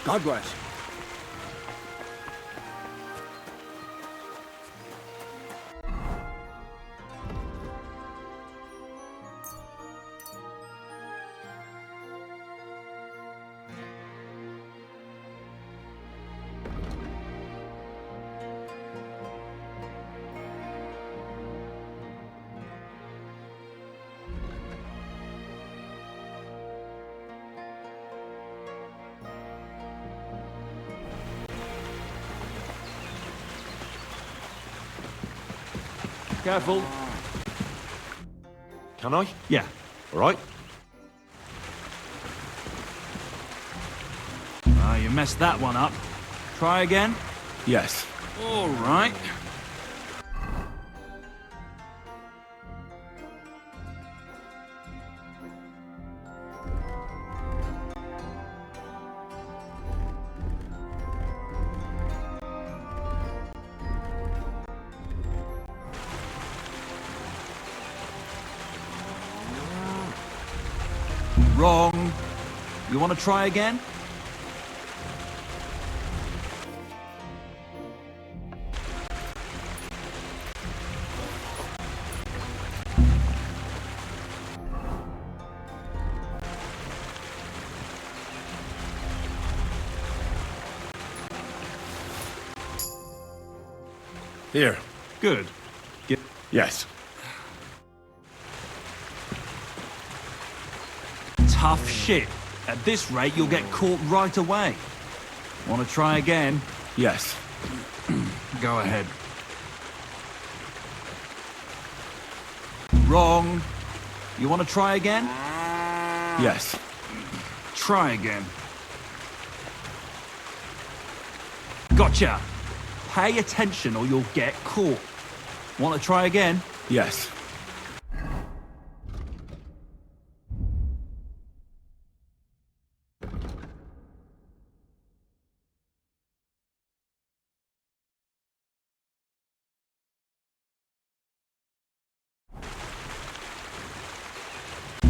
God bless. Careful. Can I? Yeah. All right. Ah, you messed that one up. Try again. Yes. All right. Wrong. You want to try again? Here. Good. Yes. Tough shit. At this rate, you'll get caught right away. Want to try again? Yes. Go ahead. Wrong. You want to try again? Yes. Try again. Gotcha. Pay attention or you'll get caught. Want to try again? Yes.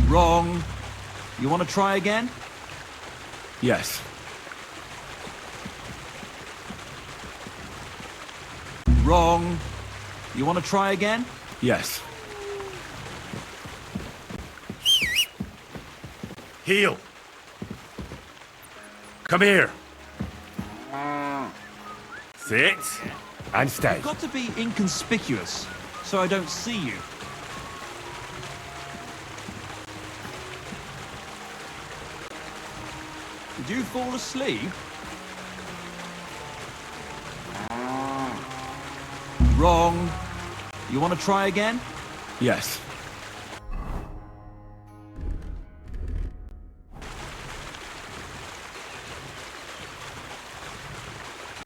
Wrong. You want to try again? Yes. Wrong. You want to try again? Yes. Heel. Come here. Sit and stay. You've got to be inconspicuous, so I don't see you. Did you fall asleep? Wrong. You want to try again? Yes.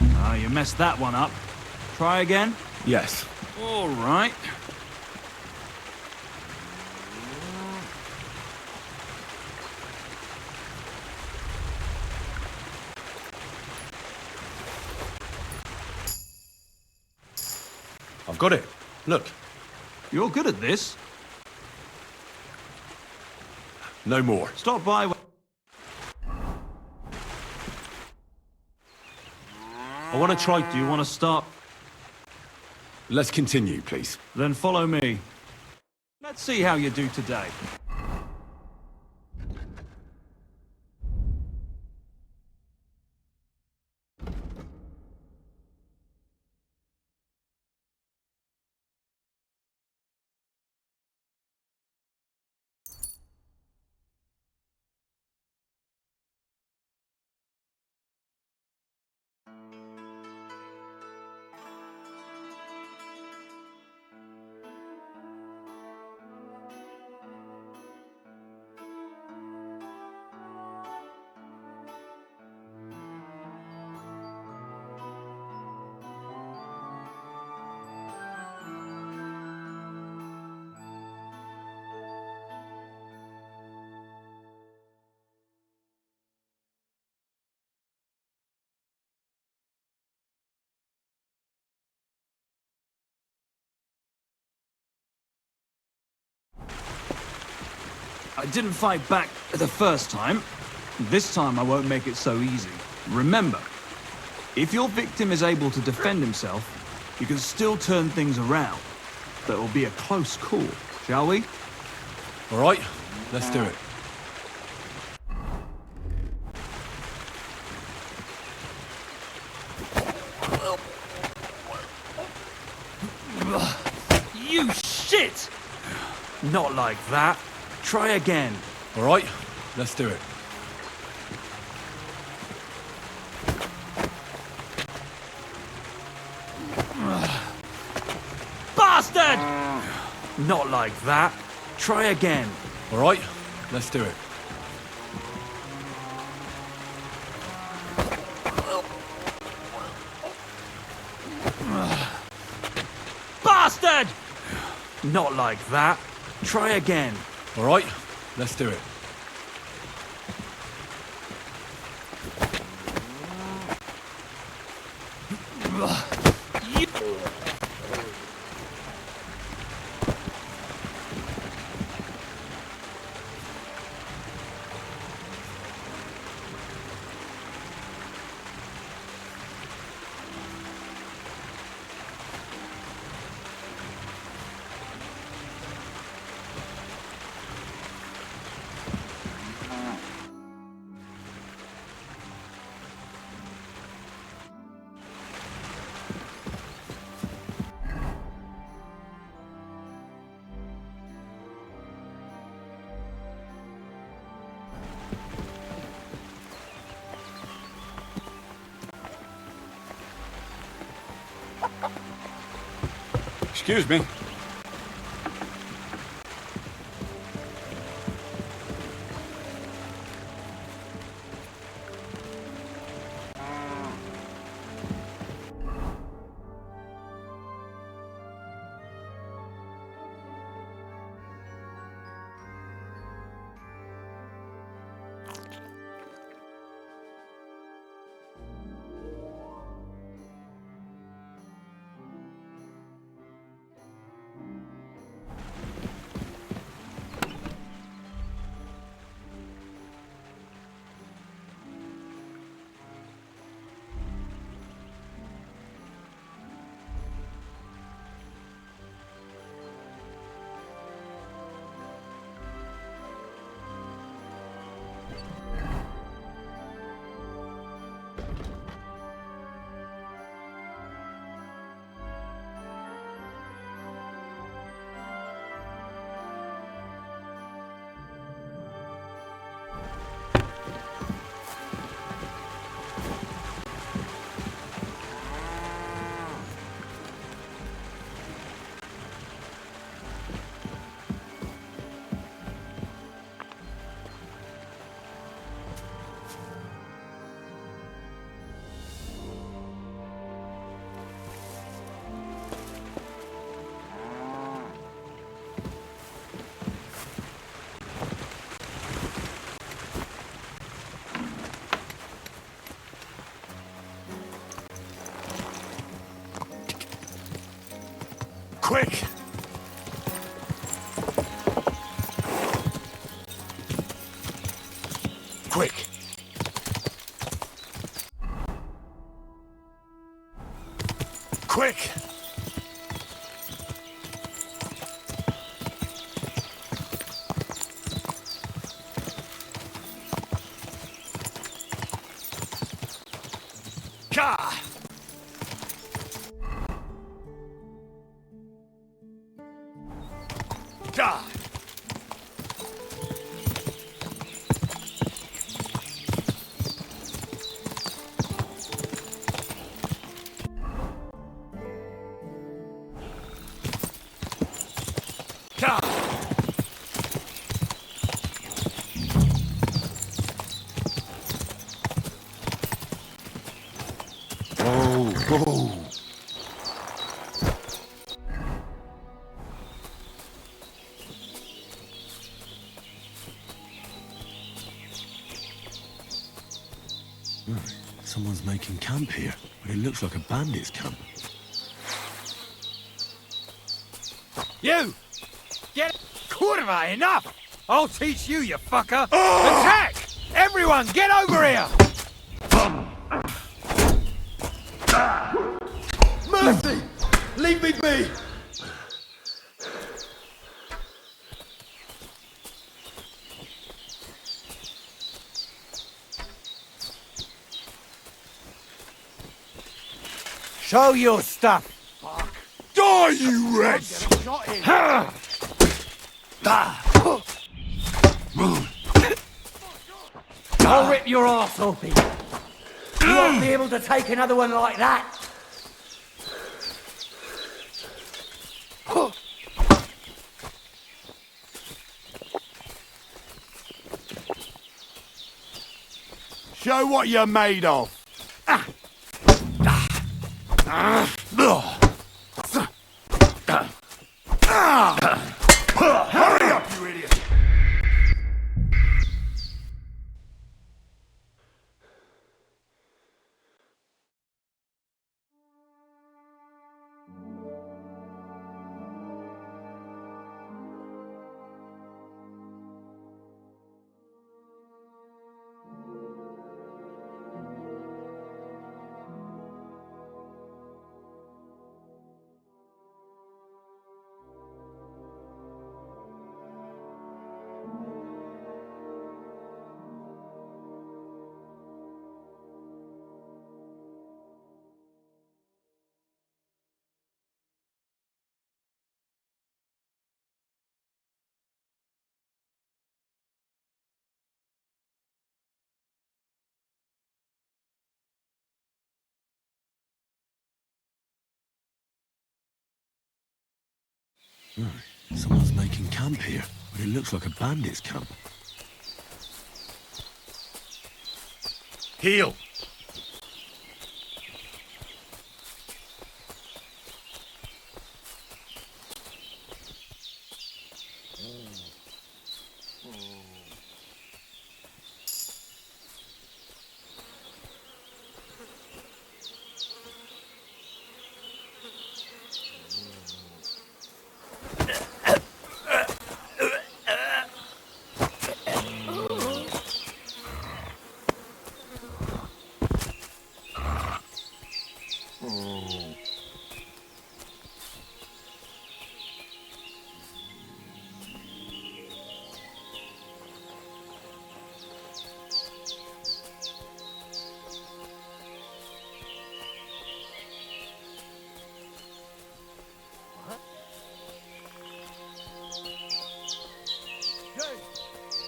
Ah, you messed that one up. Try again? Yes. All right. I've got it. Look. You're good at this. No more. Stop by. I want to try. Do you want to start? Let's continue, please. Then follow me. Let's see how you do today. didn't fight back the first time. This time I won't make it so easy. Remember, if your victim is able to defend himself, you can still turn things around. But it will be a close call, shall we? All right, let's do it. You shit! Not like that. Try again. All right, let's do it. Bastard! Not like that. Try again. All right, let's do it. Bastard! Not like that. Try again. All right, let's do it. Excuse me. Quick! Quick! Quick! Ka! God! God! Whoa, whoa! Someone's making camp here, but it looks like a bandit's camp. You! Get... Kurva, enough! I'll teach you, you fucker! Attack! Everyone, get over here! Mercy! Leave me be! Show your stuff! Die, you wretch! I'll rip your arse open. You won't be able to take another one like that. Show what you're made of. Hurry up, you idiot! Someone's making camp here, but it looks like a bandit's camp. Heal!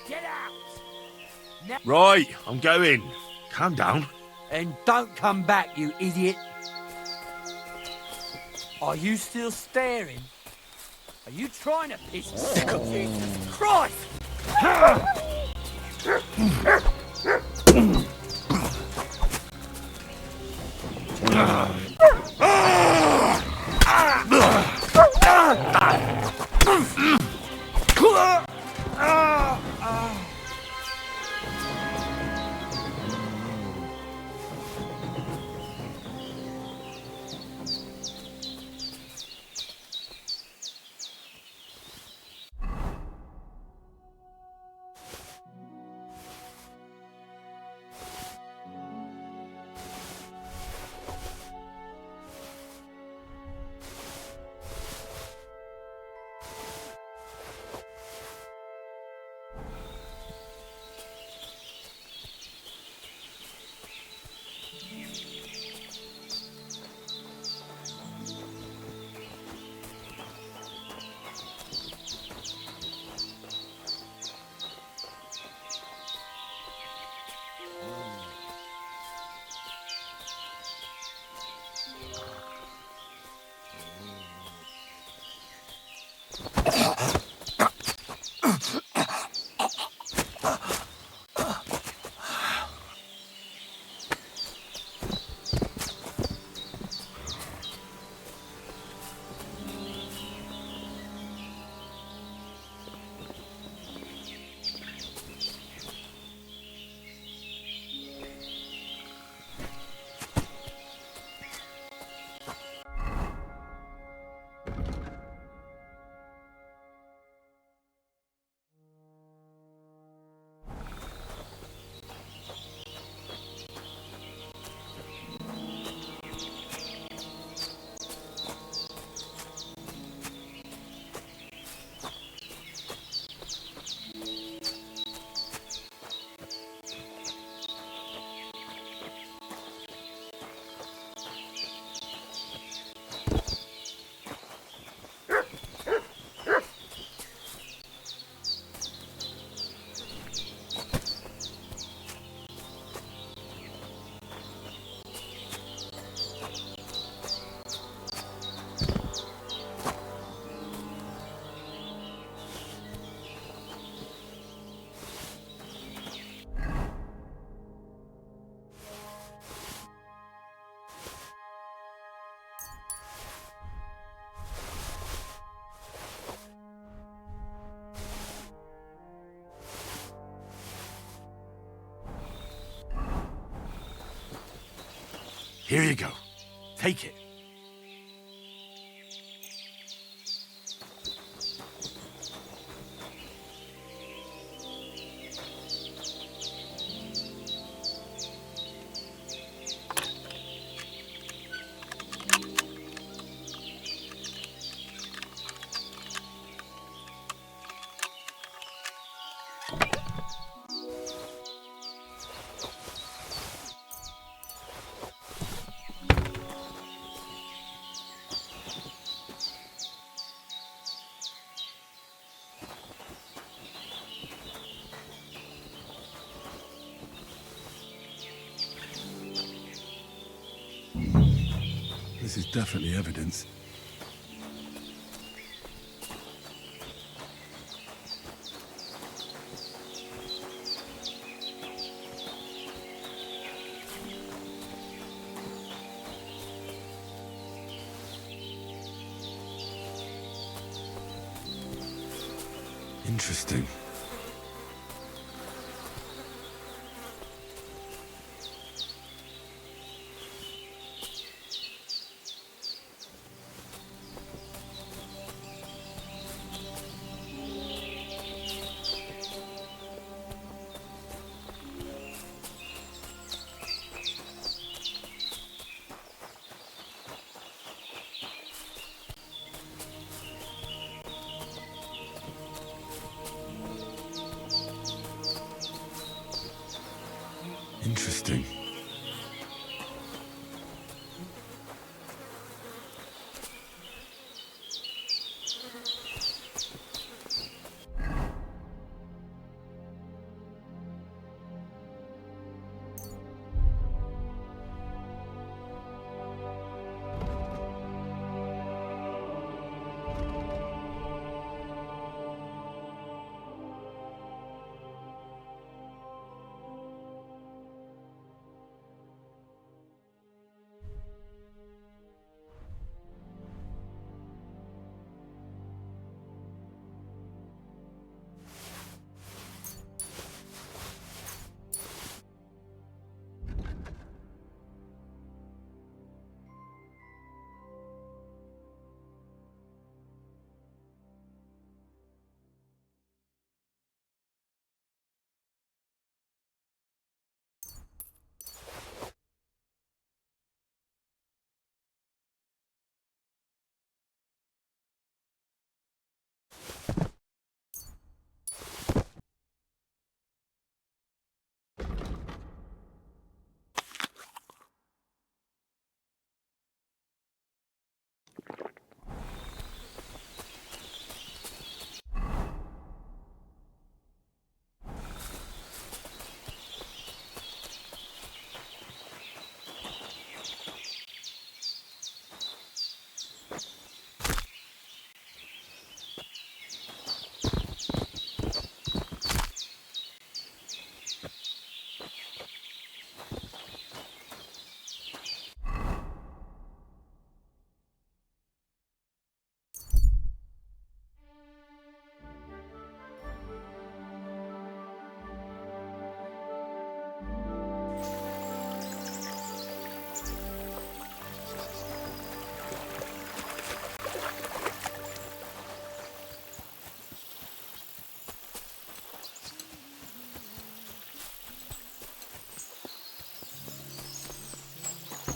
Get out! Right, I'm going. Calm down. And don't come back, you idiot! Are you still staring? Are you trying to piss Jesus Christ! Here you go. Take it. This is definitely evidence. Interesting. Interesting.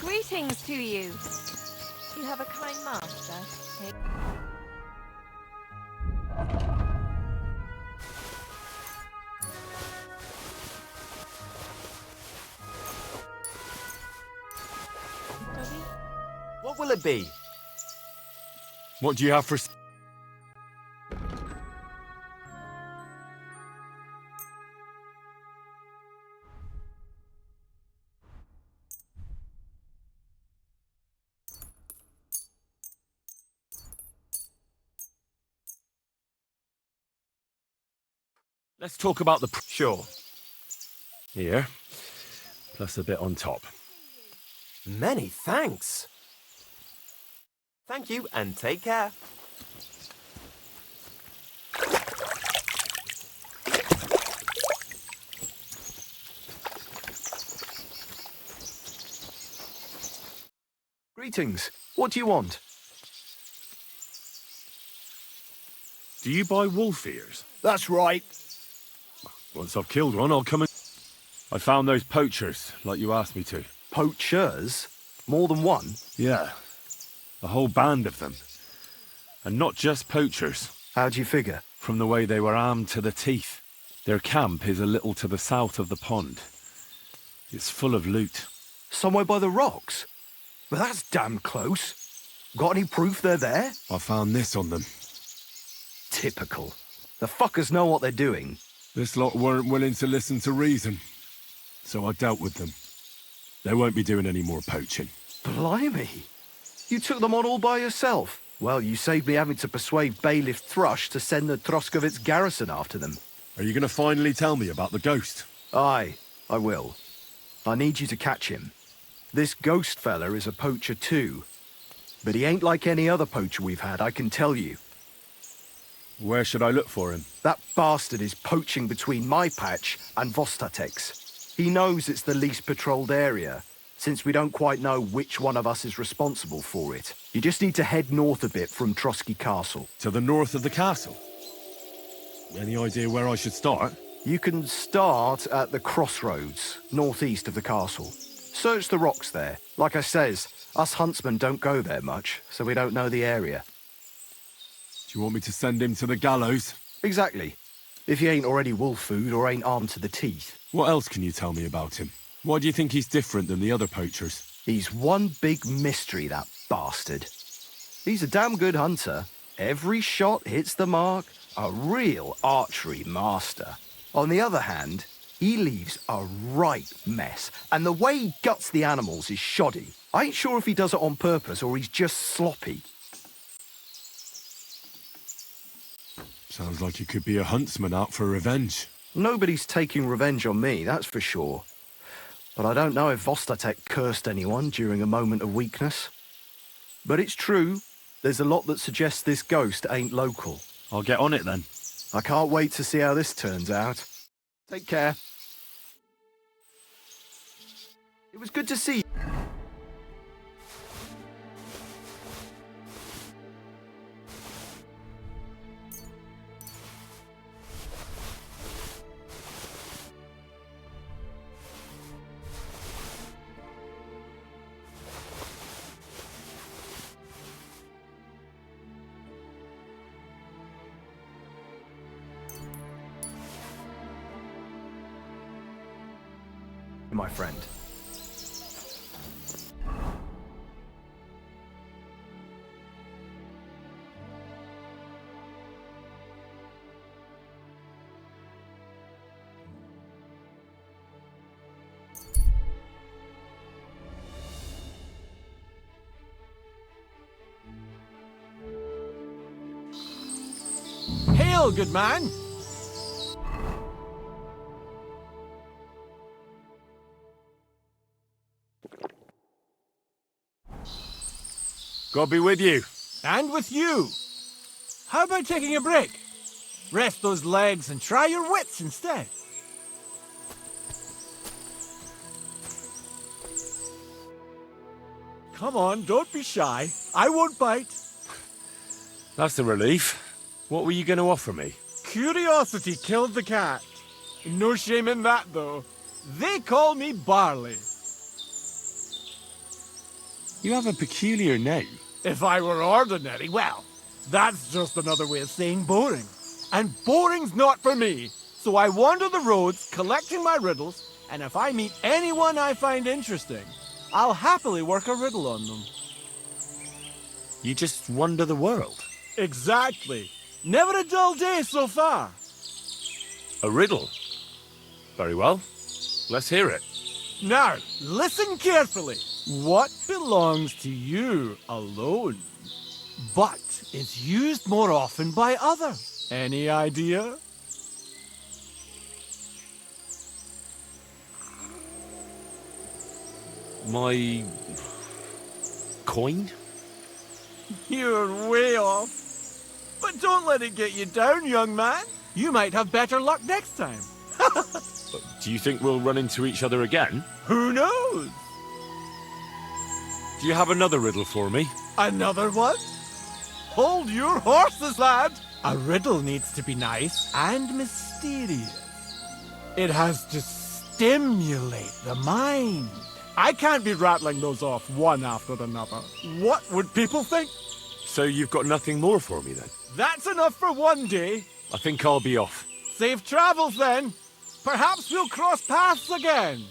Greetings to you. You have a kind master. What will it be? What do you have for... Let's talk about the... Sure. Here. Plus a bit on top. Many thanks. Thank you and take care. Greetings. What do you want? Do you buy wolf ears? That's right. Once I've killed one, I'll come and... I found those poachers, like you asked me to. Poachers? More than one? Yeah. A whole band of them. And not just poachers. How do you figure? From the way they were armed to the teeth. Their camp is a little to the south of the pond. It's full of loot. Somewhere by the rocks? Well, that's damn close. Got any proof they're there? I found this on them. Typical. The fuckers know what they're doing. This lot weren't willing to listen to reason. So I dealt with them. They won't be doing any more poaching. Blimey. You took them on all by yourself. Well, you saved me having to persuade Bailiff Thrush to send the Troskovitz garrison after them. Are you going to finally tell me about the ghost? Aye, I will. I need you to catch him. This ghost fella is a poacher too. But he ain't like any other poacher we've had, I can tell you. Where should I look for him? That bastard is poaching between my patch and Vostatek's. He knows it's the least patrolled area, since we don't quite know which one of us is responsible for it. You just need to head north a bit from Trotsky Castle. To the north of the castle? Any idea where I should start? You can start at the crossroads, northeast of the castle. Search the rocks there. Like I says, us huntsmen don't go there much, so we don't know the area. Do you want me to send him to the gallows? Exactly. If he ain't already wolf food or ain't armed to the teeth. What else can you tell me about him? Why do you think he's different than the other poachers? He's one big mystery, that bastard. He's a damn good hunter. Every shot hits the mark. A real archery master. On the other hand, he leaves a right mess. And the way he guts the animals is shoddy. I ain't sure if he does it on purpose or he's just sloppy. Sounds like he could be a huntsman out for revenge. Nobody's taking revenge on me, that's for sure. But I don't know if Vostatek cursed anyone during a moment of weakness. But it's true, there's a lot that suggests this ghost ain't local. I'll get on it then. I can't wait to see how this turns out. Take care. It was good to see you. My friend. Hail, good man! God be with you. And with you. How about taking a break? Rest those legs and try your wits instead. Come on, don't be shy. I won't bite. That's a relief. What were you going to offer me? Curiosity killed the cat. No shame in that, though. They call me Barley. You have a peculiar name. If I were ordinary, well, that's just another way of saying boring. And boring's not for me. So I wander the roads collecting my riddles, and if I meet anyone I find interesting, I'll happily work a riddle on them. You just wander the world. Exactly. Never a dull day so far. A riddle? Very well. Let's hear it. Now, listen carefully. What belongs to you alone, but is used more often by others? Any idea? My... coin? You're way off. But don't let it get you down, young man. You might have better luck next time. Do you think we'll run into each other again? Who knows? Do you have another riddle for me? Another one? Hold your horses, lad! A riddle needs to be nice and mysterious. It has to stimulate the mind. I can't be rattling those off one after another. What would people think? So you've got nothing more for me then? That's enough for one day. I think I'll be off. Safe travels then. Perhaps we'll cross paths again.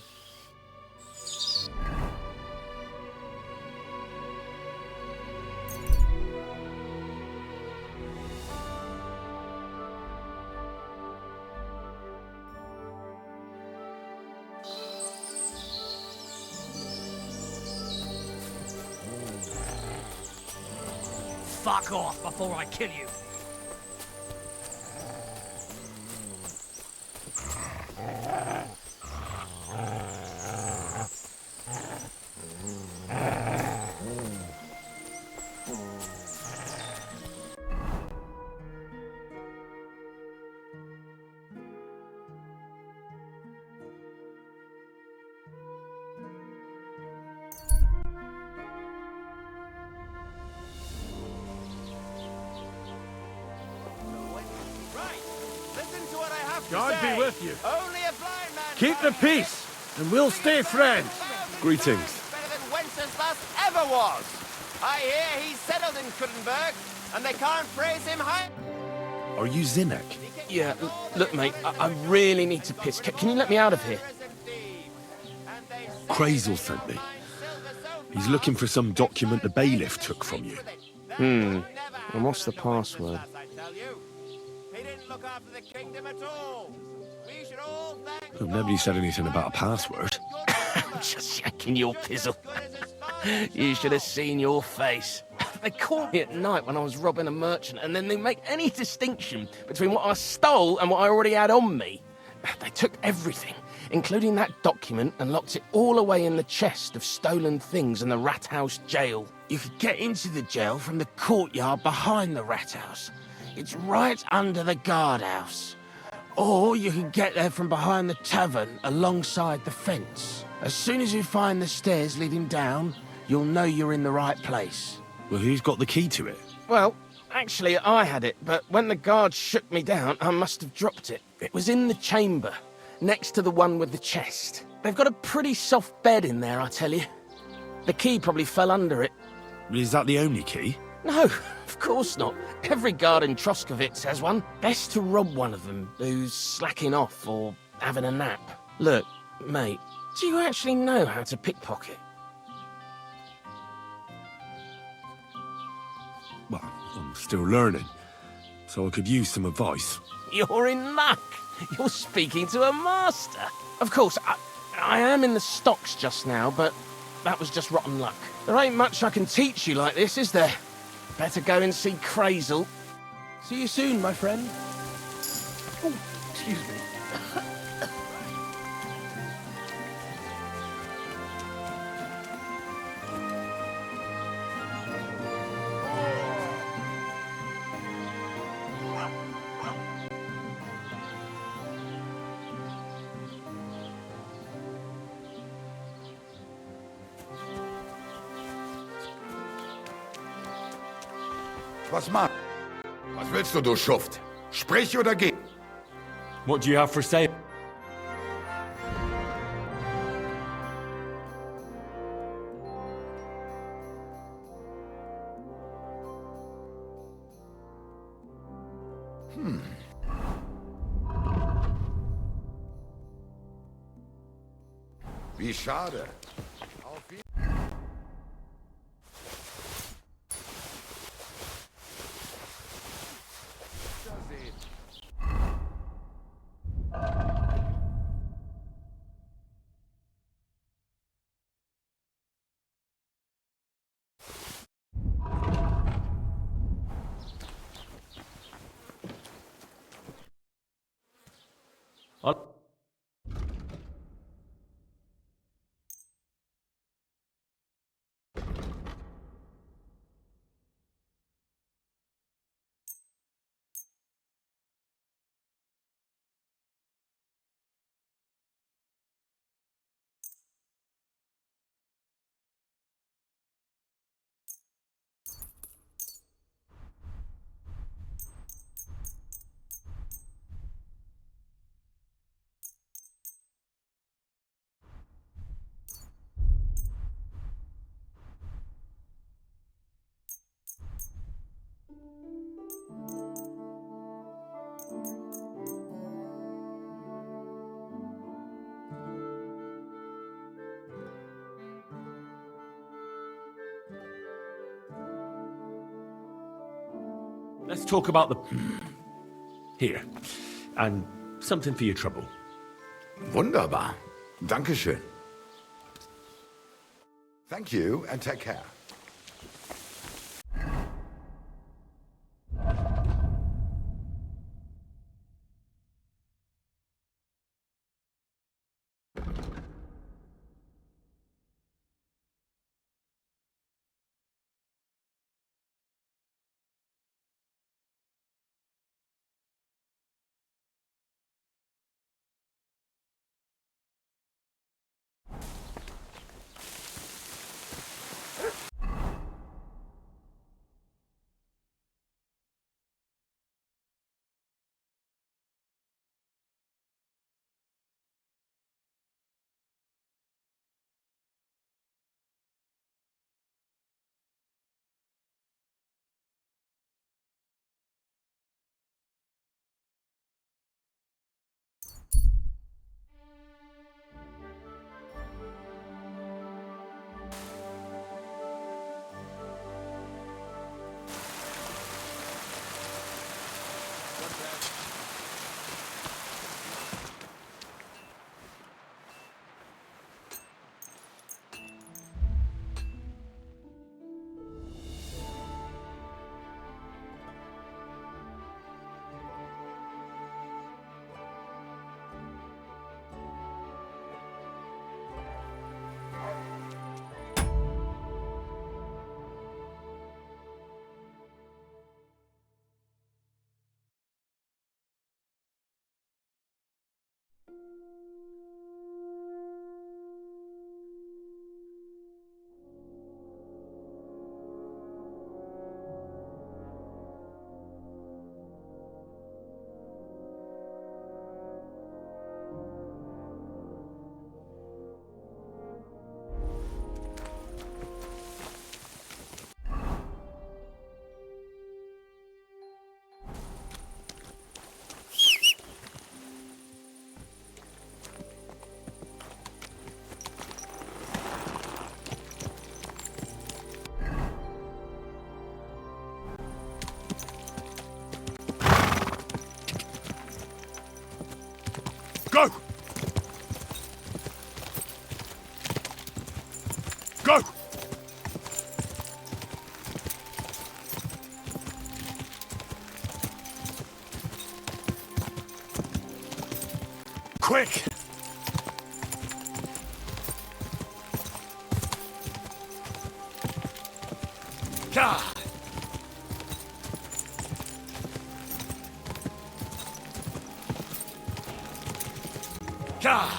Fuck off before I kill you. Right, listen to what I have to God say. be with you. Only a blind man Keep the peace, and we'll stay friends. Greetings. better than Wenceslas ever was. I hear he's settled in Kuttenberg, and they can't praise him high. Are you Zinnek? Yeah, look, mate, I really need to piss. Can you let me out of here? Crazel sent me. He's looking for some document the bailiff took from you. And what's the password? He didn't look after the kingdom at all. We should all thank Well, nobody said anything about a password. Just shaking your pizzle. You should have seen your face. They caught me at night when I was robbing a merchant, and then they make any distinction between what I stole and what I already had on me. They took everything, including that document, and locked it all away in the chest of stolen things in the rat house jail. You could get into the jail from the courtyard behind the rat house. It's right under the guardhouse. Or you can get there from behind the tavern alongside the fence. As soon as you find the stairs leading down, you'll know you're in the right place. Well, who's got the key to it? Well, actually, I had it, but when the guards shook me down, I must have dropped it. It was in the chamber, next to the one with the chest. They've got a pretty soft bed in there, I tell you. The key probably fell under it. Is that the only key? No, of course not. Every guard in Troskovitz has one. Best to rob one of them who's slacking off or having a nap. Look, mate, do you actually know how to pickpocket? Well, I'm still learning, so I could use some advice. You're in luck. You're speaking to a master. Of course, I am in the stocks just now, but that was just rotten luck. There ain't much I can teach you like this, is there? Better go and see Crazel. See you soon, my friend. Oh, excuse me. Was machst? Was willst du Schuft? Sprich oder geh? What do you have for sale? Wie schade. Let's talk about the... Here. And something for your trouble. Wunderbar. Dankeschön. Thank you, and take care. Go! Go! Quick! God! God!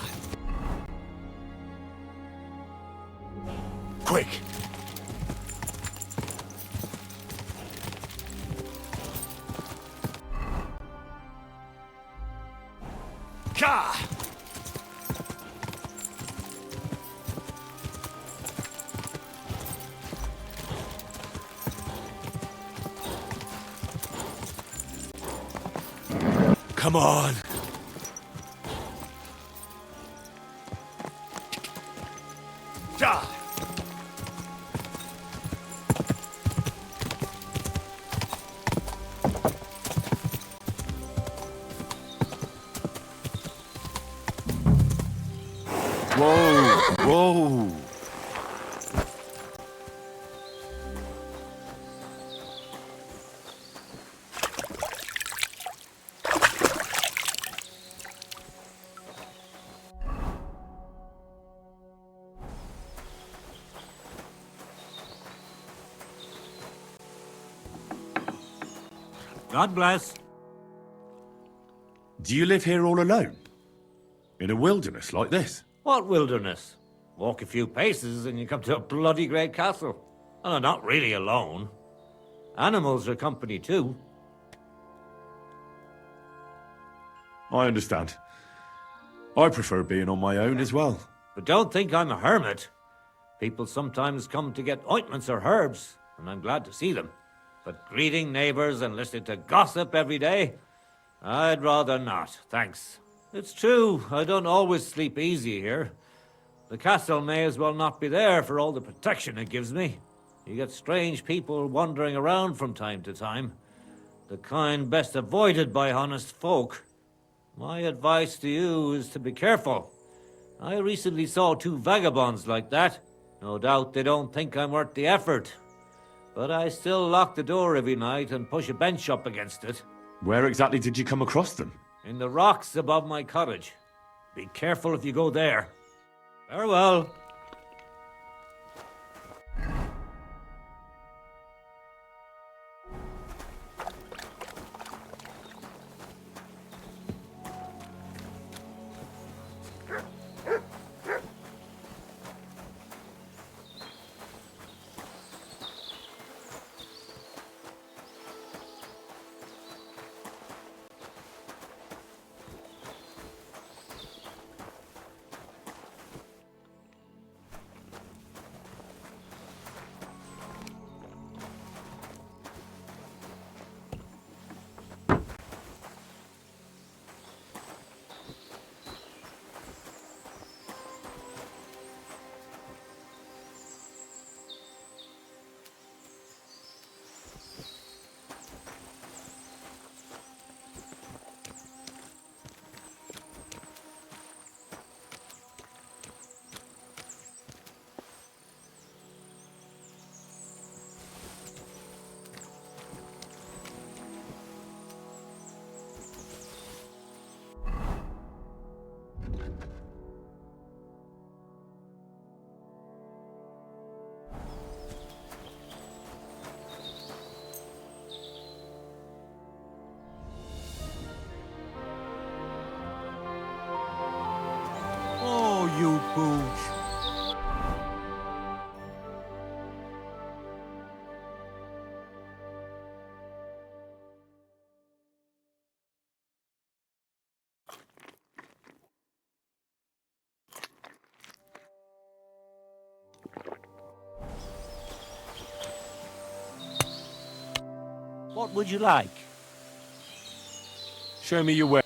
Quick! God! Come on! God! Whoa! Whoa! God bless. Do you live here all alone? In a wilderness like this? What wilderness? Walk a few paces and you come to a bloody great castle. And I'm not really alone. Animals are company too. I understand. I prefer being on my own as well. But don't think I'm a hermit. People sometimes come to get ointments or herbs, and I'm glad to see them. But greeting neighbors and listening to gossip every day? I'd rather not, thanks. It's true, I don't always sleep easy here. The castle may as well not be there for all the protection it gives me. You get strange people wandering around from time to time. the kind best avoided by honest folk. My advice to you is to be careful. I recently saw two vagabonds like that. No doubt they don't think I'm worth the effort. But I still lock the door every night and push a bench up against it. Where exactly did you come across them? In the rocks above my cottage. Be careful if you go there. Farewell. Oh, you booch. What would you like? Show me your way.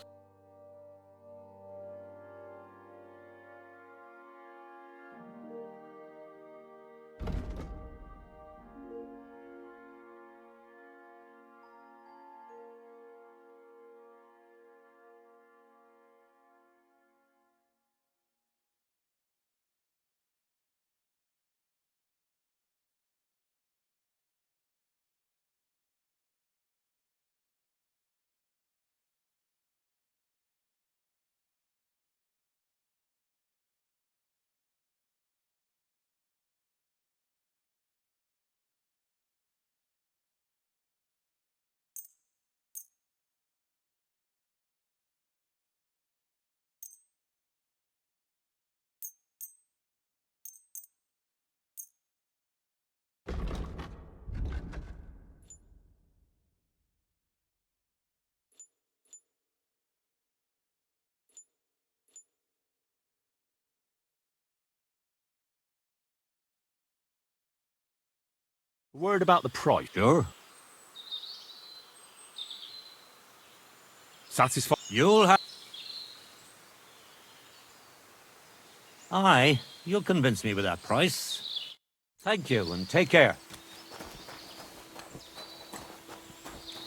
Word about the price. Sure. Satisfied? You'll have... Aye, you'll convince me with that price. Thank you, and take care.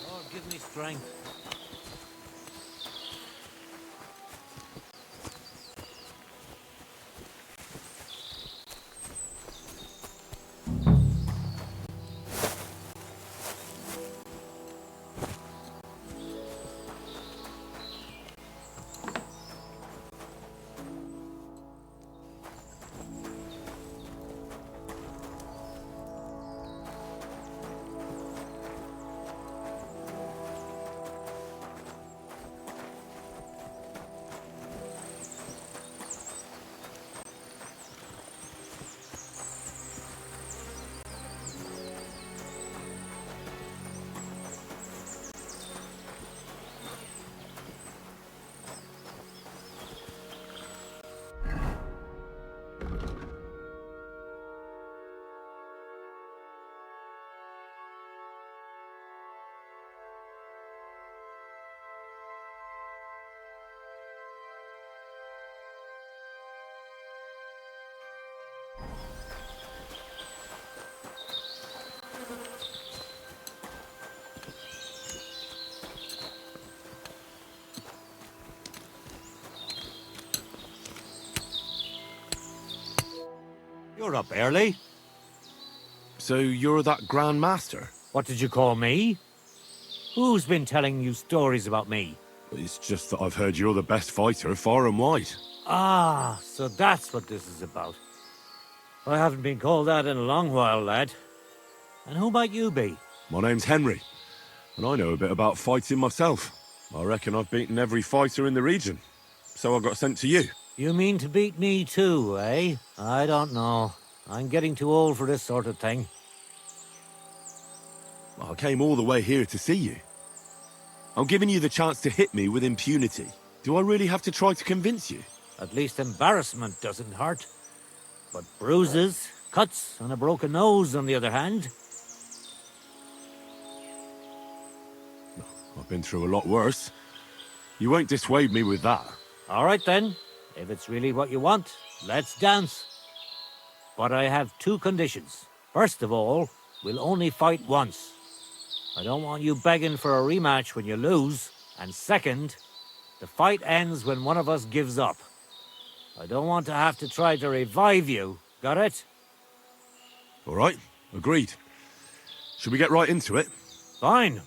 Oh, give me strength. You're up early. So you're that Grand Master? What did you call me? Who's been telling you stories about me? It's just that I've heard you're the best fighter far and wide. Ah, so that's what this is about. I haven't been called that in a long while, lad. And who might you be? My name's Henry, and I know a bit about fighting myself. I reckon I've beaten every fighter in the region, so I got sent to you. You mean to beat me too, eh? I don't know. I'm getting too old for this sort of thing. I came all the way here to see you. I'm giving you the chance to hit me with impunity. Do I really have to try to convince you? At least embarrassment doesn't hurt. But bruises, cuts, and a broken nose, on the other hand. I've been through a lot worse. You won't dissuade me with that. All right then. If it's really what you want, let's dance. But I have two conditions. First of all, we'll only fight once. I don't want you begging for a rematch when you lose. And second, the fight ends when one of us gives up. I don't want to have to try to revive you. Got it? All right, agreed. Should we get right into it? Fine.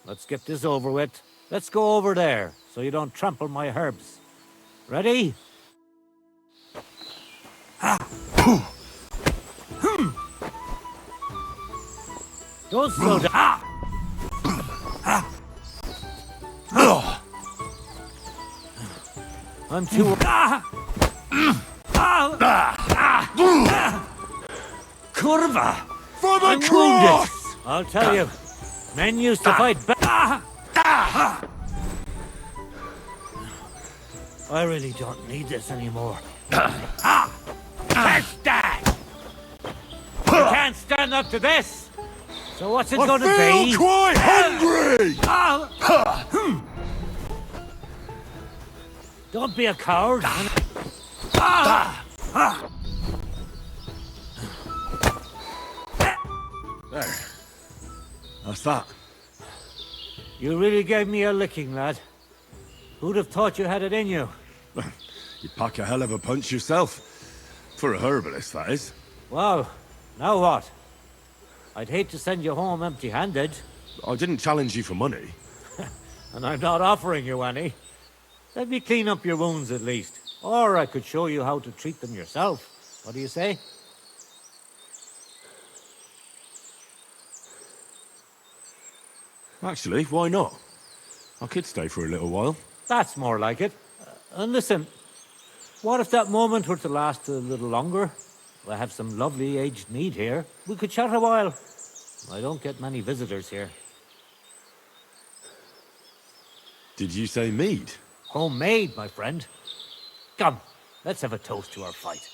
Let's get this over with. Let's go over there, so you don't trample my herbs. Ready? Don't slow down. I'm too... Curva! For the I'm wounded. I'll tell you, men used to fight back. I really don't need this anymore. Catch that! You can't stand up to this. So what's it going to be? quite hungry! Don't be a coward. There. That's that. You really gave me a licking, lad. Who'd have thought you had it in you? You pack a hell of a punch yourself. For a herbalist, that is. Well, now what? I'd hate to send you home empty-handed. I didn't challenge you for money. And I'm not offering you any. Let me clean up your wounds at least. Or I could show you how to treat them yourself. What do you say? Actually, why not? I could stay for a little while. That's more like it. And listen, what if that moment were to last a little longer? I have some lovely aged mead here. We could chat a while. I don't get many visitors here. Did you say mead? Homemade, my friend. Come, let's have a toast to our fight.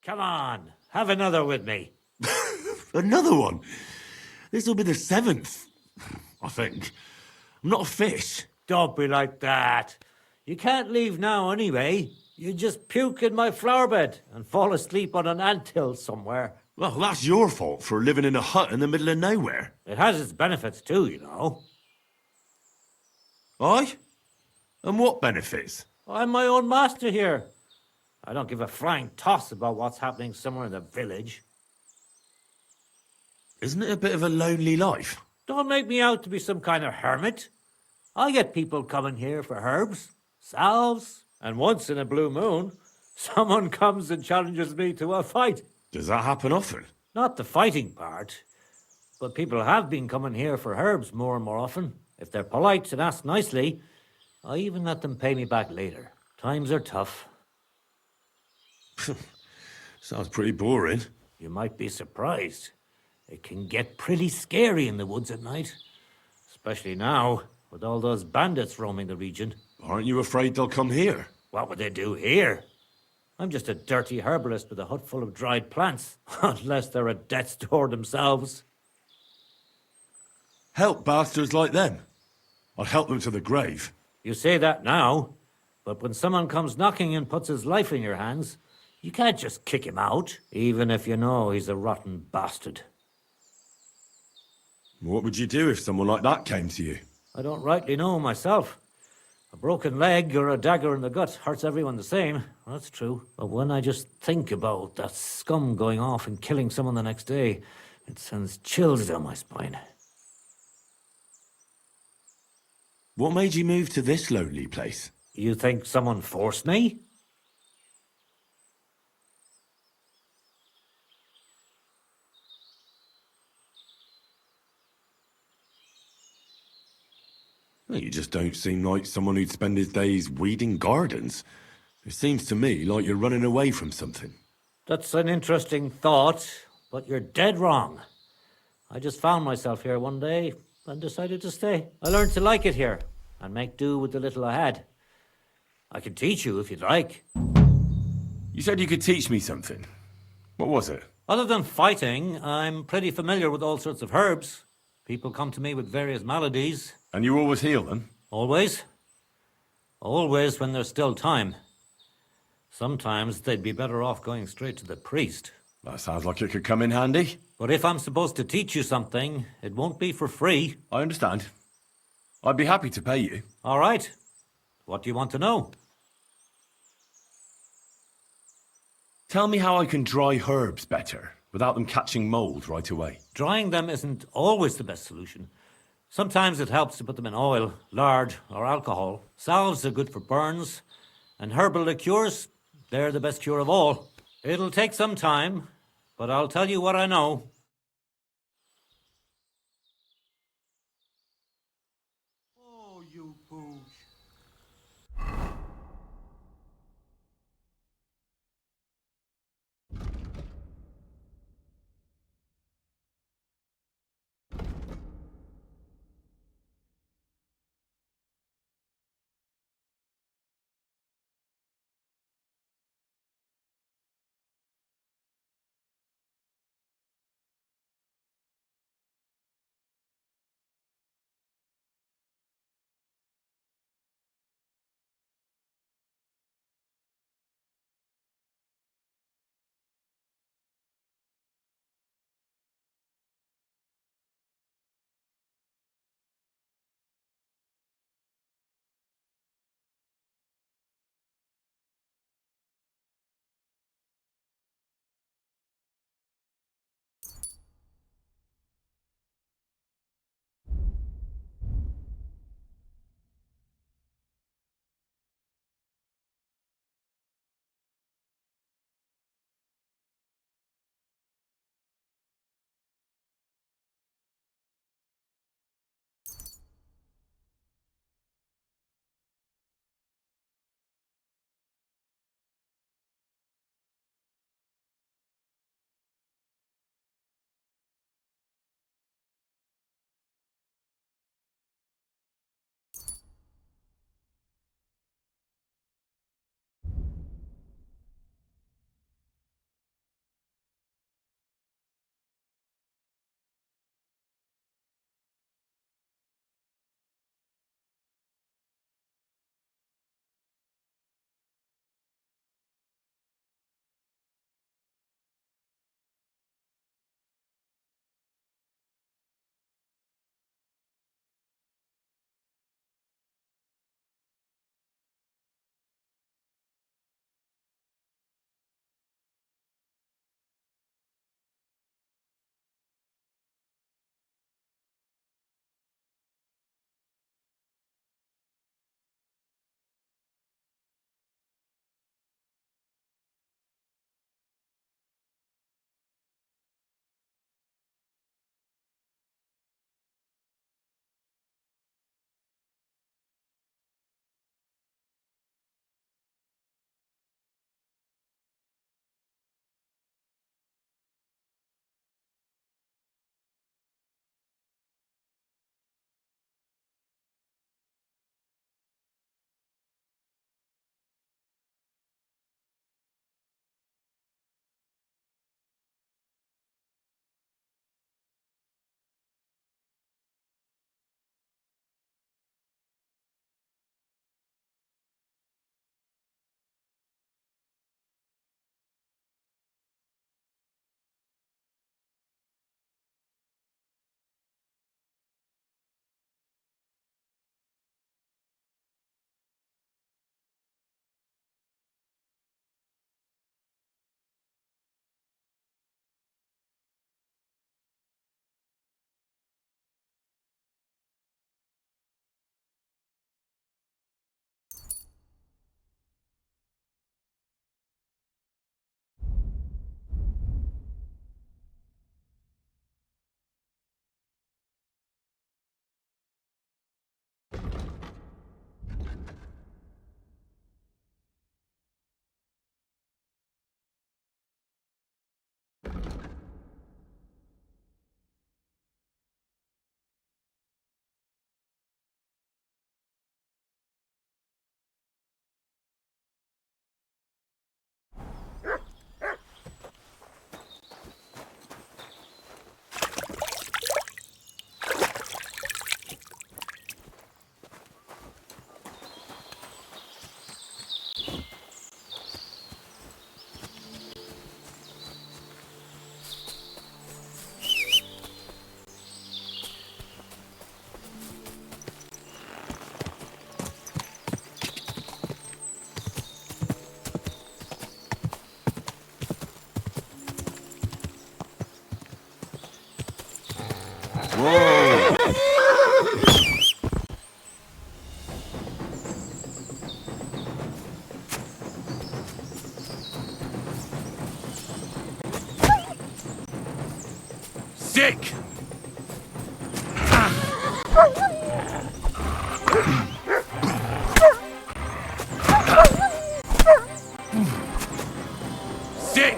Come on, have another with me. Another one? This'll be the 7th, I think. I'm not a fish. Don't be like that. You can't leave now anyway. You just puke in my flower bed and fall asleep on an anthill somewhere. Well, that's your fault for living in a hut in the middle of nowhere. It has its benefits too, you know. Aye? And what benefits? I'm my own master here. I don't give a flying toss about what's happening somewhere in the village. Isn't it a bit of a lonely life? Don't make me out to be some kind of hermit. I get people coming here for herbs, salves, and once in a blue moon, someone comes and challenges me to a fight. Does that happen often? Not the fighting part, but people have been coming here for herbs more and more often. If they're polite and ask nicely, I even let them pay me back later. Times are tough. Sounds pretty boring. You might be surprised. It can get pretty scary in the woods at night. Especially now, with all those bandits roaming the region. Aren't you afraid they'll come here? What would they do here? I'm just a dirty herbalist with a hut full of dried plants. Unless they're at death's door themselves. Help bastards like them. I'd help them to the grave. You say that now, but when someone comes knocking and puts his life in your hands, you can't just kick him out, even if you know he's a rotten bastard. What would you do if someone like that came to you? I don't rightly know myself. A broken leg or a dagger in the gut hurts everyone the same, that's true. But when I just think about that scum going off and killing someone the next day, it sends chills down my spine. What made you move to this lonely place? You think someone forced me? Well, you just don't seem like someone who'd spend his days weeding gardens. It seems to me like you're running away from something. That's an interesting thought, but you're dead wrong. I just found myself here one day and decided to stay. I learned to like it here and make do with the little I had. I can teach you if you'd like. You said you could teach me something. What was it? Other than fighting, I'm pretty familiar with all sorts of herbs. People come to me with various maladies. And you always heal them? Always. Always when there's still time. Sometimes they'd be better off going straight to the priest. That sounds like it could come in handy. But if I'm supposed to teach you something, it won't be for free. I understand. I'd be happy to pay you. All right. What do you want to know? Tell me how I can dry herbs better, without them catching mold right away. Drying them isn't always the best solution. Sometimes it helps to put them in oil, lard, or alcohol. Salves are good for burns, and herbal liqueurs, they're the best cure of all. It'll take some time, but I'll tell you what I know. Oh, you pooch. Sick! Sick!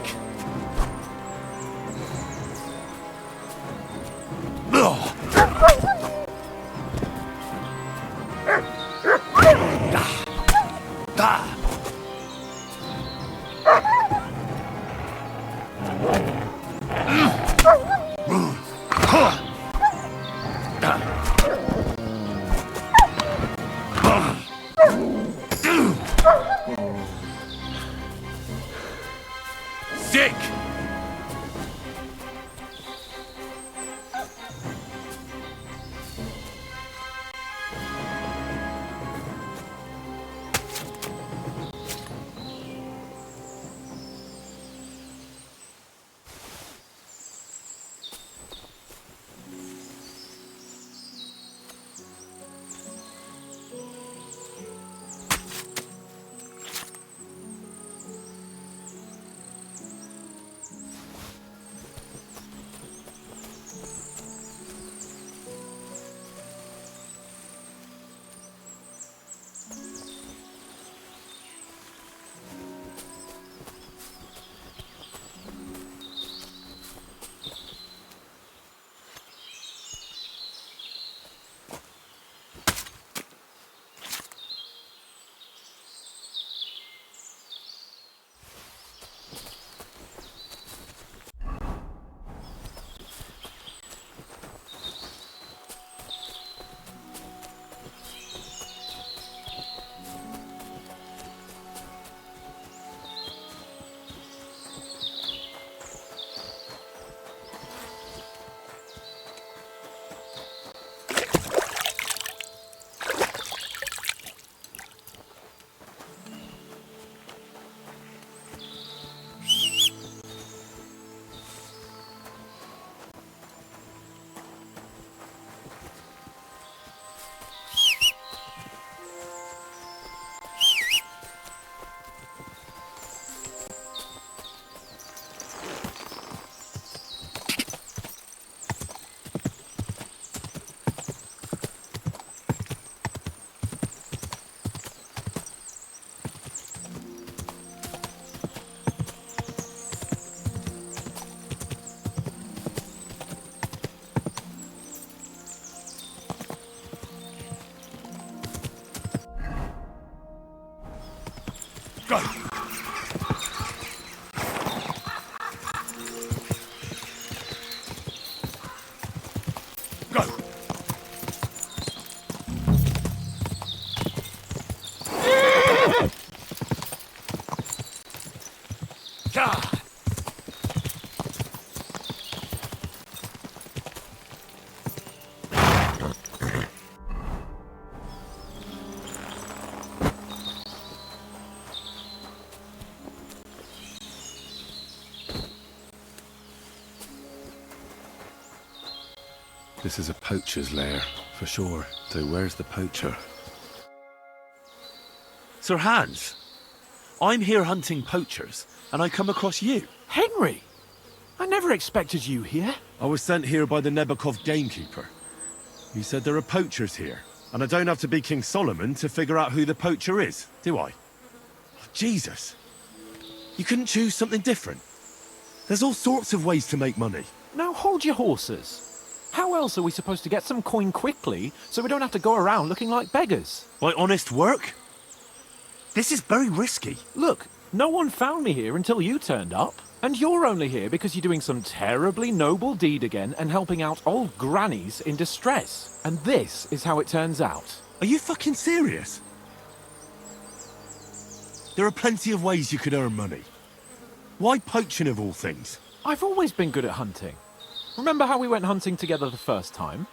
Sick! Go! Go! Yeah! This is a poacher's lair, for sure. So where's the poacher? Sir Hans, I'm here hunting poachers, and I come across you. Henry! I never expected you here. I was sent here by the Nebakov gamekeeper. He said there are poachers here, and I don't have to be King Solomon to figure out who the poacher is, do I? Jesus! You couldn't choose something different? There's all sorts of ways to make money. Now hold your horses. How else are we supposed to get some coin quickly so we don't have to go around looking like beggars? By honest work? This is very risky. Look, no one found me here until you turned up. And you're only here because you're doing some terribly noble deed again and helping out old grannies in distress. And this is how it turns out. Are you fucking serious? There are plenty of ways you could earn money. Why poaching of all things? I've always been good at hunting. Remember how we went hunting together the first time?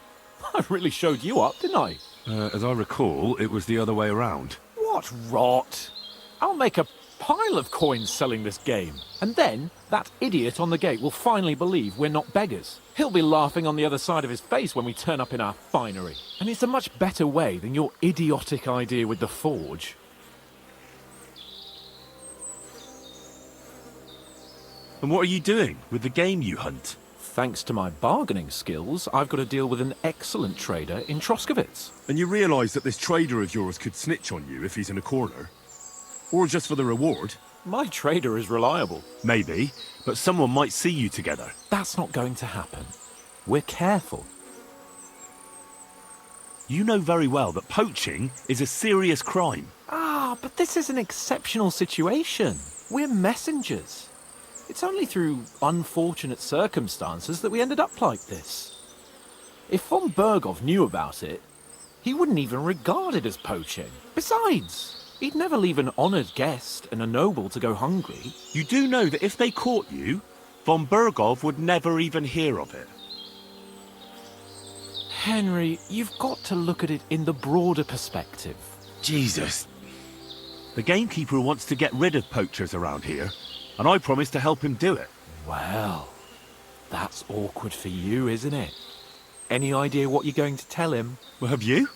I really showed you up, didn't I? As I recall, it was the other way around. What rot! I'll make a pile of coins selling this game. And then, that idiot on the gate will finally believe we're not beggars. He'll be laughing on the other side of his face when we turn up in our finery. And it's a much better way than your idiotic idea with the forge. And what are you doing with the game you hunt? thanks to my bargaining skills, I've got to deal with an excellent trader in Troskowitz. And you realise that this trader of yours could snitch on you if he's in a corner? Or just for the reward? My trader is reliable. Maybe, but someone might see you together. That's not going to happen. We're careful. You know very well that poaching is a serious crime. Ah, but this is an exceptional situation. We're messengers. It's only through unfortunate circumstances that we ended up like this. If von Berghoff knew about it, he wouldn't even regard it as poaching. Besides, he'd never leave an honoured guest and a noble to go hungry. You do know that if they caught you, von Berghoff would never even hear of it. Henry, you've got to look at it in the broader perspective. Jesus. The gamekeeper wants to get rid of poachers around here, and I promised to help him do it. Well, that's awkward for you, isn't it? Any idea what you're going to tell him? Well, have you?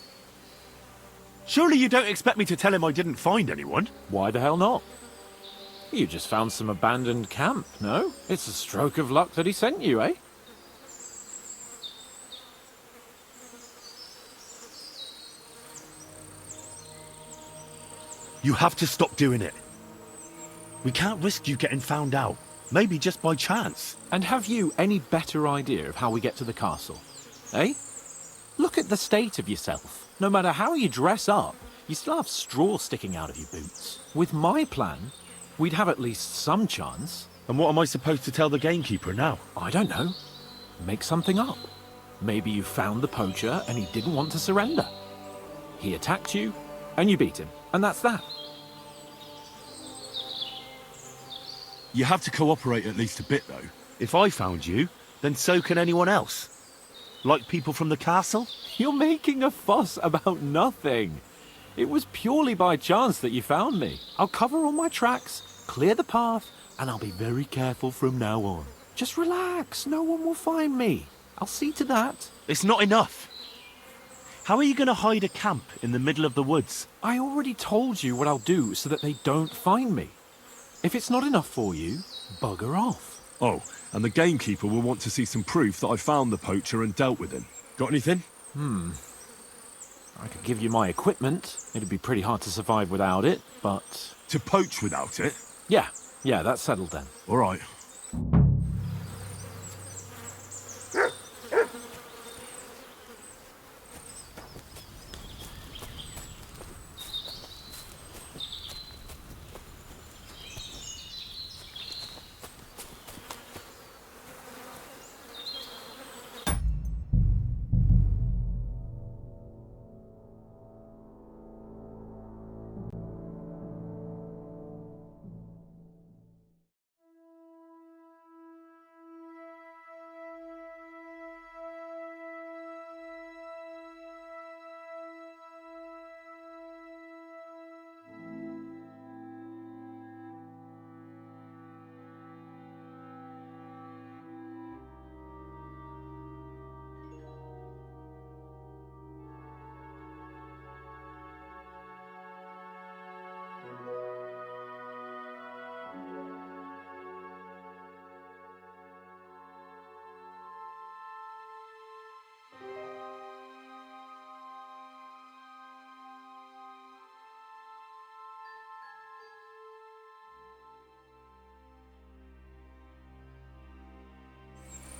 Surely you don't expect me to tell him I didn't find anyone? Why the hell not? You just found some abandoned camp, no? It's a stroke of luck that he sent you, eh? You have to stop doing it. We can't risk you getting found out. Maybe just by chance. And have you any better idea of how we get to the castle? Eh? Look at the state of yourself. No matter how you dress up, you still have straw sticking out of your boots. With my plan, we'd have at least some chance. And what am I supposed to tell the gamekeeper now? I don't know. Make something up. Maybe you found the poacher and he didn't want to surrender. He attacked you and you beat him. And that's that. You have to cooperate at least a bit, though. If I found you, then so can anyone else. Like people from the castle? You're making a fuss about nothing. It was purely by chance that you found me. I'll cover all my tracks, clear the path, and I'll be very careful from now on. Just relax, no one will find me. I'll see to that. It's not enough. How are you going to hide a camp in the middle of the woods? I already told you what I'll do so that they don't find me. If it's not enough for you, bugger off. Oh, and the gamekeeper will want to see some proof that I found the poacher and dealt with him. Got anything? I could give you my equipment. It'd be pretty hard to survive without it, but... To poach without it? Yeah, that's settled then. All right.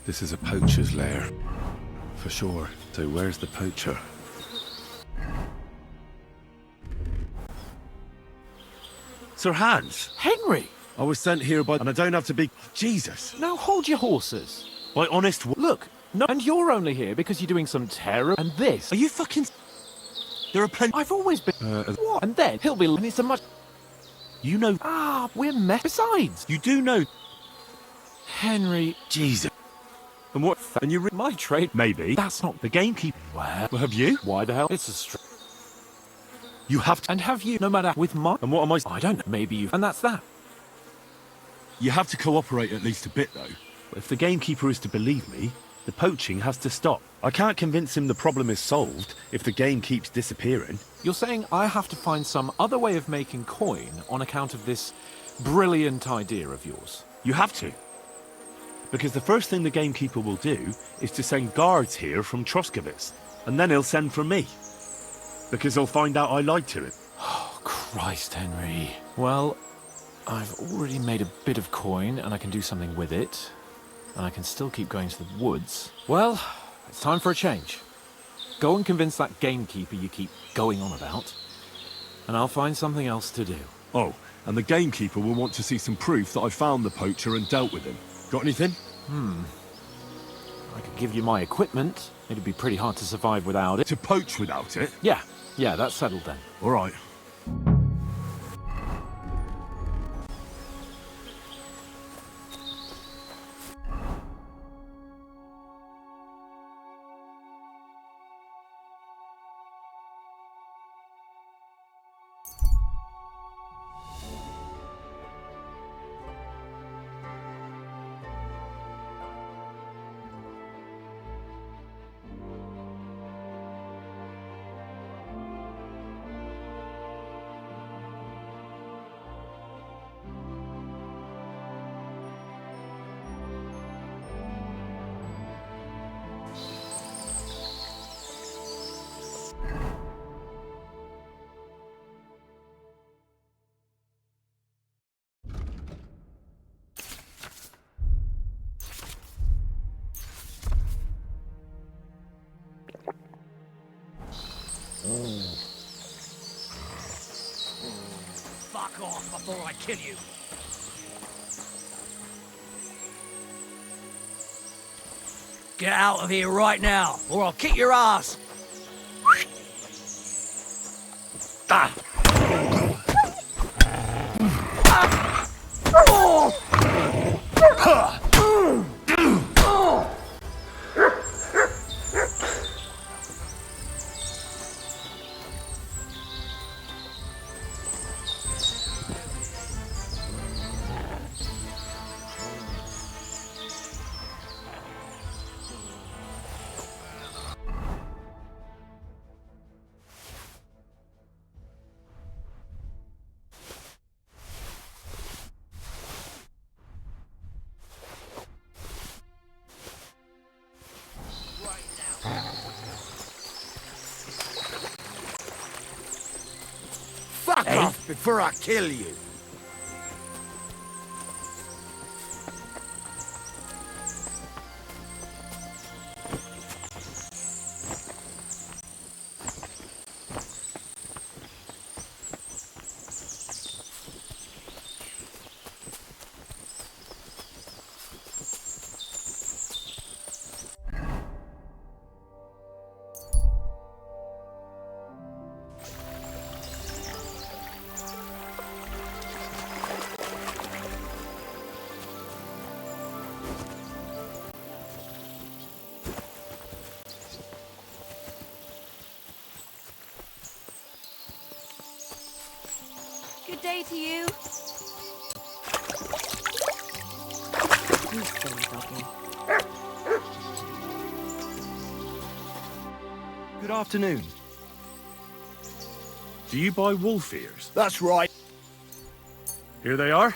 This is a poacher's lair. For sure. So where's the poacher? Sir Hans! Henry! I was sent here by... And I don't have to be... Jesus! Now hold your horses. By honest... Look, no, and you're only here because you're doing some terror and this. Are you fucking... There are plenty... I've always been... What? And then he'll be... And it's a much... You know... Ah, we're Besides... You do know... Henry... Jesus. And what... And you... My trade... Maybe. That's not... The gamekeeper... Well, have you? Why the hell? It's a You have to... And have you, no matter with my... And what am I... I don't know. Maybe you... And that's that. You have to cooperate at least a bit, though. If the gamekeeper is to believe me, the poaching has to stop. I can't convince him the problem is solved if the game keeps disappearing. You're saying I have to find some other way of making coin on account of this brilliant idea of yours? You have to. Because the first thing the gamekeeper will do is to send guards here from Troskowitz, and then he'll send for me. Because he'll find out I lied to him. Oh, Christ, Henry. Well, I've already made a bit of coin, and I can do something with it. And I can still keep going to the woods. Well, it's time for a change. Go and convince that gamekeeper you keep going on about, and I'll find something else to do. Oh, and the gamekeeper will want to see some proof that I found the poacher and dealt with him. Got anything? I could give you my equipment. It'd be pretty hard to survive without it. To poach without it? Yeah, that's settled then. All right. Fuck off before I kill you. Get out of here right now, or I'll kick your ass. Fuck off before I kill you. Good day to you. You silly doggy. Good afternoon. Do you buy wolf ears? That's right. Here they are.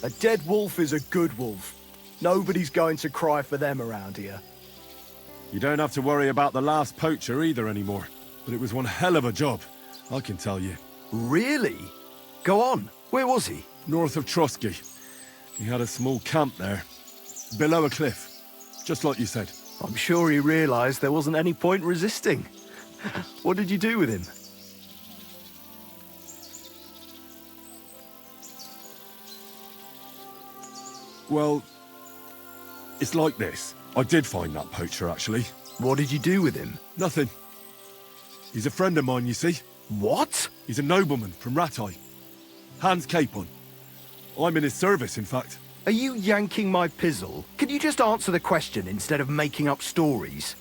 A dead wolf is a good wolf. Nobody's going to cry for them around here. You don't have to worry about the last poacher either anymore. But it was one hell of a job, I can tell you. Really? Go on. Where was he? North of Trotsky. He had a small camp there. Below a cliff. Just like you said. I'm sure he realized there wasn't any point resisting. What did you do with him? Well, it's like this. I did find that poacher, actually. What did you do with him? Nothing. He's a friend of mine, you see. What? He's a nobleman from Rattay. Hans Capon. I'm in his service, in fact. Are you yanking my pizzle? Can you just answer the question instead of making up stories?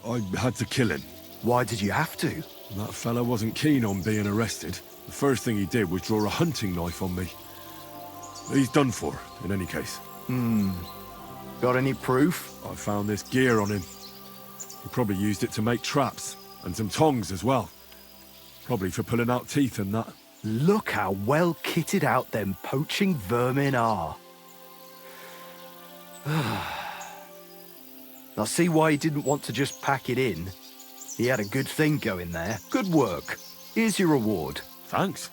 I had to kill him. Why did you have to? That fella wasn't keen on being arrested. The first thing he did was draw a hunting knife on me. He's done for, in any case. Got any proof? I found this gear on him. He probably used it to make traps. And some tongs as well. Probably for pulling out teeth and that. Look how well kitted out them poaching vermin are. I see why he didn't want to just pack it in. He had a good thing going there. Good work. Here's your reward. Thanks.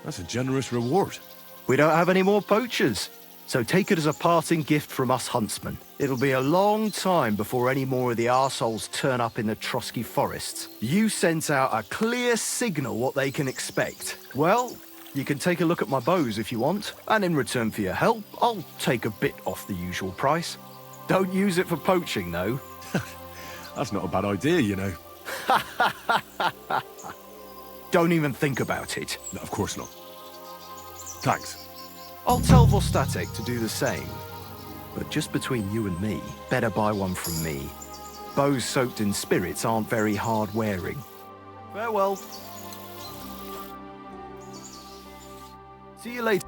That's a generous reward. We don't have any more poachers, so take it as a parting gift from us huntsmen. It'll be a long time before any more of the arseholes turn up in the Trotsky forests. You sent out a clear signal what they can expect. Well, you can take a look at my bows if you want, and in return for your help, I'll take a bit off the usual price. Don't use it for poaching, though. That's not a bad idea, you know. Don't even think about it. No, of course not. Thanks. I'll tell Vostatek to do the same. But just between you and me, better buy one from me. Bows soaked in spirits aren't very hard wearing. Farewell. See you later.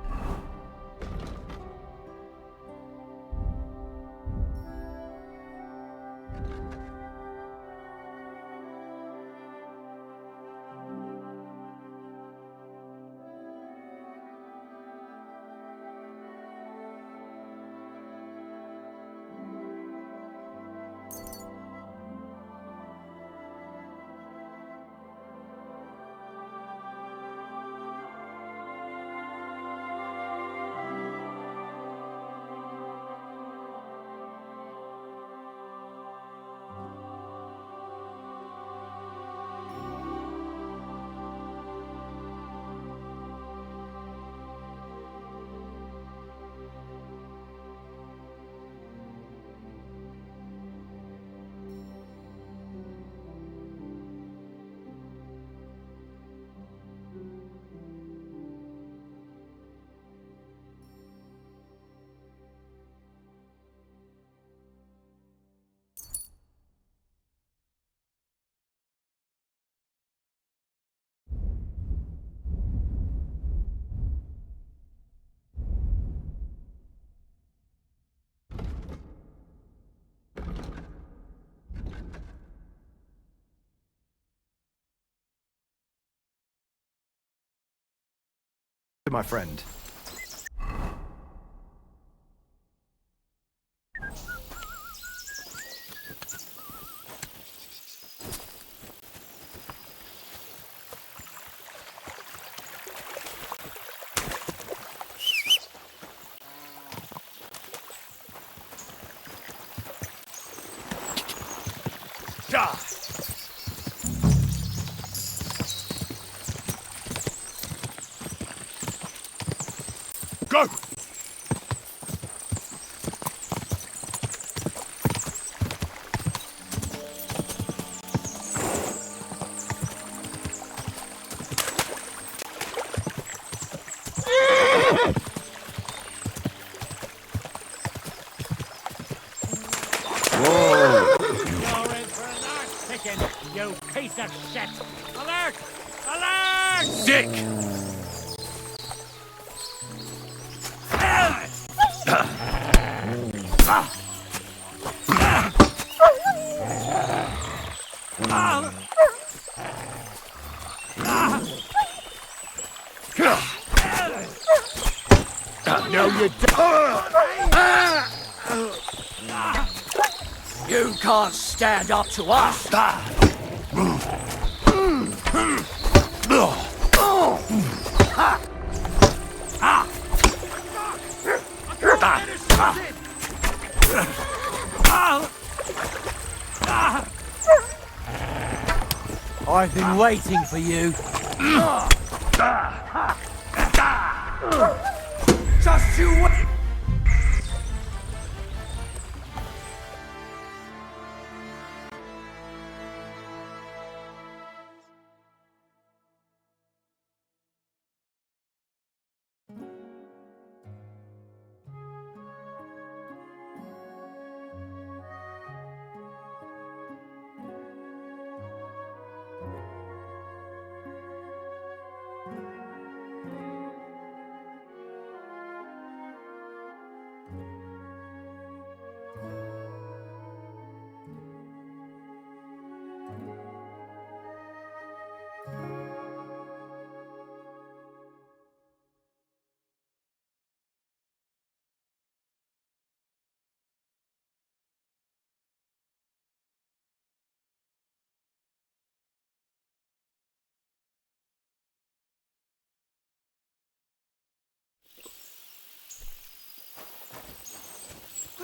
My friend. Go! You piece of shit! Alert! Alert! Dick! No, you don't! You can't stand up to us! I've been waiting for you. Just you wait!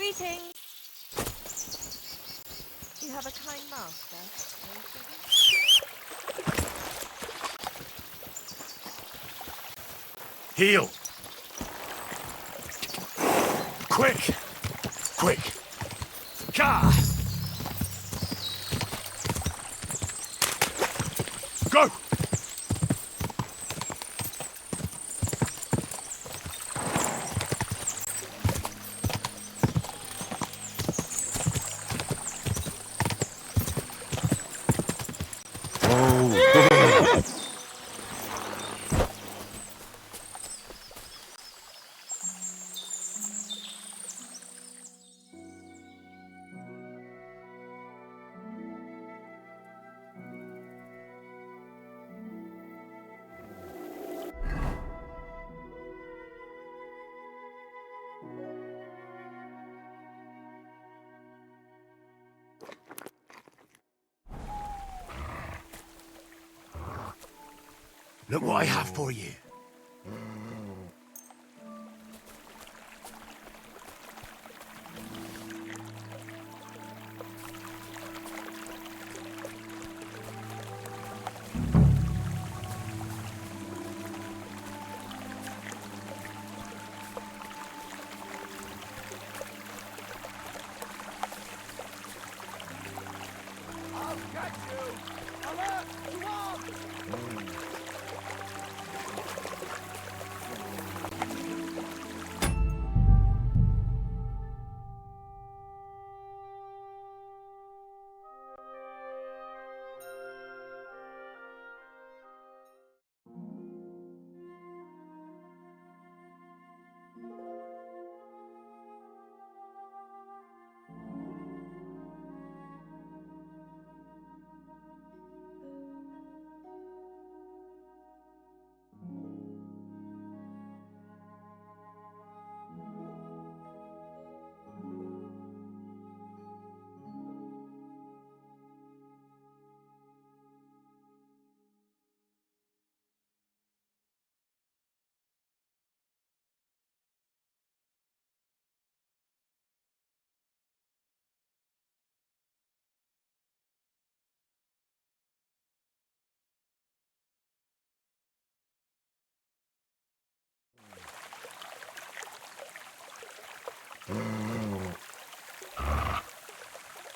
Greetings. You have a kind master. Heal! Quick! Quick! Ka! Go! Look what I have for you. I'll catch you! Alert! To arms!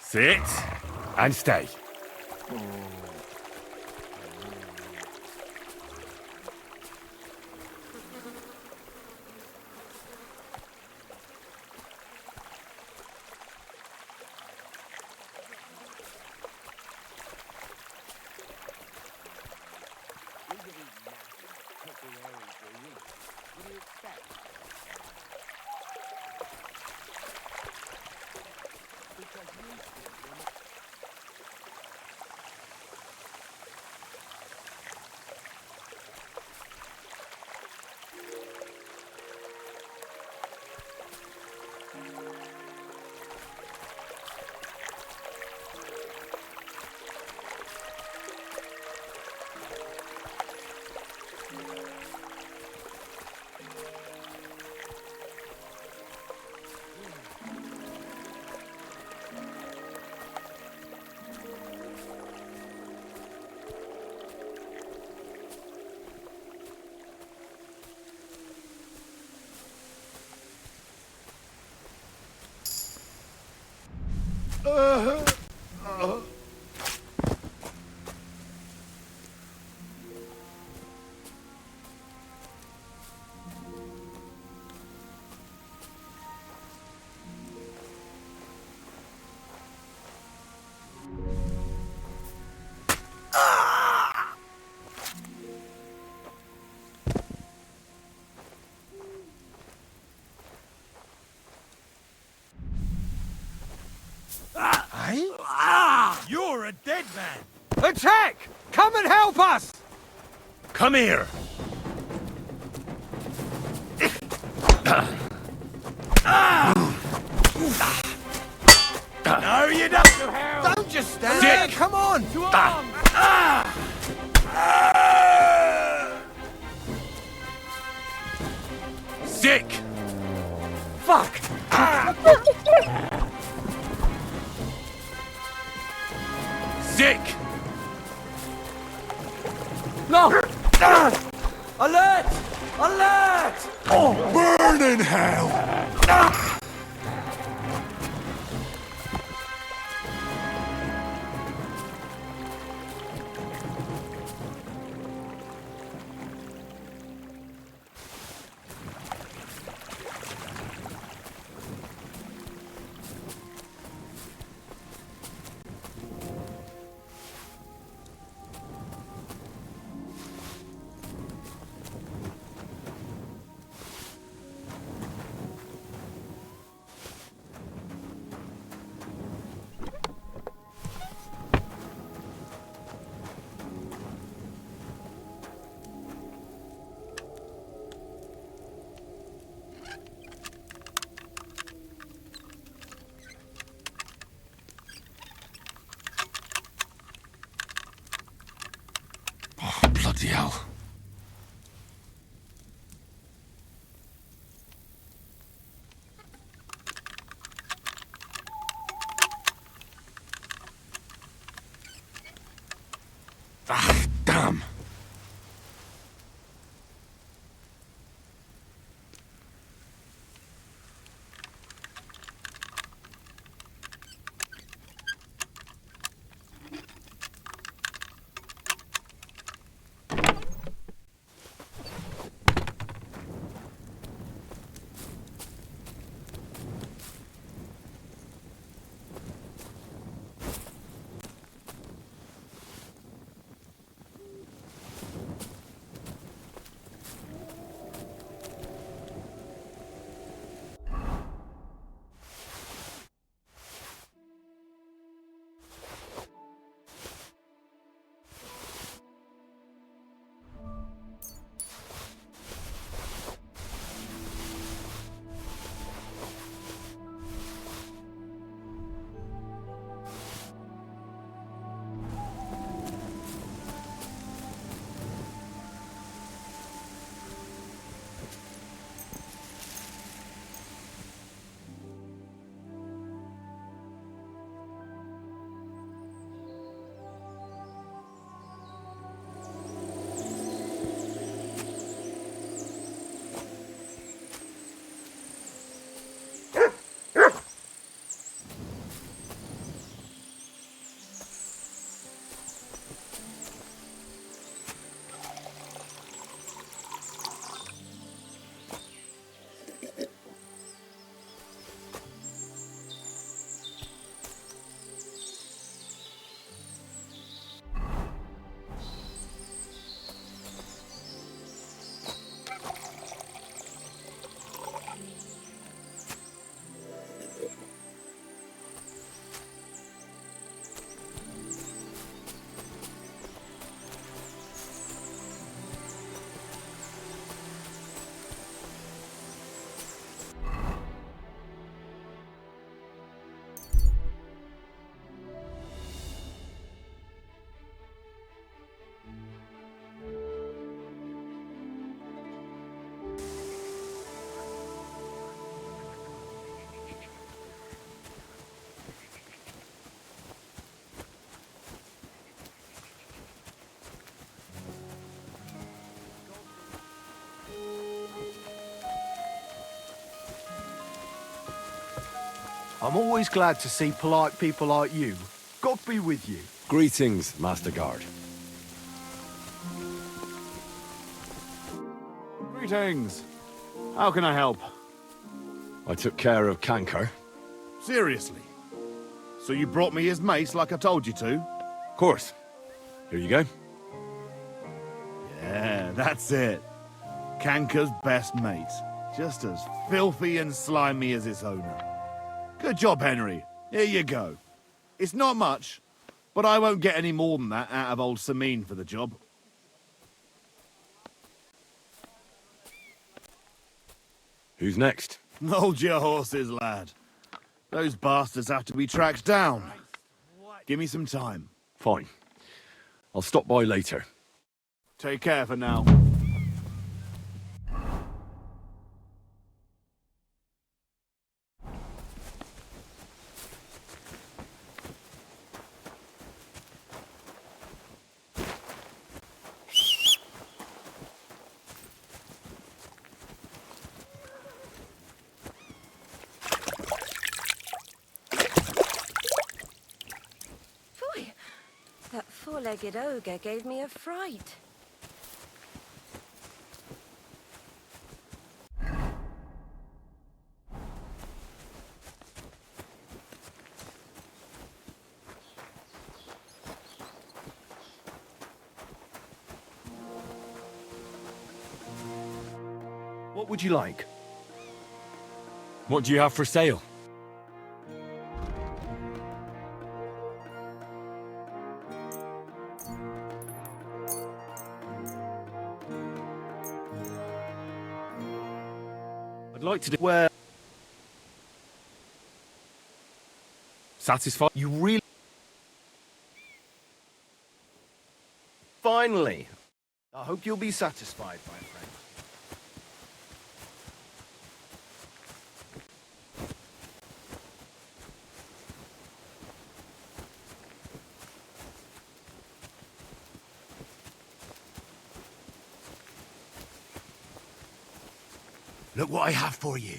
Sit and stay. You're a dead man! Attack! Come and help us! Come here! No, you don't! Don't just stand there! Come on! To arms! Sick! Fuck! Sick! No! Alert! Alert! Burn in hell! Bloody hell. Ah, damn. I'm always glad to see polite people like you. God be with you. Greetings, Master Guard. Greetings. How can I help? I took care of Canker. Seriously? So you brought me his mace like I told you to? Of course. Here you go. Yeah, that's it. Canker's best mate. Just as filthy and slimy as its owner. Good job, Henry. Here you go. It's not much, but I won't get any more than that out of old Sameen for the job. Who's next? Hold your horses, lad. Those bastards have to be tracked down. Give me some time. Fine. I'll stop by later. Take care for now. four-legged ogre gave me a fright. What would you like? What do you have for sale? I'd like to do where satisfied. You really... Finally. I hope you'll be satisfied, my friend. Look what I have for you.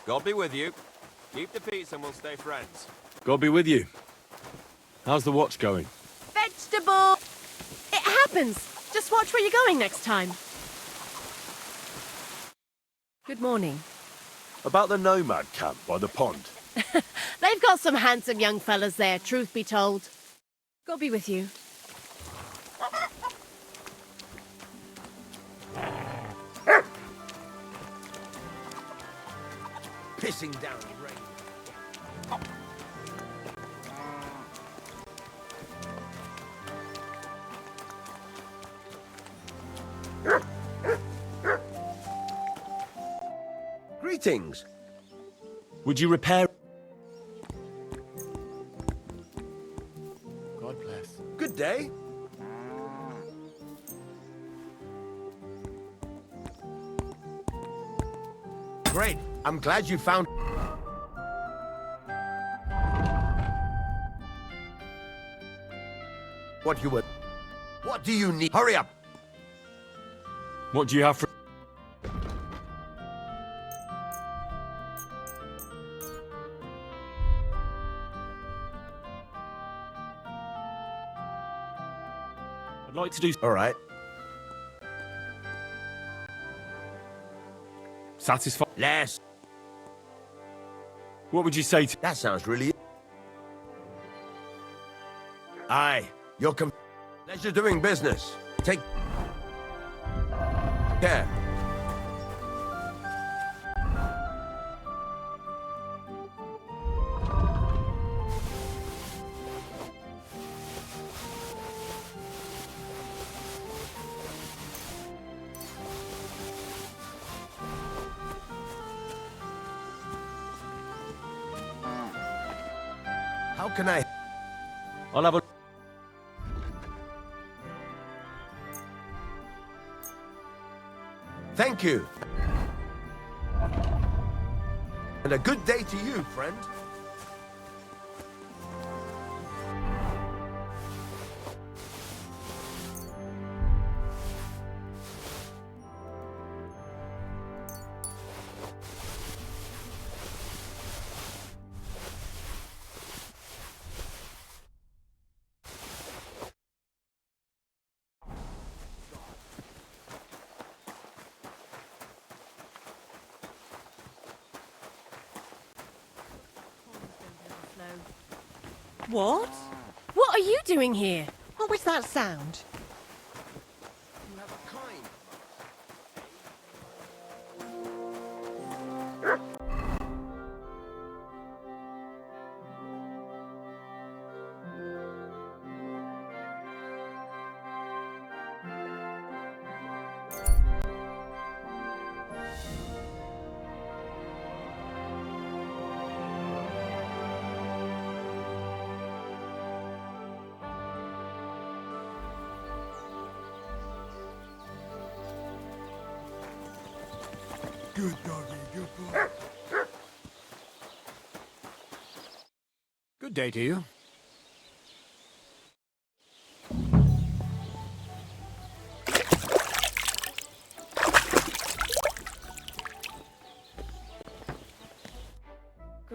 God be with you. Keep the peace and we'll stay friends. God be with you. How's the watch going? Vegetable! It happens. Just watch where you're going next time. Good morning. About the nomad camp by the pond. They've got some handsome young fellas there, truth be told. God be with you. Pissing down rain. Greetings. Would you repair? God bless. Good day. Great. I'm glad you found... What you were... What do you need? Hurry up! What do you have for? I'd like to do. All right. Satisfied. Less. What would you say to? That sounds really... Aye. You're pleasure doing business. Take care. How can I... I'll have a. Thank you. And a good day to you, friend. What? What are you doing here? What was that sound? You have a kind. Good doggy, good boy. Good day to you.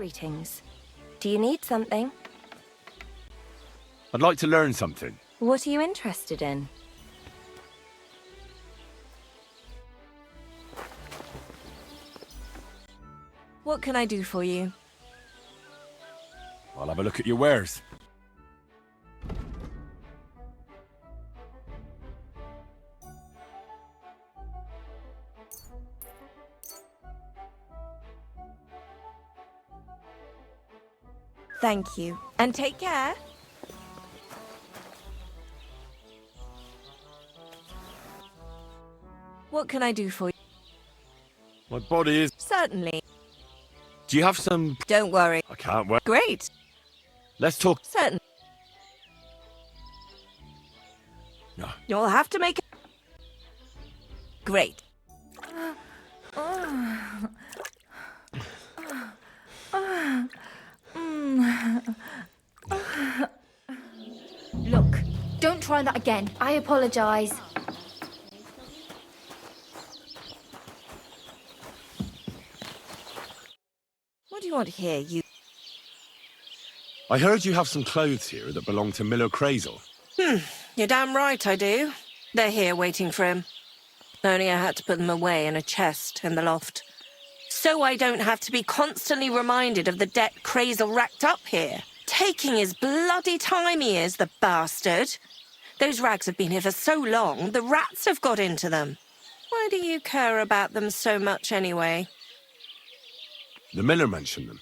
Greetings. Do you need something? I'd like to learn something. What are you interested in? What can I do for you? I'll have a look at your wares. Thank you. And take care. What can I do for you? My body is... Certainly. Do you have some... Don't worry. I can't wait. Great. Let's talk... Certainly. No. You'll have to make it... Great. Look, don't try that again. I apologize. What do you want here, you... I heard you have some clothes here that belong to Miller Crazel. You're damn right I do. They're here waiting for him. Only I had to put them away in a chest in the loft. So I don't have to be constantly reminded of the debt Crazel racked up here. Taking his bloody time he is, the bastard. Those rags have been here for so long, the rats have got into them. Why do you care about them so much anyway? The miller mentioned them.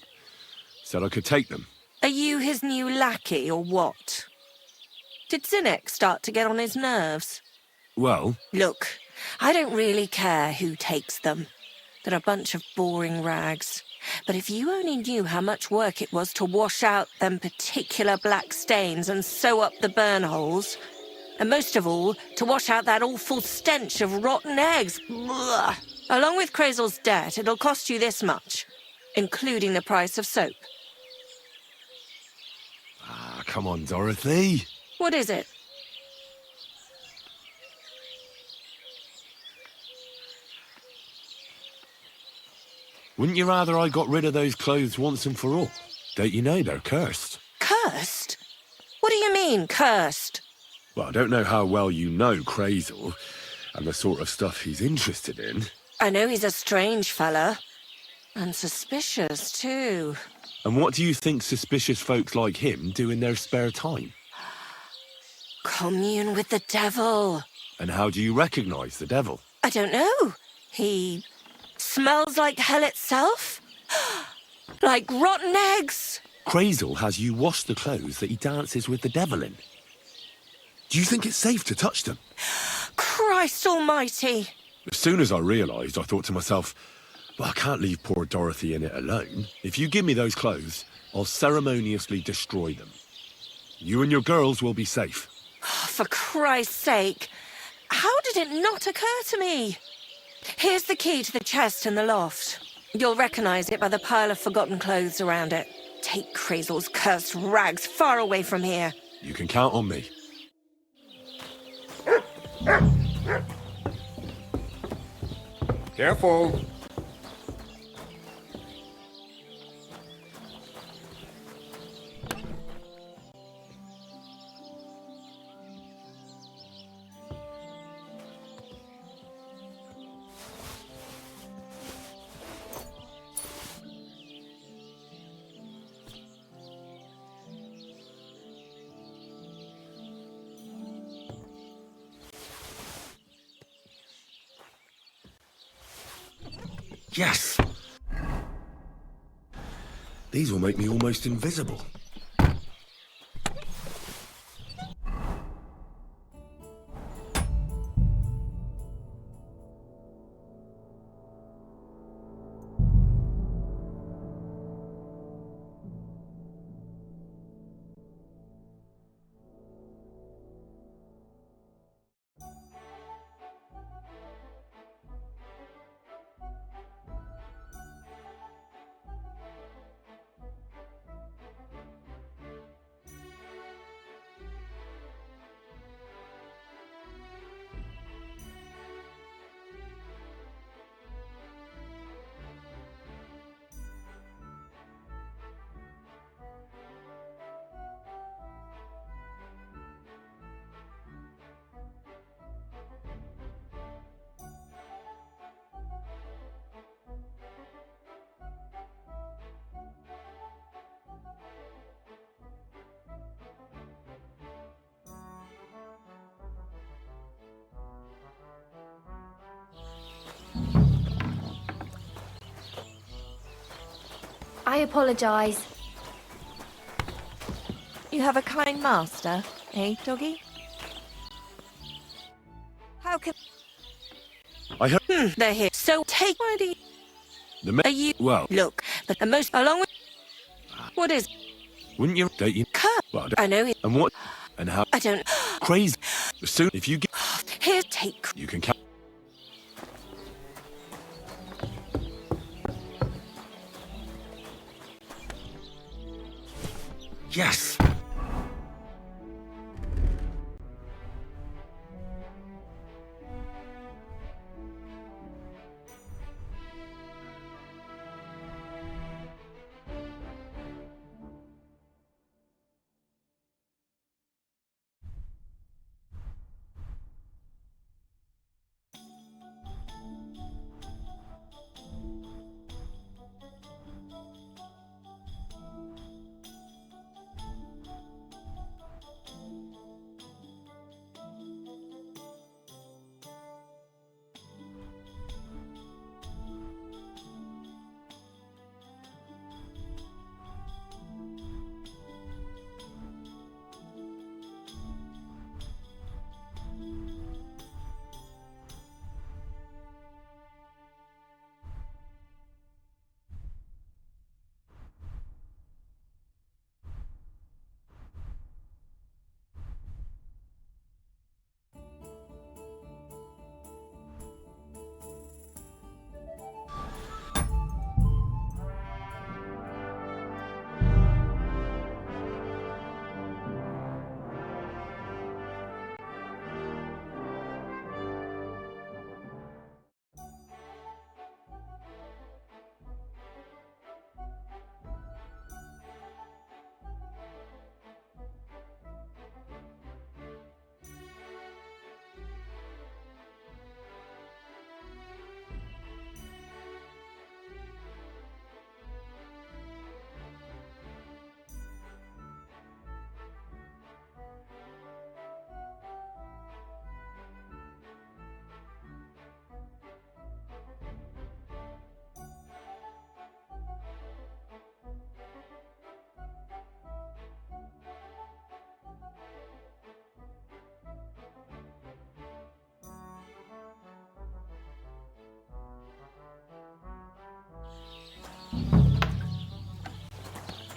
Said I could take them. Are you his new lackey or what? Did Zinnek start to get on his nerves? Well... Look, I don't really care who takes them. They're a bunch of boring rags. But if you only knew how much work it was to wash out them particular black stains and sew up the burn holes, and most of all, to wash out that awful stench of rotten eggs. Blah. Along with Crazel's debt, it'll cost you this much, including the price of soap. Ah, come on, Dorothy. What is it? Wouldn't you rather I got rid of those clothes once and for all? Don't you know they're cursed? Cursed? What do you mean, cursed? Well, I don't know how well you know Crazel and the sort of stuff he's interested in. I know he's a strange fella. And suspicious, too. And what do you think suspicious folks like him do in their spare time? Commune with the devil. And how do you recognise the devil? I don't know. He smells like hell itself? Like rotten eggs? Crazel has you wash the clothes that he dances with the devil in. Do you think it's safe to touch them? Christ almighty! As soon as I realised, I thought to myself, well, I can't leave poor Dorothy in it alone. If you give me those clothes, I'll ceremoniously destroy them. You and your girls will be safe. For Christ's sake, how did it not occur to me? Here's the key to the chest in the loft. You'll recognise it by the pile of forgotten clothes around it. Take Crazel's cursed rags far away from here. You can count on me. Careful. Yes! These will make me almost invisible. I apologise. You have a kind master, eh, doggy? How can... I heard They're here. So take my dear. the men. Are you... Well, Look, but the most... Along with... What is... wouldn't you date you? Kurt? Well, I know it. and what? And how I don't... crazy? Soon, if you get, Here, take... you can count. Yes.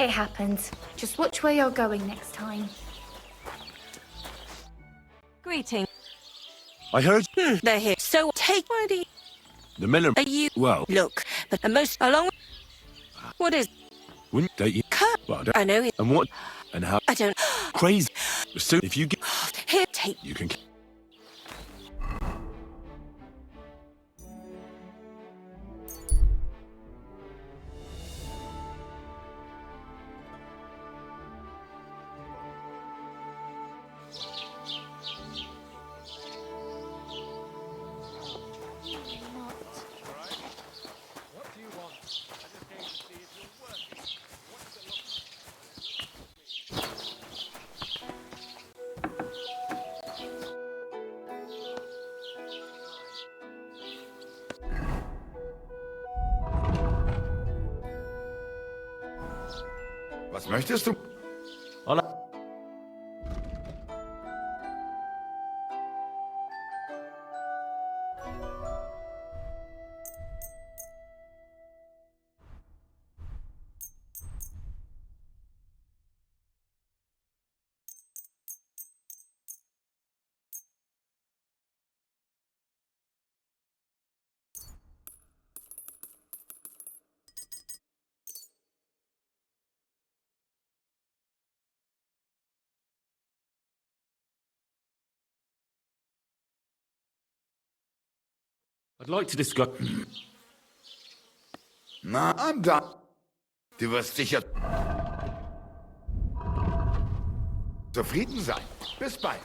It happens. Just watch where you're going next time. Greeting. I heard They're here. So take my dear. the men are. Are you... Well, Look, but the most... Along with... What is... wouldn't date you? Kurt? Well, I know it. and what? And how I don't... crazy? Soon, if you get, Here, take... you can. Was möchtest du? Hola. I'd like to discuss. Na, I'm done. Du wirst sicher zufrieden sein. Bis bald.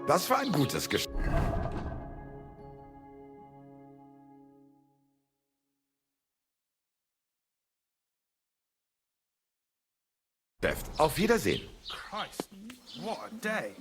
Das war ein gutes Geschäft. Auf Wiedersehen. Christ, what a day.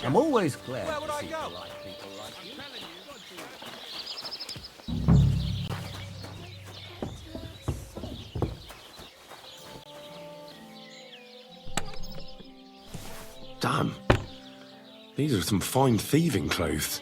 I'm always glad Where would to I see go? polite people like you. Damn. These are some fine thieving clothes.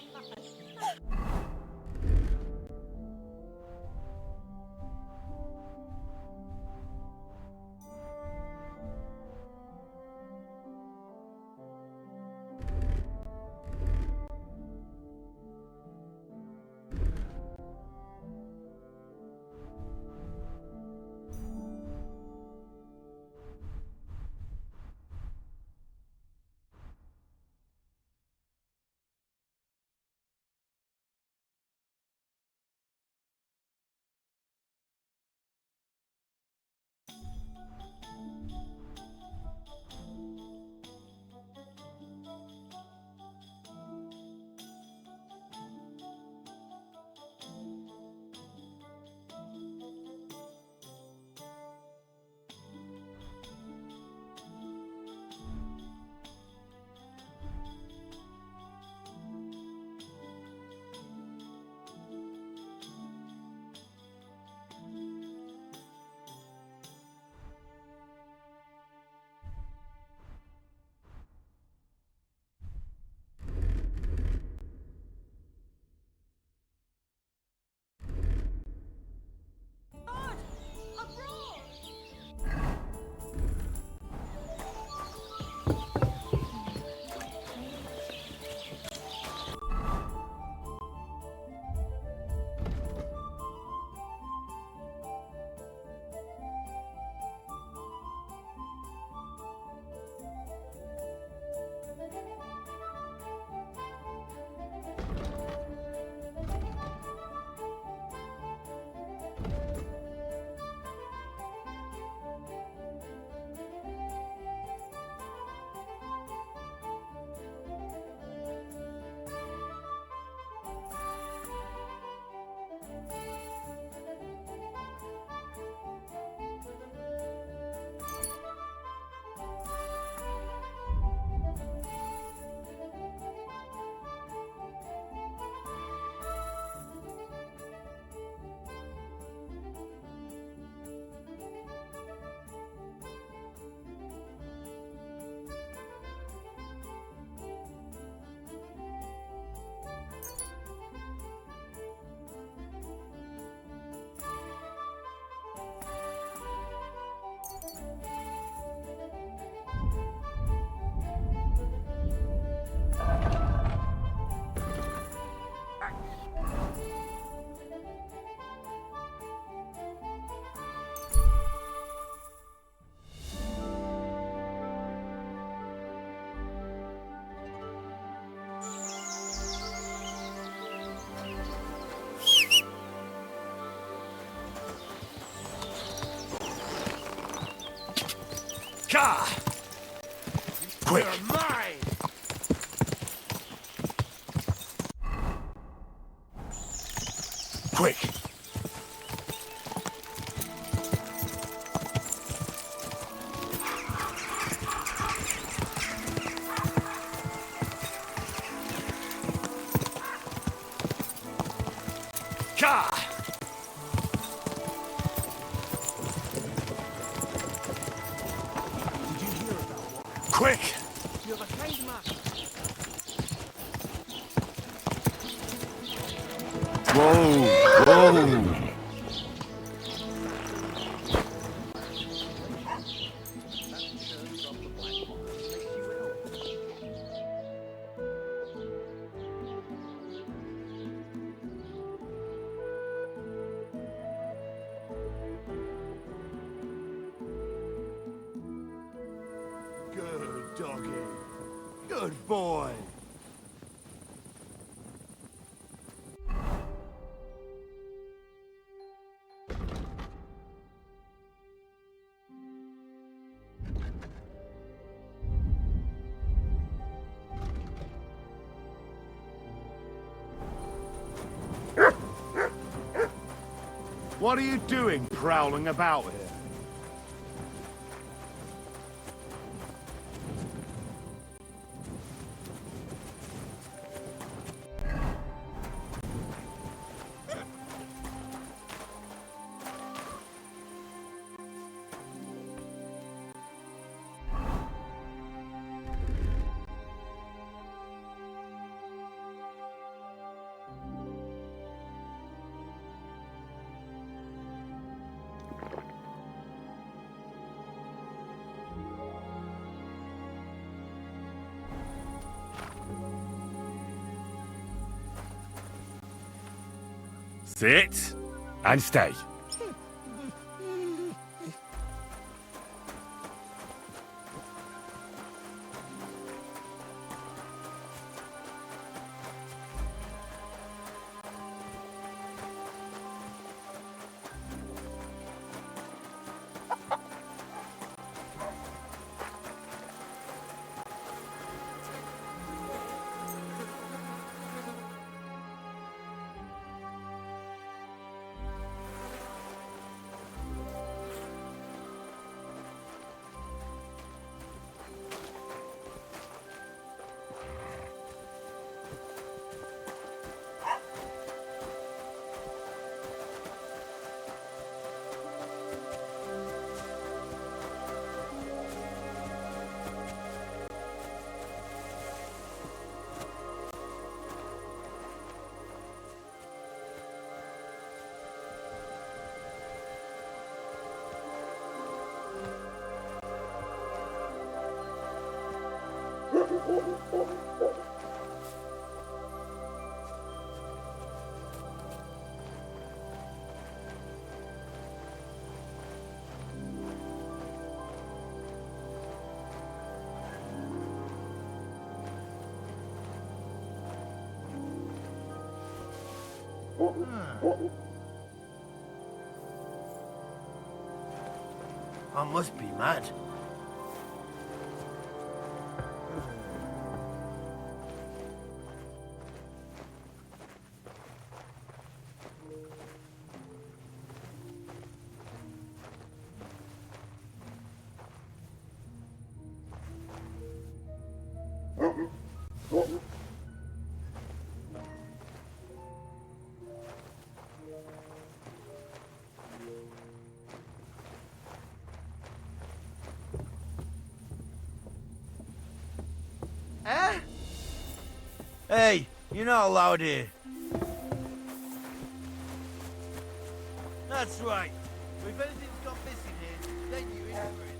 Ka! Quick! You're mine! Quick! Gah! Quick! You're the kind man. Whoa! Whoa! Good doggy. Good boy. What are you doing prowling about here? Sit and stay. I must be mad. Eh? Hey, you're not allowed here. That's right. If anything's gone missing here, then you're in for it.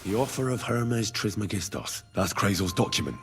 The offer of Hermes Trismegistos. That's Krazel's document.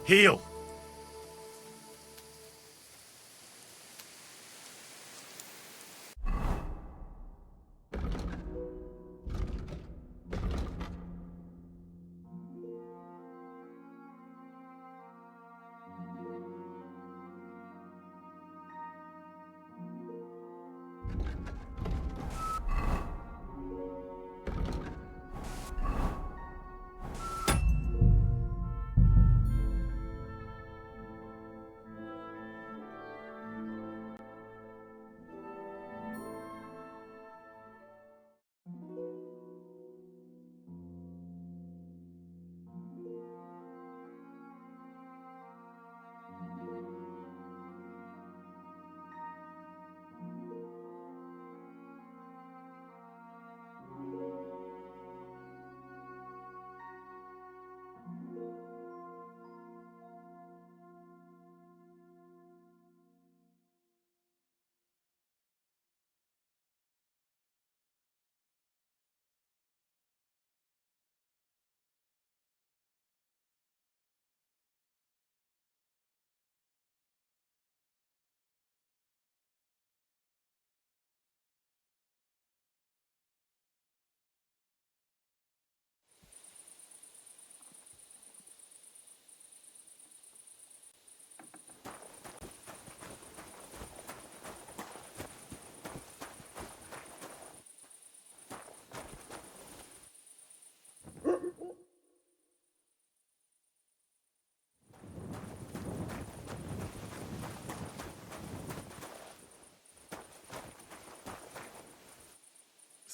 Heal!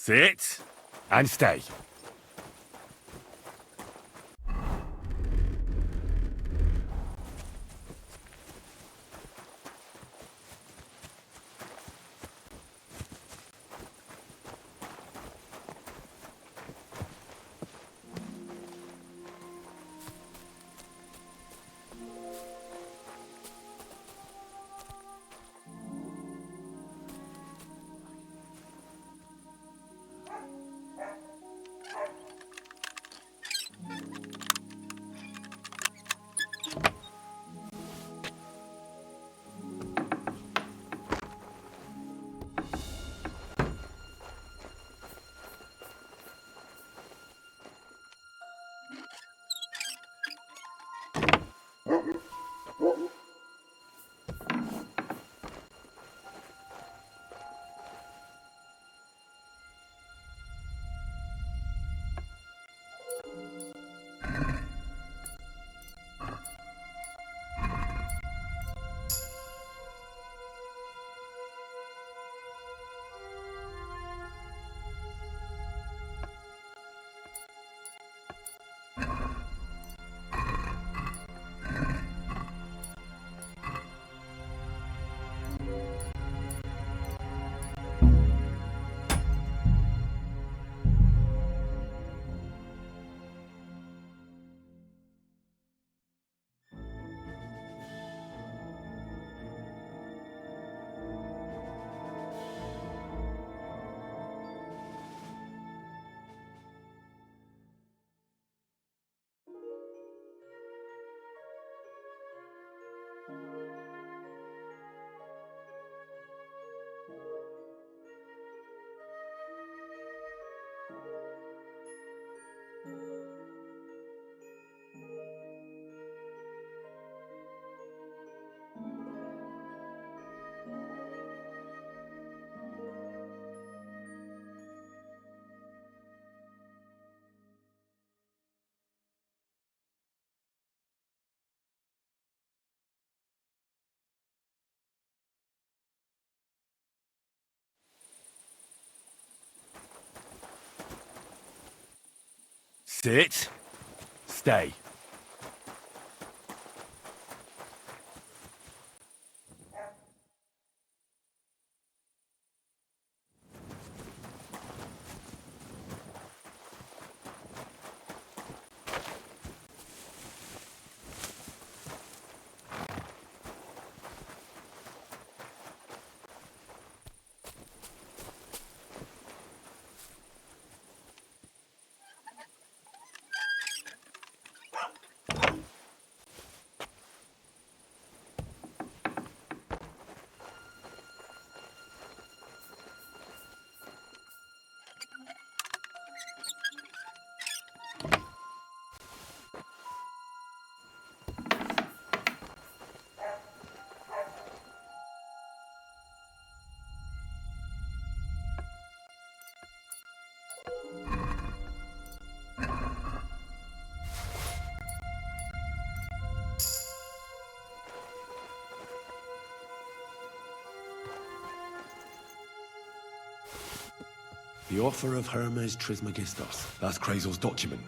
Sit and stay. Sit. Stay. The offer of Hermes Trismegistos. That's Krazel's document.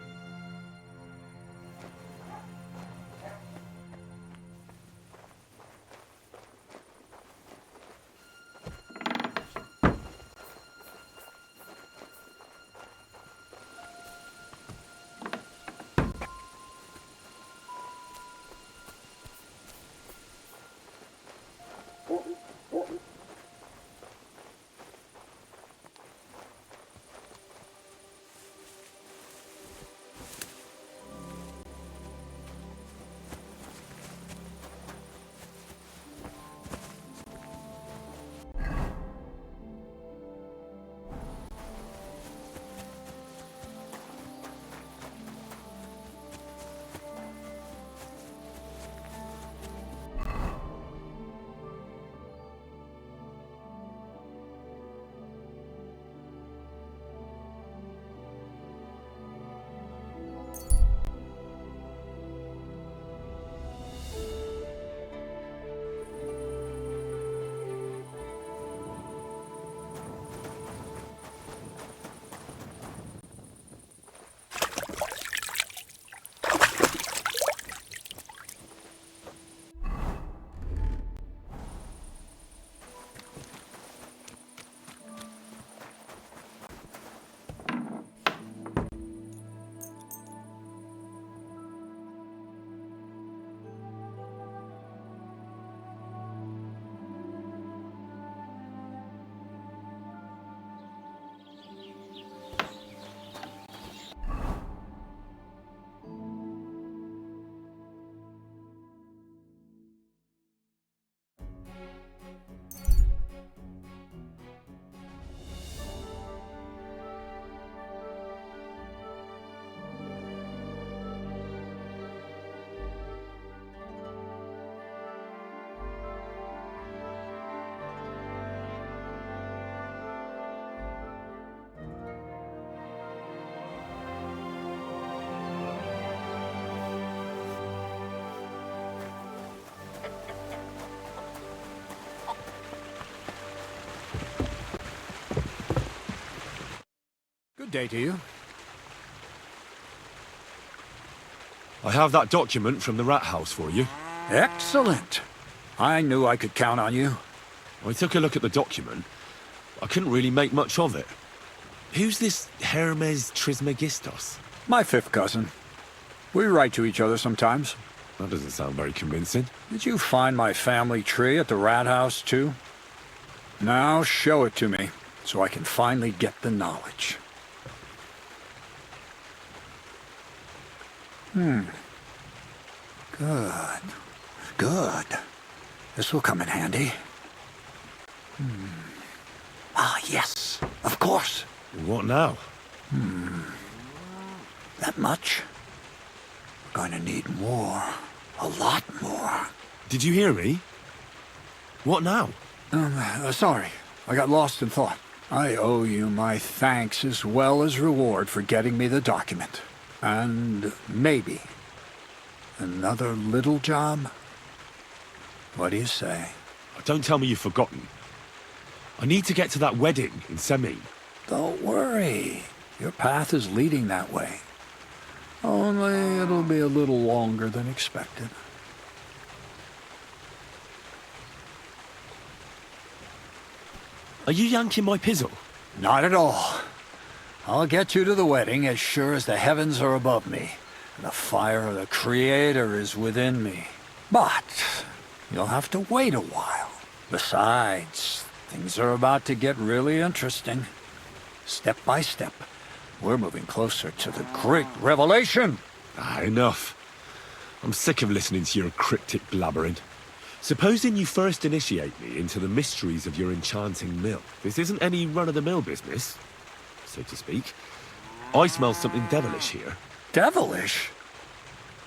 Good day to you. I have that document from the rat house for you. Excellent. I knew I could count on you. I took a look at the document. I couldn't really make much of it. Who's this Hermes Trismegistos? My fifth cousin. We write to each other sometimes. That doesn't sound very convincing. Did you find my family tree at the rat house, too? Now show it to me, so I can finally get the knowledge. Good. Good. This will come in handy. Ah, yes. Of course. What now? That much? We're going to need more. A lot more. Did you hear me? What now? Sorry. I got lost in thought. I owe you my thanks as well as reward for getting me the document. And maybe another little job? What do you say? Don't tell me you've forgotten. I need to get to that wedding in Semin. Don't worry. Your path is leading that way. Only it'll be a little longer than expected. Are you yanking my pizzle? Not at all. I'll get you to the wedding as sure as the heavens are above me, and the fire of the Creator is within me. But you'll have to wait a while. Besides, things are about to get really interesting. Step by step, we're moving closer to the great revelation. Enough. I'm sick of listening to your cryptic blabbering. Supposing you first initiate me into the mysteries of your enchanting mill. This isn't any run-of-the-mill business, so to speak. I smell something devilish here. Devilish?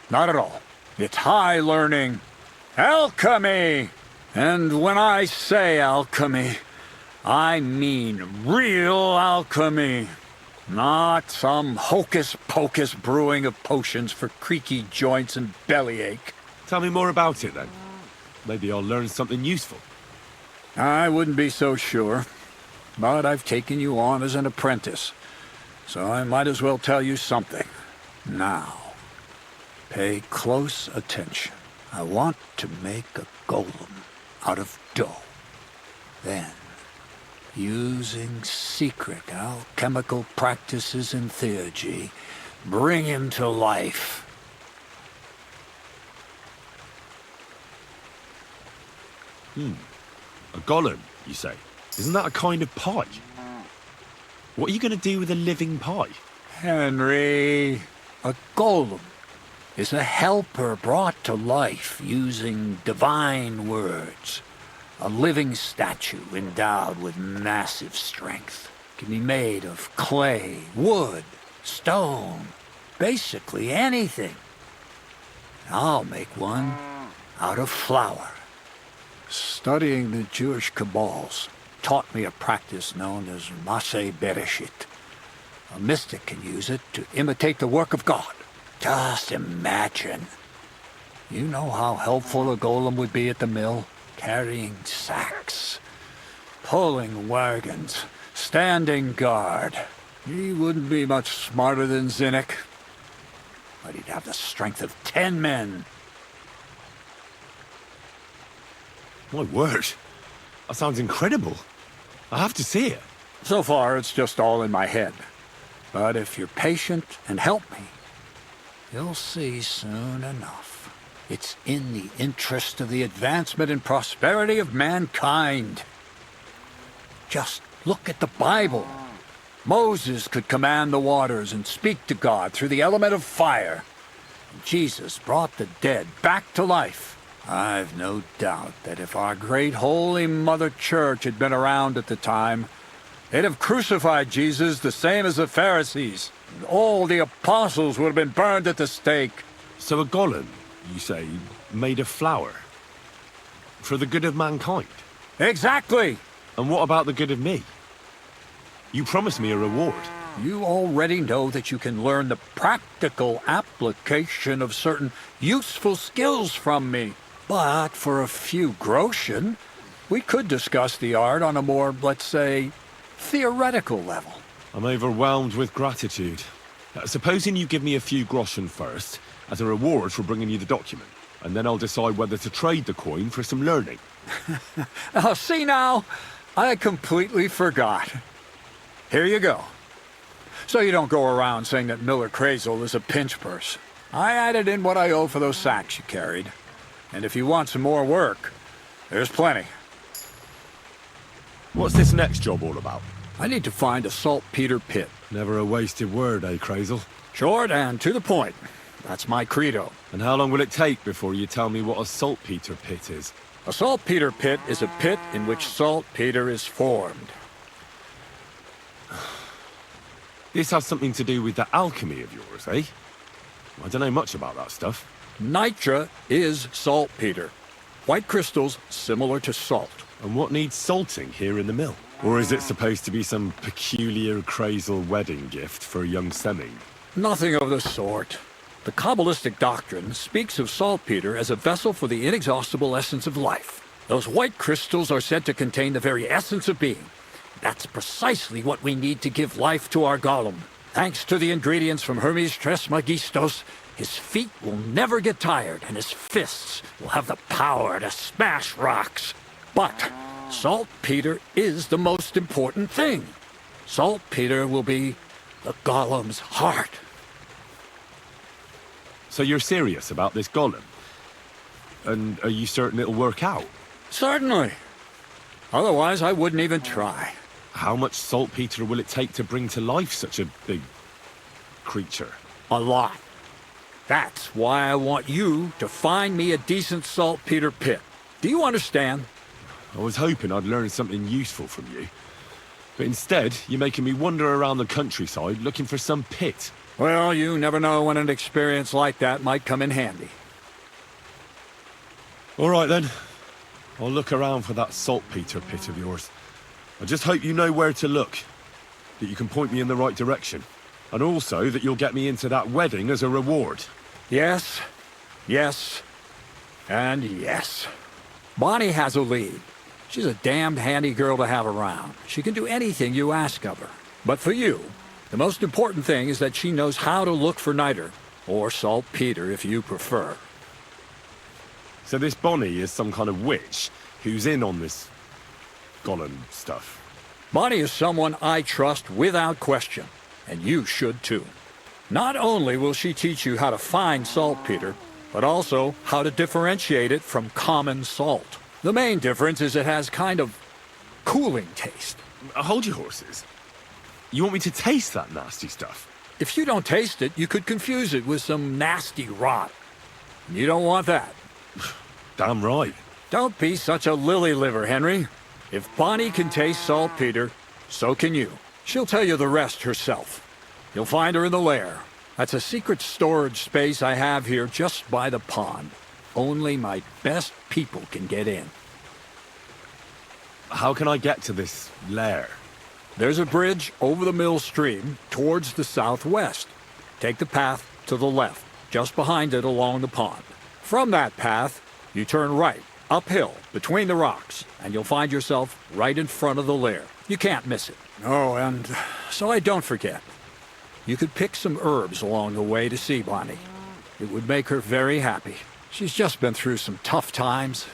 Not at all. It's high learning. Alchemy! And when I say alchemy, I mean real alchemy. Not some hocus-pocus brewing of potions for creaky joints and bellyache. Tell me more about it, then. Maybe I'll learn something useful. I wouldn't be so sure. But I've taken you on as an apprentice, so I might as well tell you something. Now, pay close attention. I want to make a golem out of dough. Then, using secret alchemical practices in theurgy, bring him to life. A golem, you say? Isn't that a kind of pie? What are you going to do with a living pie? Henry, a golem is a helper brought to life using divine words. A living statue endowed with massive strength. Can be made of clay, wood, stone, basically anything. I'll make one out of flour. Studying the Jewish Kabbals taught me a practice known as Maseh Bereshit. A mystic can use it to imitate the work of God. Just imagine. You know how helpful a golem would be at the mill? Carrying sacks, pulling wagons, standing guard. He wouldn't be much smarter than Zinnik, but he'd have the strength of 10 men. My word. That sounds incredible. I have to see it. So far, it's just all in my head. But if you're patient and help me, you'll see soon enough. It's in the interest of the advancement and prosperity of mankind. Just look at the Bible. Moses could command the waters and speak to God through the element of fire. Jesus brought the dead back to life. I've no doubt that if our great Holy Mother Church had been around at the time, they'd have crucified Jesus the same as the Pharisees. And all the apostles would have been burned at the stake. So a golem, you say, made of flour? For the good of mankind? Exactly! And what about the good of me? You promised me a reward. You already know that you can learn the practical application of certain useful skills from me. But for a few groschen, we could discuss the art on a more, let's say, theoretical level. I'm overwhelmed with gratitude. Supposing you give me a few groschen first, as a reward for bringing you the document, and then I'll decide whether to trade the coin for some learning. Oh, see now, I completely forgot. Here you go. So you don't go around saying that Miller Crazel is a pinch purse. I added in what I owe for those sacks you carried. And if you want some more work, there's plenty. What's this next job all about? I need to find a saltpeter pit. Never a wasted word, eh, Crazel? Short and to the point. That's my credo. And how long will it take before you tell me what a saltpeter pit is? A saltpeter pit is a pit in which saltpeter is formed. This has something to do with the alchemy of yours, eh? I don't know much about that stuff. Nitra is saltpeter. White crystals similar to salt. And what needs salting here in the mill? Or is it supposed to be some peculiar Crazel wedding gift for a young Semming? Nothing of the sort. The Kabbalistic doctrine speaks of saltpeter as a vessel for the inexhaustible essence of life. Those white crystals are said to contain the very essence of being. That's precisely what we need to give life to our golem. Thanks to the ingredients from Hermes Trismegistos, his feet will never get tired, and his fists will have the power to smash rocks. But saltpeter is the most important thing. Saltpeter will be the golem's heart. So you're serious about this golem? And are you certain it'll work out? Certainly. Otherwise, I wouldn't even try. How much saltpeter will it take to bring to life such a big creature? A lot. That's why I want you to find me a decent saltpeter pit. Do you understand? I was hoping I'd learn something useful from you. But instead, you're making me wander around the countryside looking for some pit. Well, you never know when an experience like that might come in handy. All right, then. I'll look around for that saltpeter pit of yours. I just hope you know where to look, that you can point me in the right direction, and also that you'll get me into that wedding as a reward. Yes, yes, and yes. Bonnie has a lead. She's a damned handy girl to have around. She can do anything you ask of her. But for you, the most important thing is that she knows how to look for niter, or saltpeter if you prefer. So this Bonnie is some kind of witch who's in on this golem stuff. Bonnie is someone I trust without question, and you should too. Not only will she teach you how to find saltpeter, but also how to differentiate it from common salt. The main difference is it has kind of cooling taste. Hold your horses. You want me to taste that nasty stuff? If you don't taste it, you could confuse it with some nasty rot. You don't want that. Damn right. Don't be such a lily liver, Henry. If Bonnie can taste saltpeter, so can you. She'll tell you the rest herself. You'll find her in the lair. That's a secret storage space I have here just by the pond. Only my best people can get in. How can I get to this lair? There's a bridge over the mill stream towards the southwest. Take the path to the left, just behind it along the pond. From that path, you turn right, uphill, between the rocks, and you'll find yourself right in front of the lair. You can't miss it. Oh, and so I don't forget. You could pick some herbs along the way to see Bonnie. It would make her very happy. She's just been through some tough times.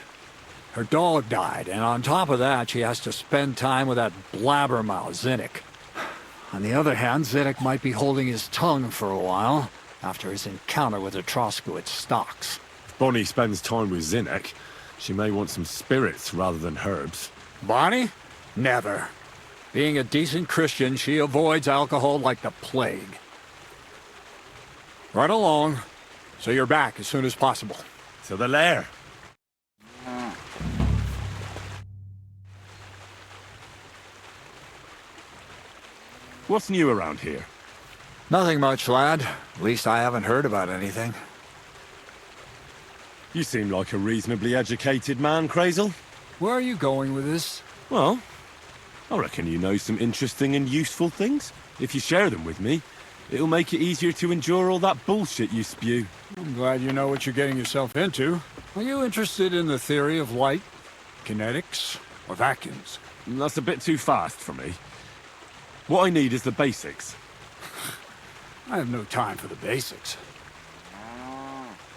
Her dog died, and on top of that, she has to spend time with that blabbermouth, Zinnik. On the other hand, Zinnik might be holding his tongue for a while after his encounter with the Troskowitz stocks. If Bonnie spends time with Zinnik, she may want some spirits rather than herbs. Bonnie? Never. Being a decent Christian, she avoids alcohol like the plague. Run along, so you're back as soon as possible. To the lair. What's new around here? Nothing much, lad. At least I haven't heard about anything. You seem like a reasonably educated man, Crazel. Where are you going with this? Well, I reckon you know some interesting and useful things. If you share them with me, it'll make it easier to endure all that bullshit you spew. I'm glad you know what you're getting yourself into. Are you interested in the theory of light, kinetics, or vacuums? That's a bit too fast for me. What I need is the basics. I have no time for the basics.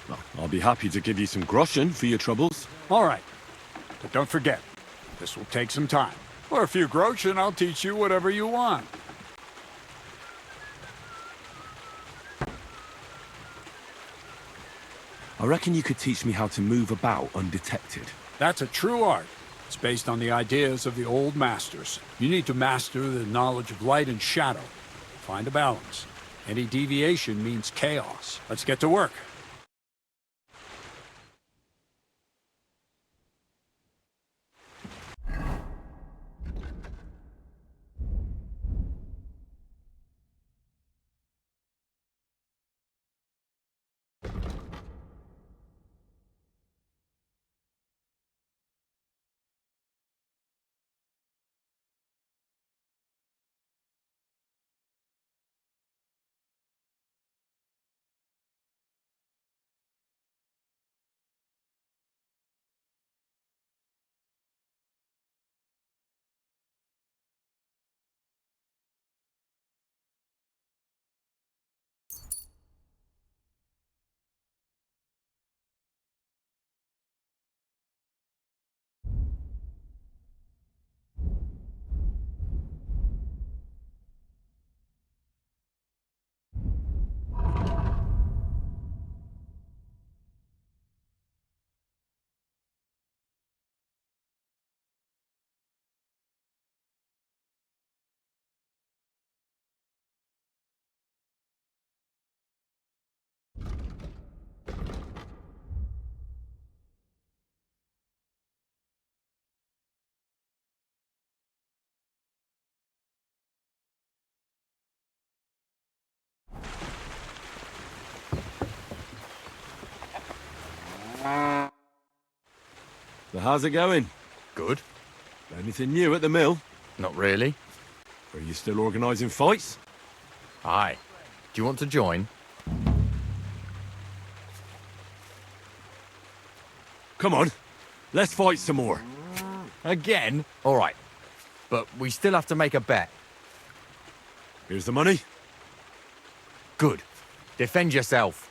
Well, I'll be happy to give you some groschen for your troubles. All right. But don't forget, this will take some time. For a few groschen, I'll teach you whatever you want. I reckon you could teach me how to move about undetected. That's a true art. It's based on the ideas of the old masters. You need to master the knowledge of light and shadow. Find a balance. Any deviation means chaos. Let's get to work. So how's it going? Good. Anything new at the mill? Not really. Are you still organising fights? Aye. Do you want to join? Come on, let's fight some more. Again? All right. But we still have to make a bet. Here's the money. Good. Defend yourself.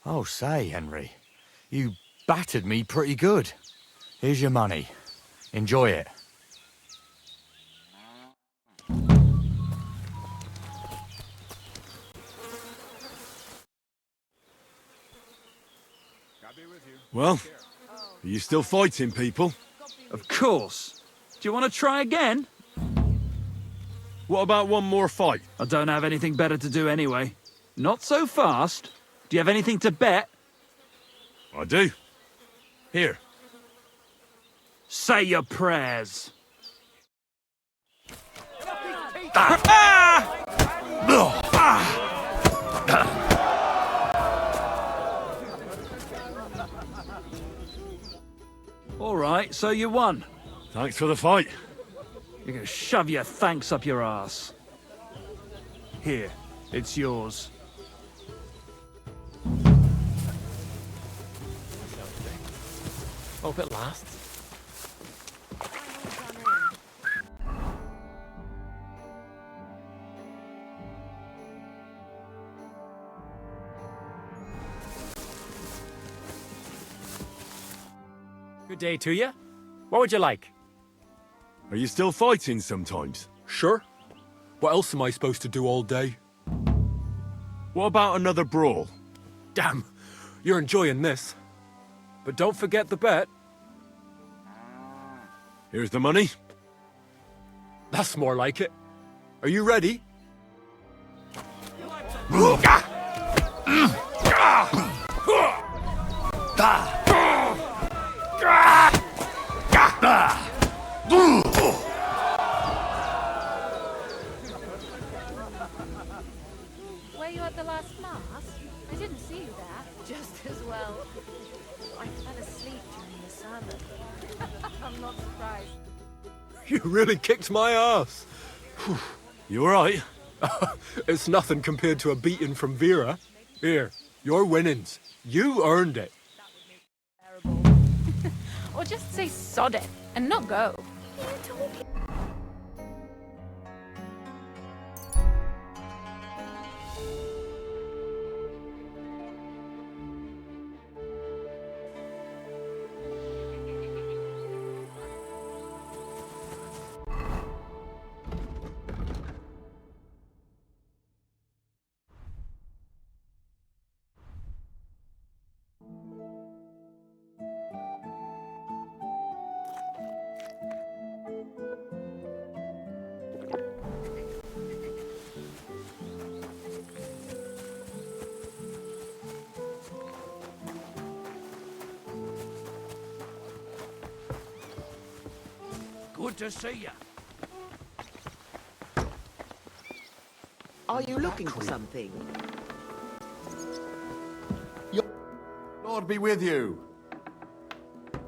Oh, say, Henry, you battered me pretty good. Here's your money. Enjoy it. Well, are you still fighting people? Of course. Do you want to try again? What about one more fight? I don't have anything better to do anyway. Not so fast. Do you have anything to bet? I do. Here. Say your prayers. All right, so you won. Thanks for the fight. You're gonna shove your thanks up your ass. Here, it's yours. Hope it lasts. Good day to you. What would you like? Are you still fighting sometimes? Sure. What else am I supposed to do all day? What about another brawl? Damn, you're enjoying this. But don't forget the bet. Here's the money. That's more like it. Are you ready? Were you at the last mass? I didn't see you there. Just as well. I fell asleep during the sermon. I'm not surprised. You really kicked my ass. You alright? It's nothing compared to a beating from Vera. Here, your winnings. You earned it. Or just say sod it and not go. Good to see you. Are you looking for something? Lord be with you.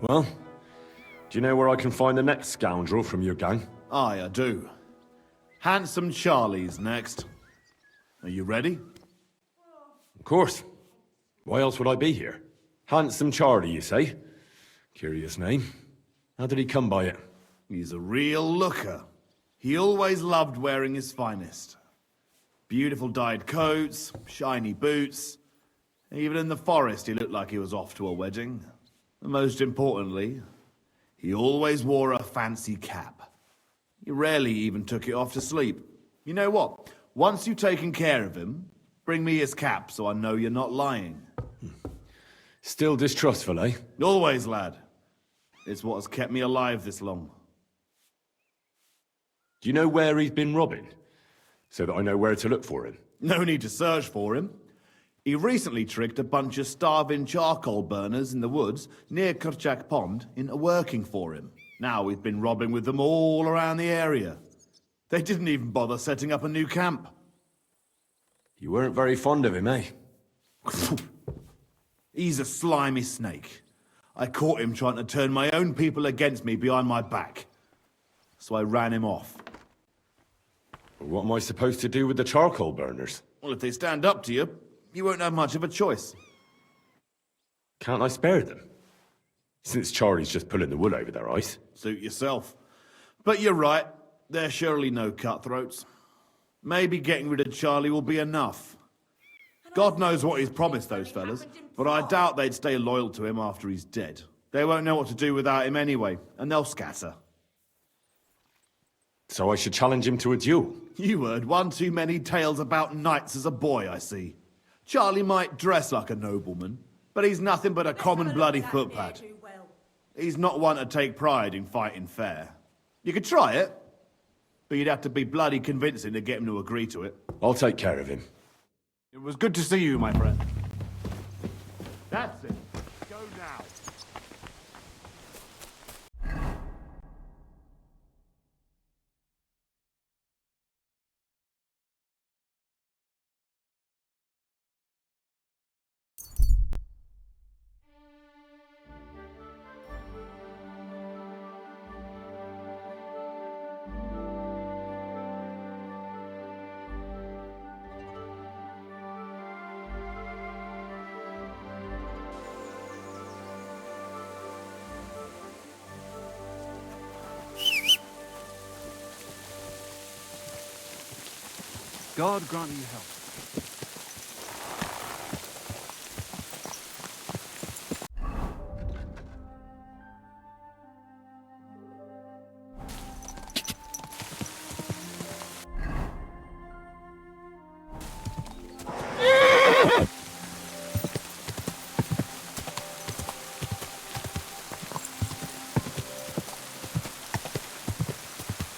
Well, do you know where I can find the next scoundrel from your gang? Aye, I do. Handsome Charlie's next. Are you ready? Of course. Why else would I be here? Handsome Charlie, you say? Curious name. How did he come by it? He's a real looker. He always loved wearing his finest. Beautiful dyed coats, shiny boots. Even in the forest, he looked like he was off to a wedding. And most importantly, he always wore a fancy cap. He rarely even took it off to sleep. You know what? Once you've taken care of him, bring me his cap so I know you're not lying. Still distrustful, eh? Always, lad. It's what has kept me alive this long. Do you know where he's been robbing? So that I know where to look for him. No need to search for him. He recently tricked a bunch of starving charcoal burners in the woods near Kerchak Pond into working for him. Now we've been robbing with them all around the area. They didn't even bother setting up a new camp. You weren't very fond of him, eh? He's a slimy snake. I caught him trying to turn my own people against me behind my back. So I ran him off. What am I supposed to do with the charcoal burners? Well, if they stand up to you, you won't have much of a choice. Can't I spare them? Since Charlie's just pulling the wool over their eyes. Suit yourself. But you're right, they're surely no cutthroats. Maybe getting rid of Charlie will be enough. God knows what he's promised those fellas, but I doubt they'd stay loyal to him after he's dead. They won't know what to do without him anyway, and they'll scatter. So I should challenge him to a duel? You heard one too many tales about knights as a boy, I see. Charlie might dress like a nobleman, but he's nothing but a common bloody footpad. He's not one to take pride in fighting fair. You could try it, but you'd have to be bloody convincing to get him to agree to it. I'll take care of him. It was good to see you, my friend. That's it. Go now. God grant you help.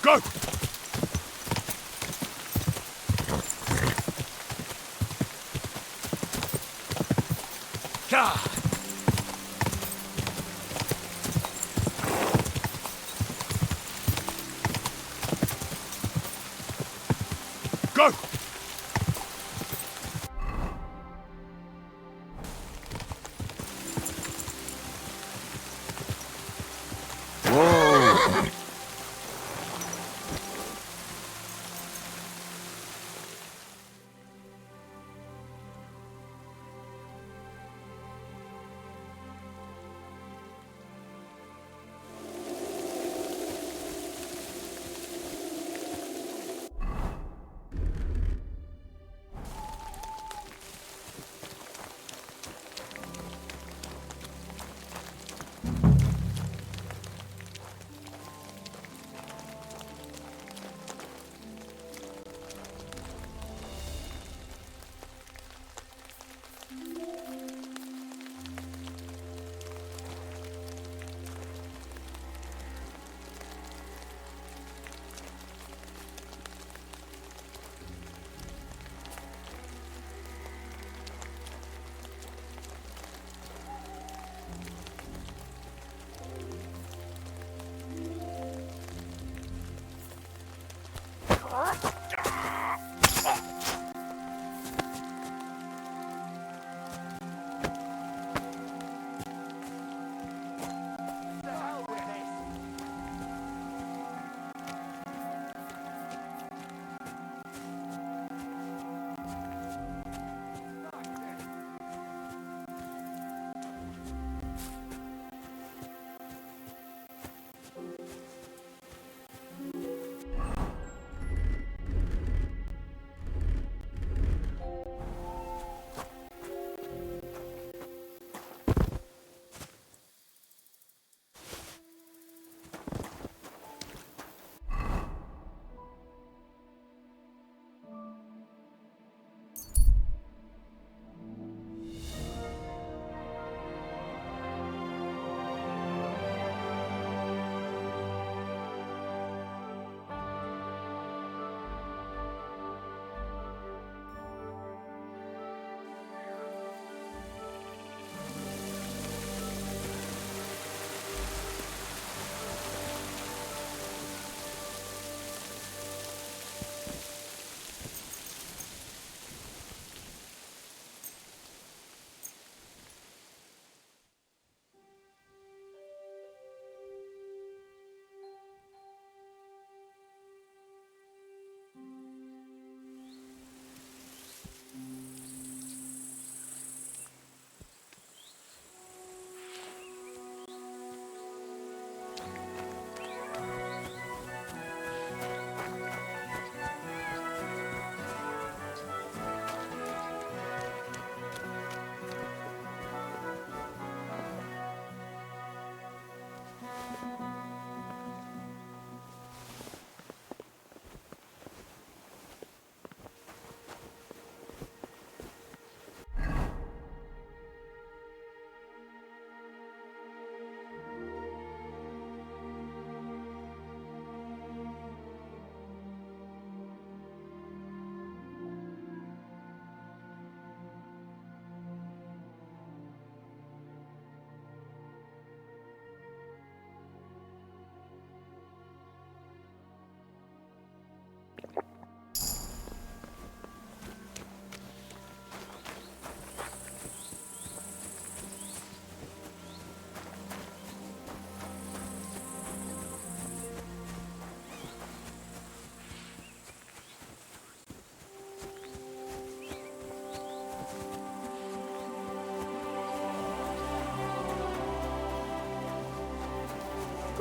Go! Go! Whoa!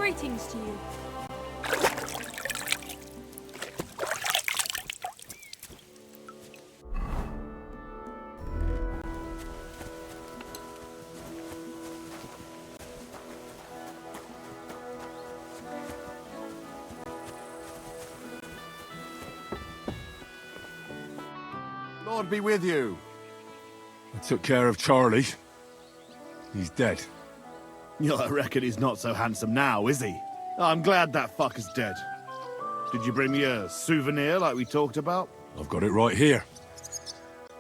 Greetings to you. Lord be with you. I took care of Charlie. He's dead. Yeah, I reckon he's not so handsome now, is he? I'm glad that fucker's dead. Did you bring me a souvenir like we talked about? I've got it right here.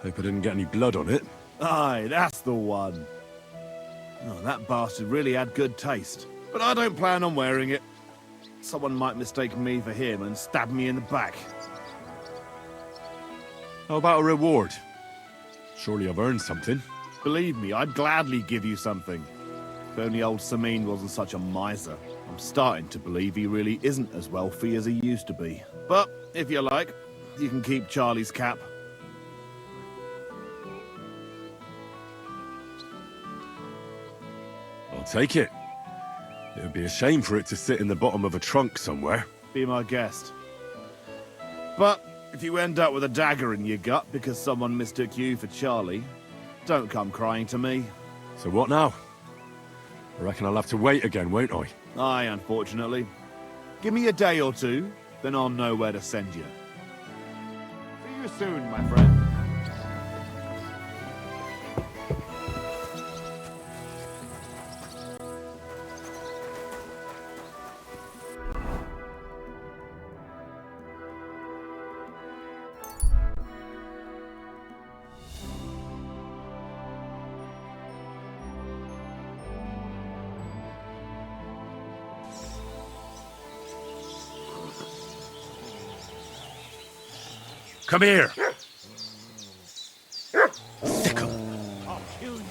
Hope I didn't get any blood on it. Aye, that's the one. Oh, that bastard really had good taste. But I don't plan on wearing it. Someone might mistake me for him and stab me in the back. How about a reward? Surely I've earned something. Believe me, I'd gladly give you something. If only old Samin wasn't such a miser. I'm starting to believe he really isn't as wealthy as he used to be. But, if you like, you can keep Charlie's cap. I'll take it. It would be a shame for it to sit in the bottom of a trunk somewhere. Be my guest. But, if you end up with a dagger in your gut because someone mistook you for Charlie, don't come crying to me. So what now? I reckon I'll have to wait again, won't I? Aye, unfortunately. Give me a day or two, then I'll know where to send you. See you soon, my friend. Come here! I'll kill you.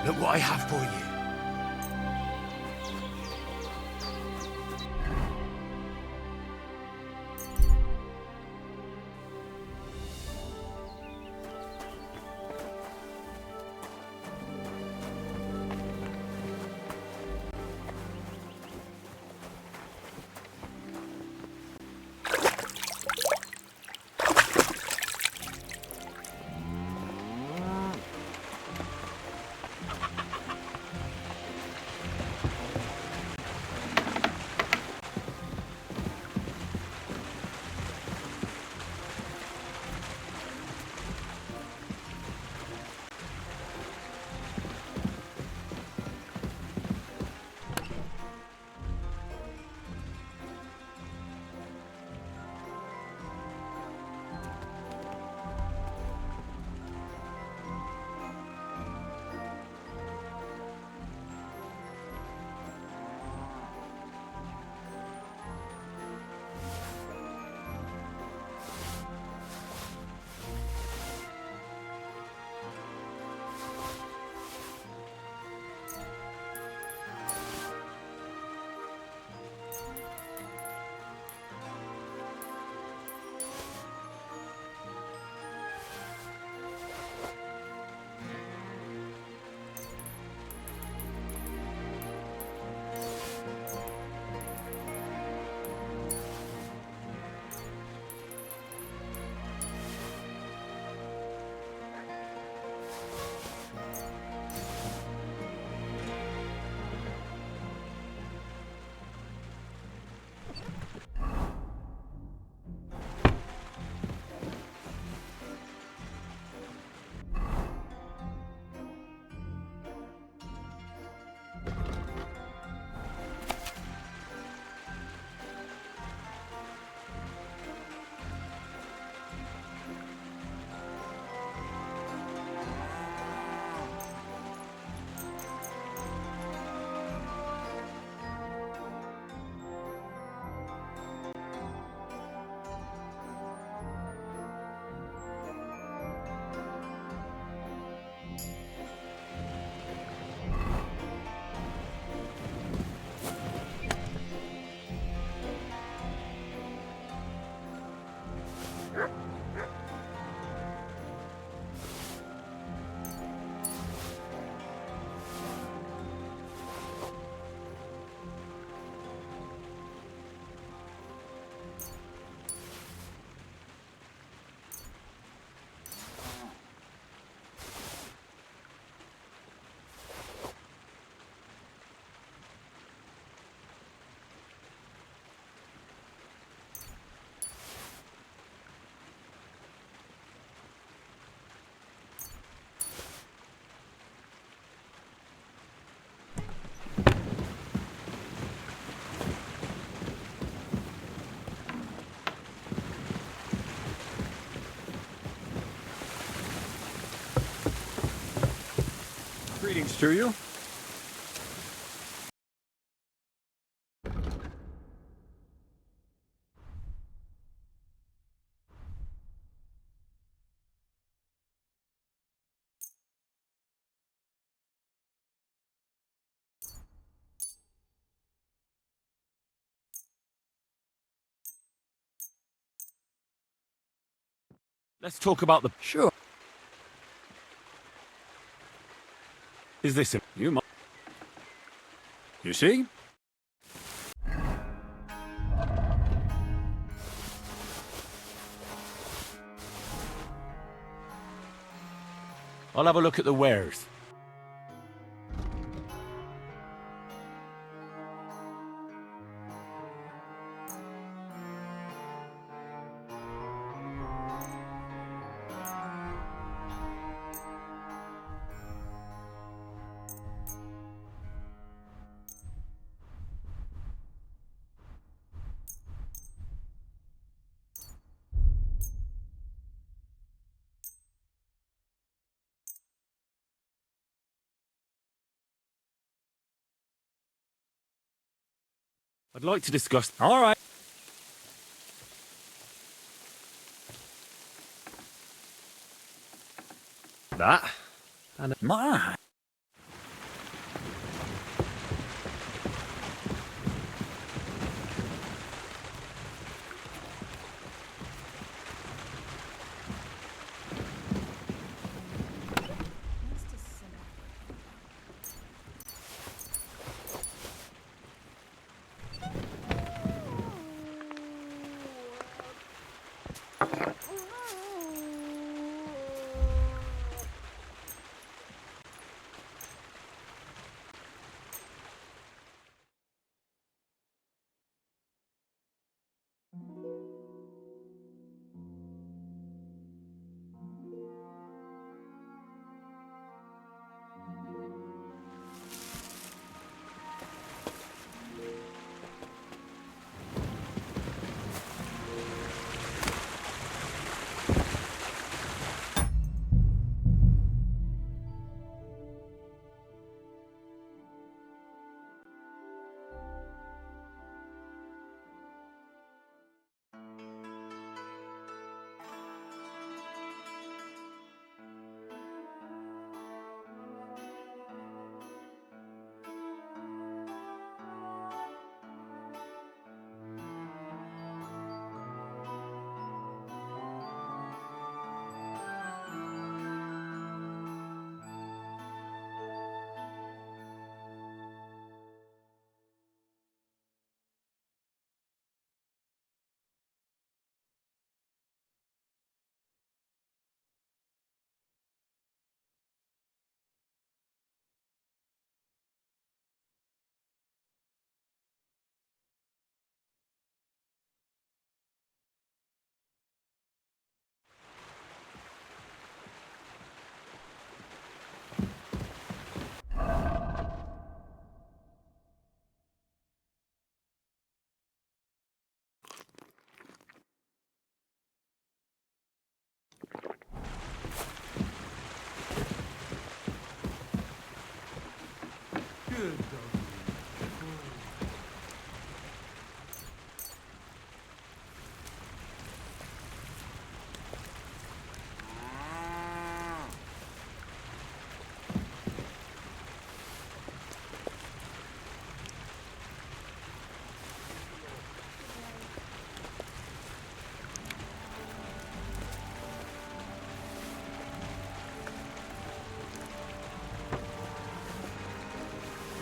Look what I have for you. Greetings to you. Let's talk about the... Sure. Is this him? You might... You see? I'll have a look at the wares. I'd like to discuss... All right. that. And... My.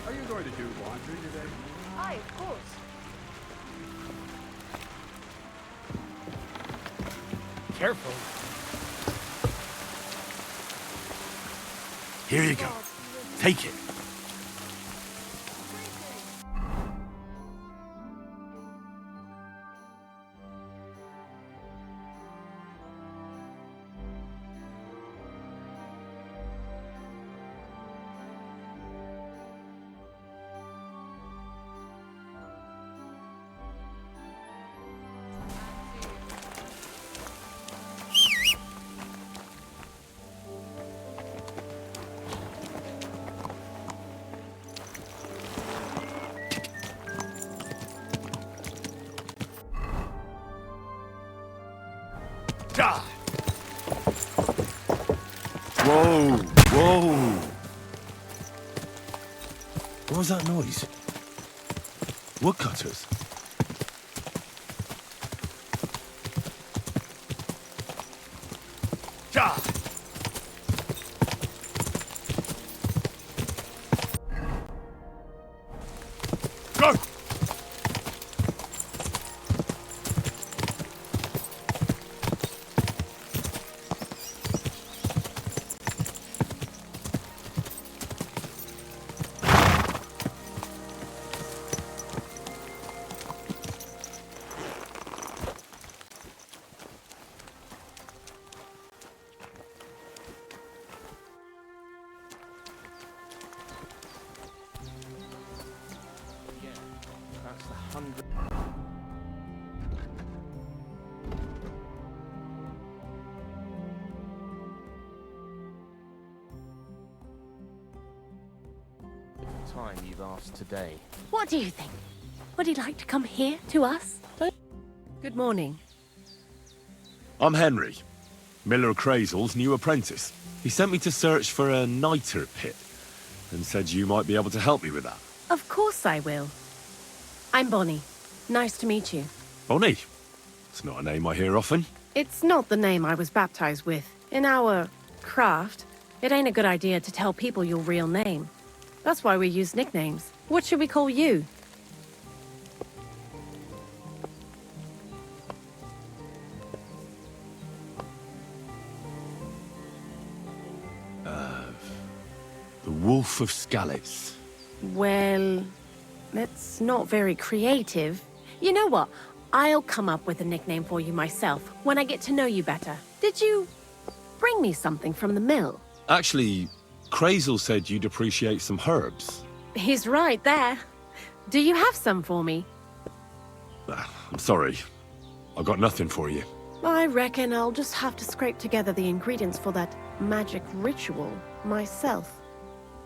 Are you going to do laundry today? Aye, of course. Careful. Here you go. Take it. Whoa! Whoa! What was that noise? Woodcutters? Go! That's the 100. Time you've asked today. What do you think? Would he like to come here to us? Good morning. I'm Henry, Miller Crazel's new apprentice. He sent me to search for a niter pit and said you might be able to help me with that. Of course I will. I'm Bonnie. Nice to meet you. Bonnie? It's not a name I hear often. It's not the name I was baptized with. In our craft, it ain't a good idea to tell people your real name. That's why we use nicknames. What should we call you? The Wolf of Skalitz. Well, that's not very creative. You know what? I'll come up with a nickname for you myself when I get to know you better. Did you bring me something from the mill? Actually, Crazel said you'd appreciate some herbs. He's right there. Do you have some for me? I'm sorry. I got nothing for you. I reckon I'll just have to scrape together the ingredients for that magic ritual myself.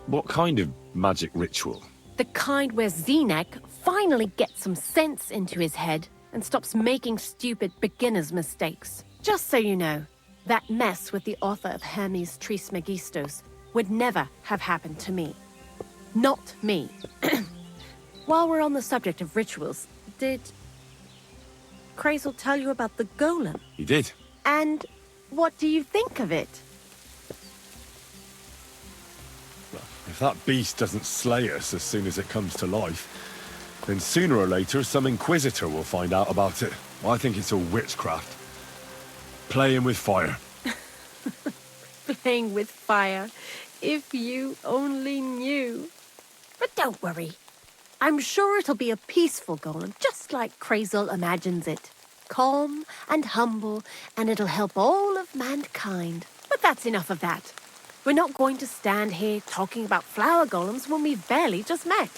What kind of magic ritual? The kind where Zenek finally gets some sense into his head and stops making stupid beginner's mistakes. Just so you know, that mess with the author of Hermes Trismegistos would never have happened to me. Not me. While we're on the subject of rituals, did Crazel tell you about the golem? He did. And what do you think of it? If that beast doesn't slay us as soon as it comes to life, then sooner or later some inquisitor will find out about it. I think it's all witchcraft. Playing with fire. Playing with fire. If you only knew. But don't worry. I'm sure it'll be a peaceful golem, just like Crazel imagines it. Calm and humble, and it'll help all of mankind. But that's enough of that. We're not going to stand here talking about flower golems when we've barely just met.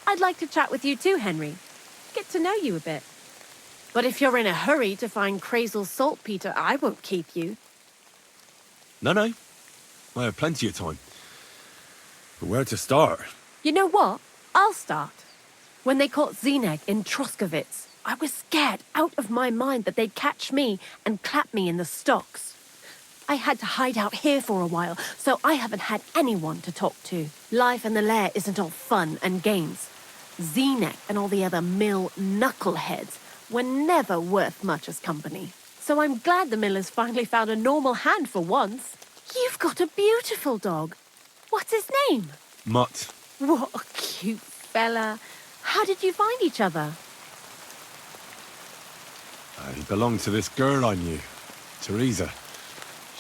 I'd like to chat with you too, Henry. Get to know you a bit. But if you're in a hurry to find Crazel's saltpeter, I won't keep you. No. I have plenty of time. But where to start? You know what? I'll start. When they caught Zenek in Troskovitz, I was scared out of my mind that they'd catch me and clap me in the stocks. I had to hide out here for a while, so I haven't had anyone to talk to. Life in the lair isn't all fun and games. Zenek and all the other mill knuckleheads were never worth much as company. So I'm glad the millers finally found a normal hand for once. You've got a beautiful dog. What's his name? Mutt. What a cute fella. How did you find each other? He belonged to this girl I knew, Teresa.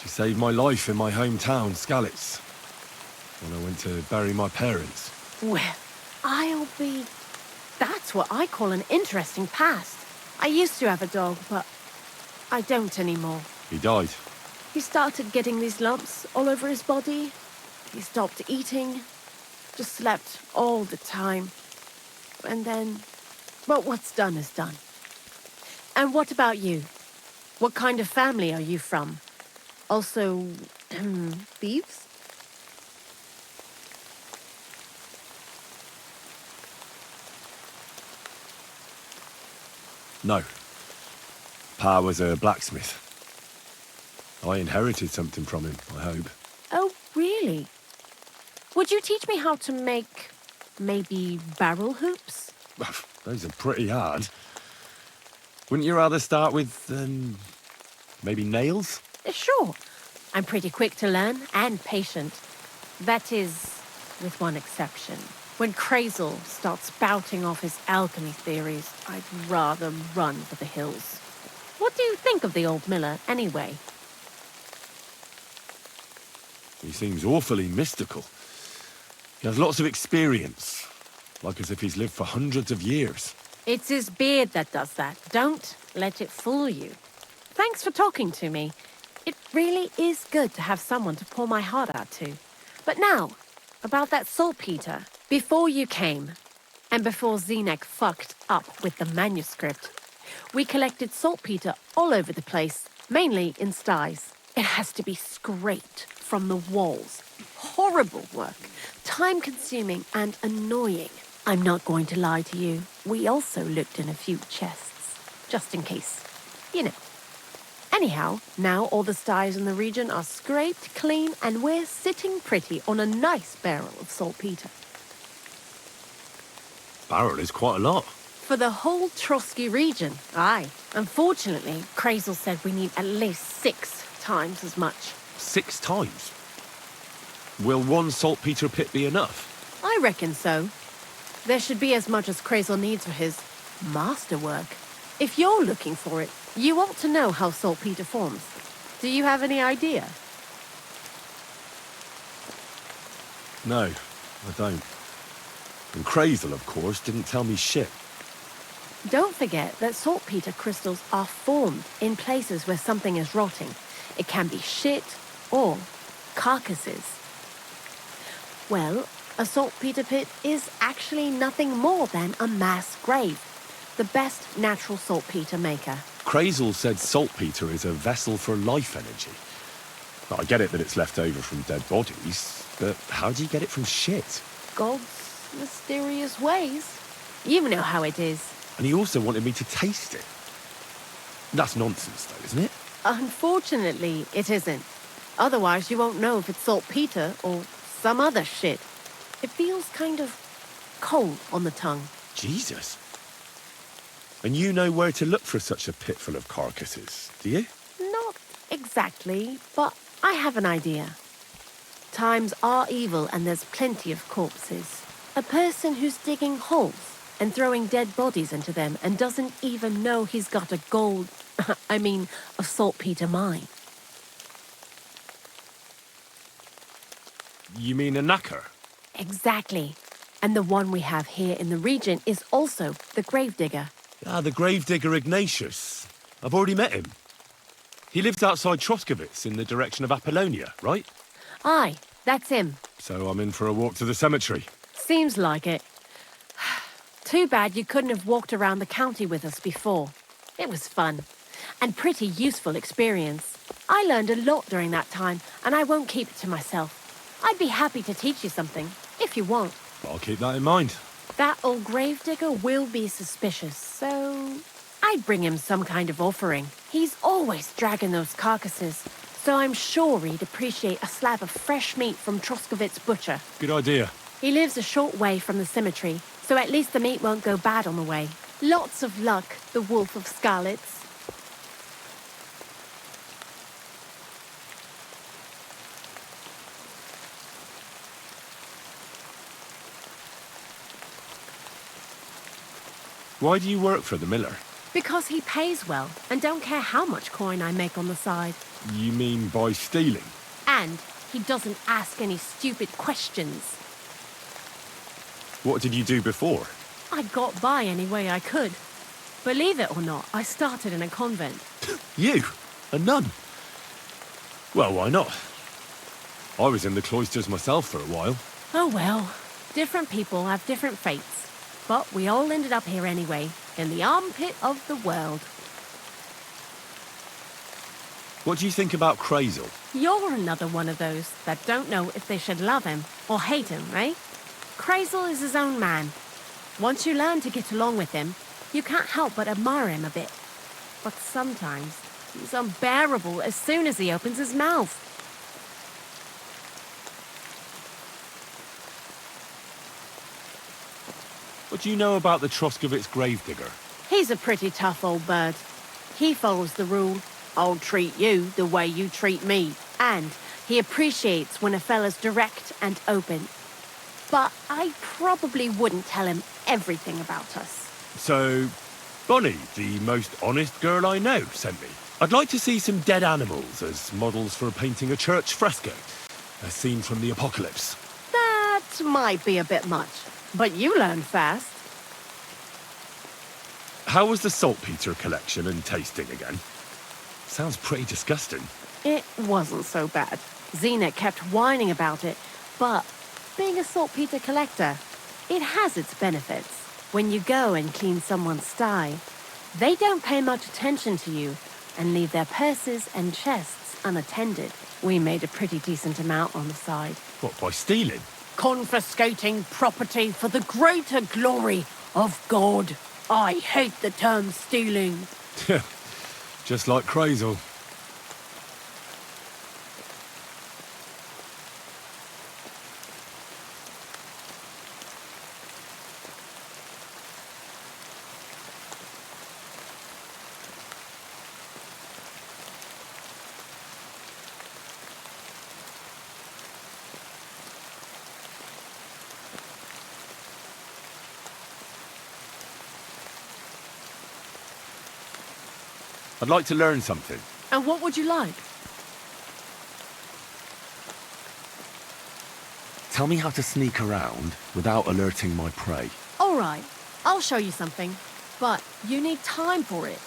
She saved my life in my hometown, Skalitz, when I went to bury my parents. Well, I'll be... That's what I call an interesting past. I used to have a dog, but I don't anymore. He died. He started getting these lumps all over his body. He stopped eating. Just slept all the time. And then... Well, what's done is done. And what about you? What kind of family are you from? Also, thieves? No. Pa was a blacksmith. I inherited something from him, I hope. Oh, really? Would you teach me how to make, maybe, barrel hoops? Those are pretty hard. Wouldn't you rather start with, maybe nails? Sure. I'm pretty quick to learn and patient. That is, with one exception. When Crazel starts spouting off his alchemy theories, I'd rather run for the hills. What do you think of the old miller, anyway? He seems awfully mystical. He has lots of experience, like as if he's lived for hundreds of years. It's his beard that does that. Don't let it fool you. Thanks for talking to me. It really is good to have someone to pour my heart out to. But now, about that saltpeter. Before you came, and before Zenek fucked up with the manuscript, we collected saltpeter all over the place, mainly in sties. It has to be scraped from the walls. Horrible work, time-consuming and annoying. I'm not going to lie to you. We also looked in a few chests, just in case. You know. Anyhow, now all the sties in the region are scraped clean and we're sitting pretty on a nice barrel of saltpeter. Barrel is quite a lot. For the whole Trotsky region, aye. Unfortunately, Crazel said we need at least 6 times as much. 6 times? Will one saltpeter pit be enough? I reckon so. There should be as much as Crazel needs for his masterwork. If you're looking for it, you ought to know how saltpeter forms. Do you have any idea? No, I don't. And Crazel, of course, didn't tell me shit. Don't forget that saltpeter crystals are formed in places where something is rotting. It can be shit or carcasses. Well, a saltpeter pit is actually nothing more than a mass grave. The best natural saltpeter maker. Crazel said saltpeter is a vessel for life energy. Well, I get it that it's left over from dead bodies, but how do you get it from shit? God's mysterious ways. You know how it is. And he also wanted me to taste it. That's nonsense, though, isn't it? Unfortunately, it isn't. Otherwise, you won't know if it's saltpeter or some other shit. It feels kind of cold on the tongue. Jesus. And you know where to look for such a pit full of carcasses, do you? Not exactly, but I have an idea. Times are evil and there's plenty of corpses. A person who's digging holes and throwing dead bodies into them and doesn't even know he's got a a saltpeter mine. You mean a knacker? Exactly. And the one we have here in the region is also the gravedigger. Ah, the gravedigger Ignatius. I've already met him. He lives outside Troskowitz in the direction of Apollonia, right? Aye, that's him. So I'm in for a walk to the cemetery. Seems like it. Too bad you couldn't have walked around the county with us before. It was fun. And pretty useful experience. I learned a lot during that time, and I won't keep it to myself. I'd be happy to teach you something, if you want. I'll keep that in mind. That old gravedigger will be suspicious, so I'd bring him some kind of offering. He's always dragging those carcasses, so I'm sure he'd appreciate a slab of fresh meat from Troskowitz Butcher. Good idea. He lives a short way from the cemetery, so at least the meat won't go bad on the way. Lots of luck, the Wolf of Skalitz. Why do you work for the miller? Because he pays well, and don't care how much coin I make on the side. You mean by stealing? And he doesn't ask any stupid questions. What did you do before? I got by any way I could. Believe it or not, I started in a convent. You? A nun? Well, why not? I was in the cloisters myself for a while. Oh well, different people have different fates. But we all ended up here anyway, in the armpit of the world. What do you think about Crazel? You're another one of those that don't know if they should love him or hate him, right? Crazel is his own man. Once you learn to get along with him, you can't help but admire him a bit. But sometimes He's unbearable as soon as he opens his mouth. What do you know about the Troskovitz gravedigger? He's a pretty tough old bird. He follows the rule, I'll treat you the way you treat me. And he appreciates when a fella's direct and open. But I probably wouldn't tell him everything about us. So, Bonnie, the most honest girl I know, sent me. I'd like to see some dead animals as models for painting a church fresco. A scene from the apocalypse. That might be a bit much, but you learn fast. How was the saltpeter collection and tasting again? Sounds pretty disgusting. It wasn't so bad. Xena kept whining about it, but being a saltpeter collector, it has its benefits. When you go and clean someone's sty, they don't pay much attention to you and leave their purses and chests unattended. We made a pretty decent amount on the side. What, by stealing? Confiscating property for the greater glory of God. I hate the term stealing. Just like Crazel. I'd like to learn something. And what would you like? Tell me how to sneak around without alerting my prey. All right, I'll show you something, but you need time for it.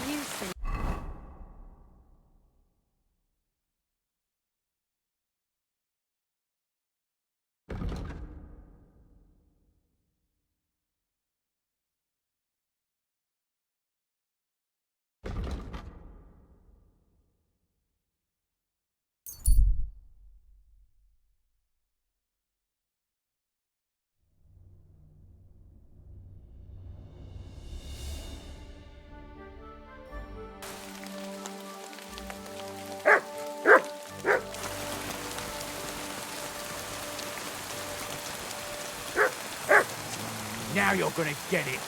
You see. Now you're gonna get it.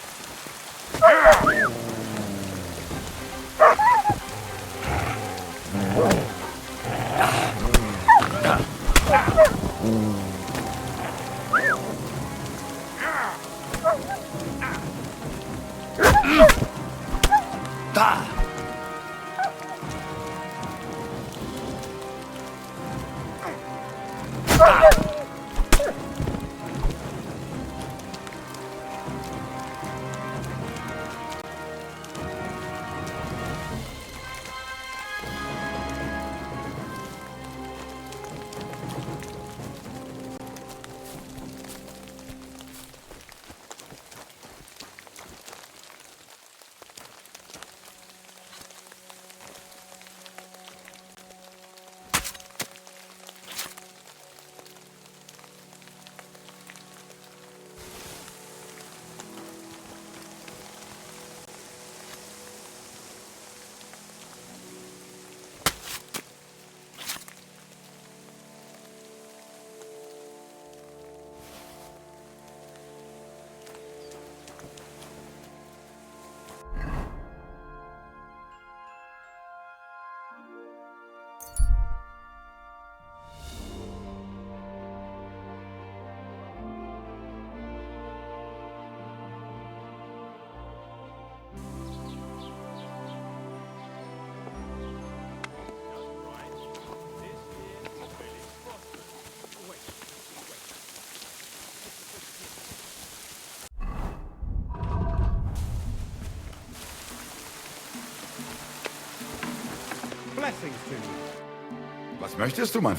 blessings to you. Was möchtest du, mein...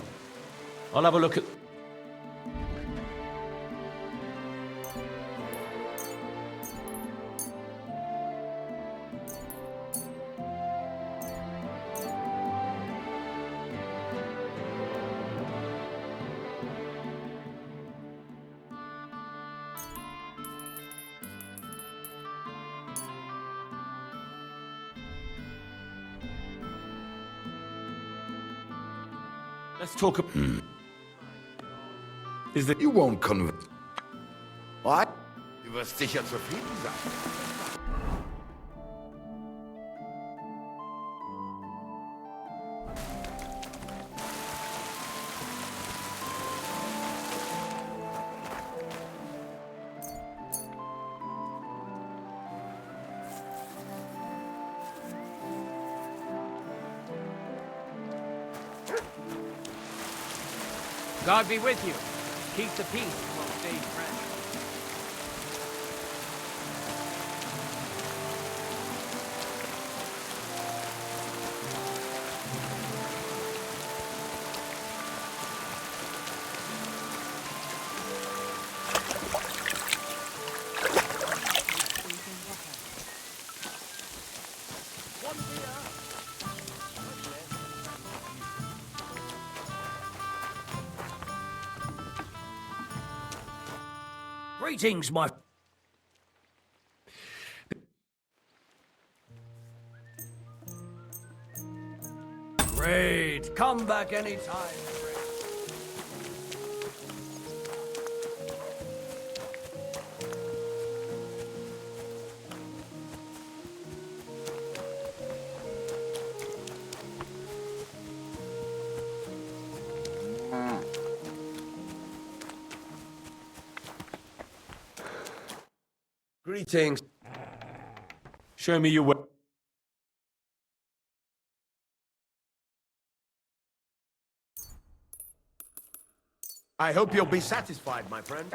I'll have a look at... Let's talk about... Is that you won't convert? What? Du wirst sicher zufrieden sein. God be with you. Keep the peace among stage friends. Greetings, my... Great. Come back anytime. Greetings. Show me your way. I hope you'll be satisfied, my friend.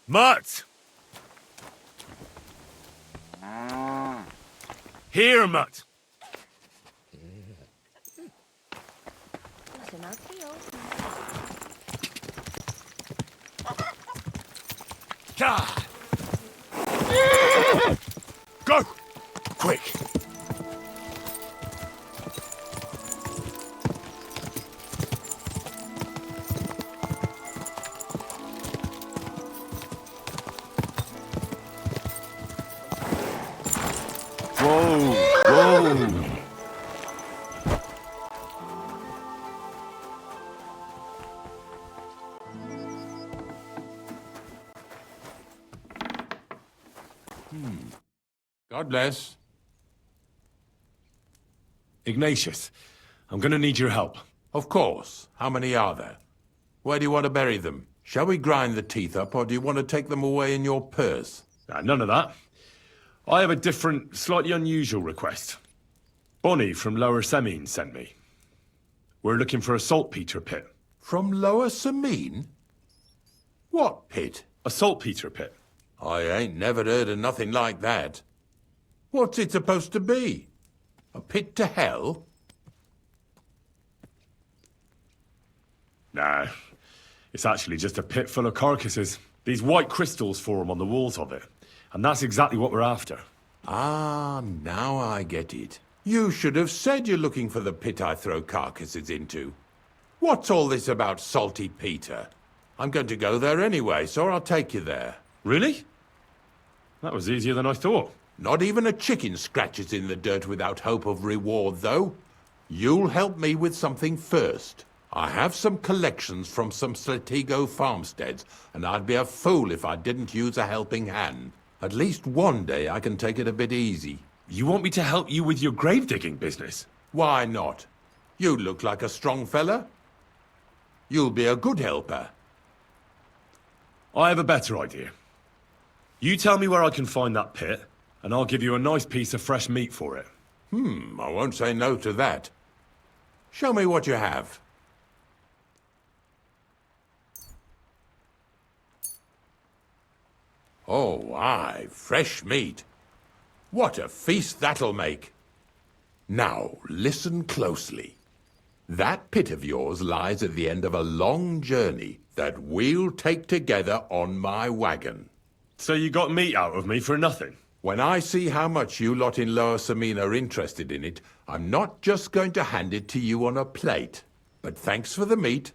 Mutt! Here, Mutt! Go! Quick! Whoa! Whoa! God bless. Ignatius, I'm gonna need your help. Of course. How many are there? Where do you want to bury them? Shall we grind the teeth up, or do you want to take them away in your purse? None of that. I have a different, slightly unusual request. Bonnie from Lower Semine sent me. We're looking for a saltpeter pit. From Lower Semine? What pit? A saltpeter pit. I ain't never heard of nothing like that. What's it supposed to be? A pit to hell? Nah, it's actually just a pit full of carcasses. These white crystals form on the walls of it. And that's exactly what we're after. Ah, now I get it. You should have said you're looking for the pit I throw carcasses into. What's all this about Salty Peter? I'm going to go there anyway, so I'll take you there. Really? That was easier than I thought. Not even a chicken scratches in the dirt without hope of reward, though. You'll help me with something first. I have some collections from some Slatigo farmsteads, and I'd be a fool if I didn't use a helping hand. At least one day I can take it a bit easy. You want me to help you with your grave-digging business? Why not? You look like a strong fella. You'll be a good helper. I have a better idea. You tell me where I can find that pit, and I'll give you a nice piece of fresh meat for it. I won't say no to that. Show me what you have. Oh, aye, fresh meat. What a feast that'll make. Now, listen closely. That pit of yours lies at the end of a long journey that we'll take together on my wagon. So you got meat out of me for nothing? When I see how much you lot in Lower Samine are interested in it, I'm not just going to hand it to you on a plate. But thanks for the meat,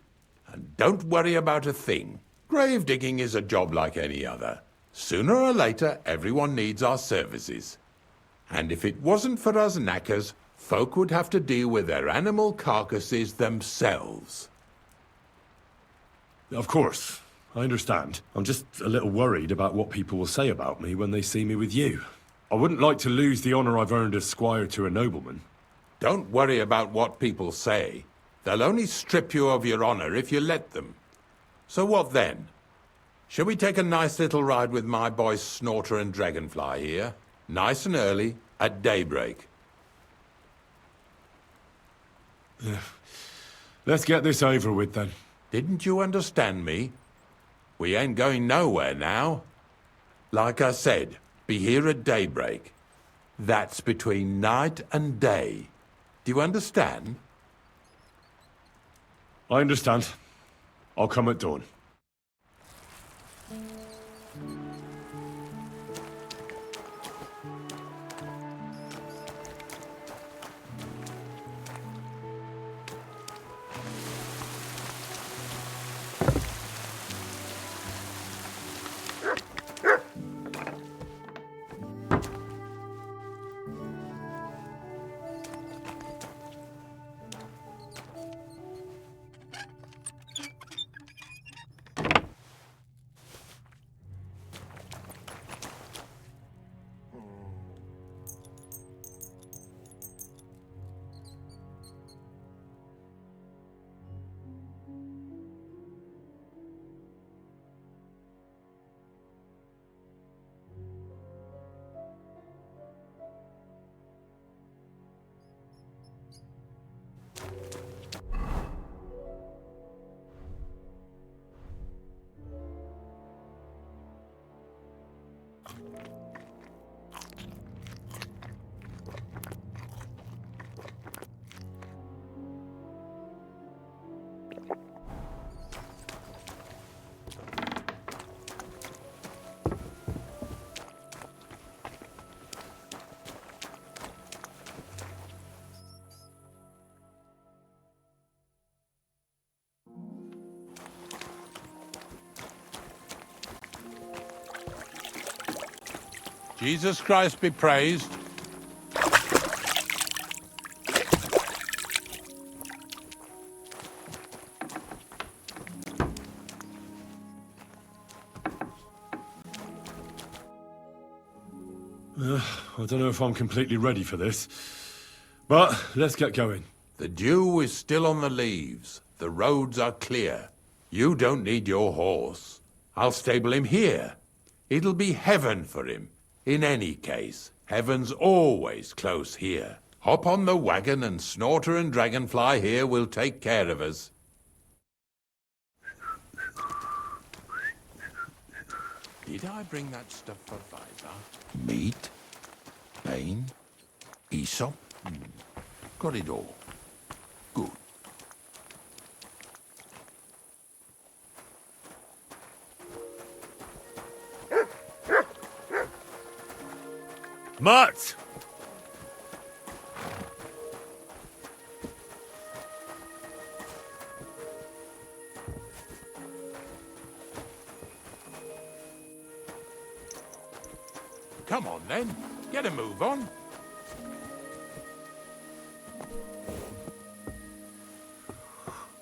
and don't worry about a thing. Grave digging is a job like any other. Sooner or later, everyone needs our services. And if it wasn't for us knackers, folk would have to deal with their animal carcasses themselves. Of course, I understand. I'm just a little worried about what people will say about me when they see me with you. I wouldn't like to lose the honor I've earned as squire to a nobleman. Don't worry about what people say. They'll only strip you of your honor if you let them. So what then? Shall we take a nice little ride with my boys Snorter and Dragonfly here? Nice and early, at daybreak. Let's get this over with then. Didn't you understand me? We ain't going nowhere now. Like I said, be here at daybreak. That's between night and day. Do you understand? I understand. I'll come at dawn. Jesus Christ be praised. I don't know if I'm completely ready for this, but let's get going. The dew is still on the leaves. The roads are clear. You don't need your horse. I'll stable him here. It'll be heaven for him. In any case, heaven's always close here. Hop on the wagon and Snorter and Dragonfly here will take care of us. Did I bring that stuff for Visor? Meat? Bane? Aesop? Got it all. Good. Mutt! Come on then, get a move on.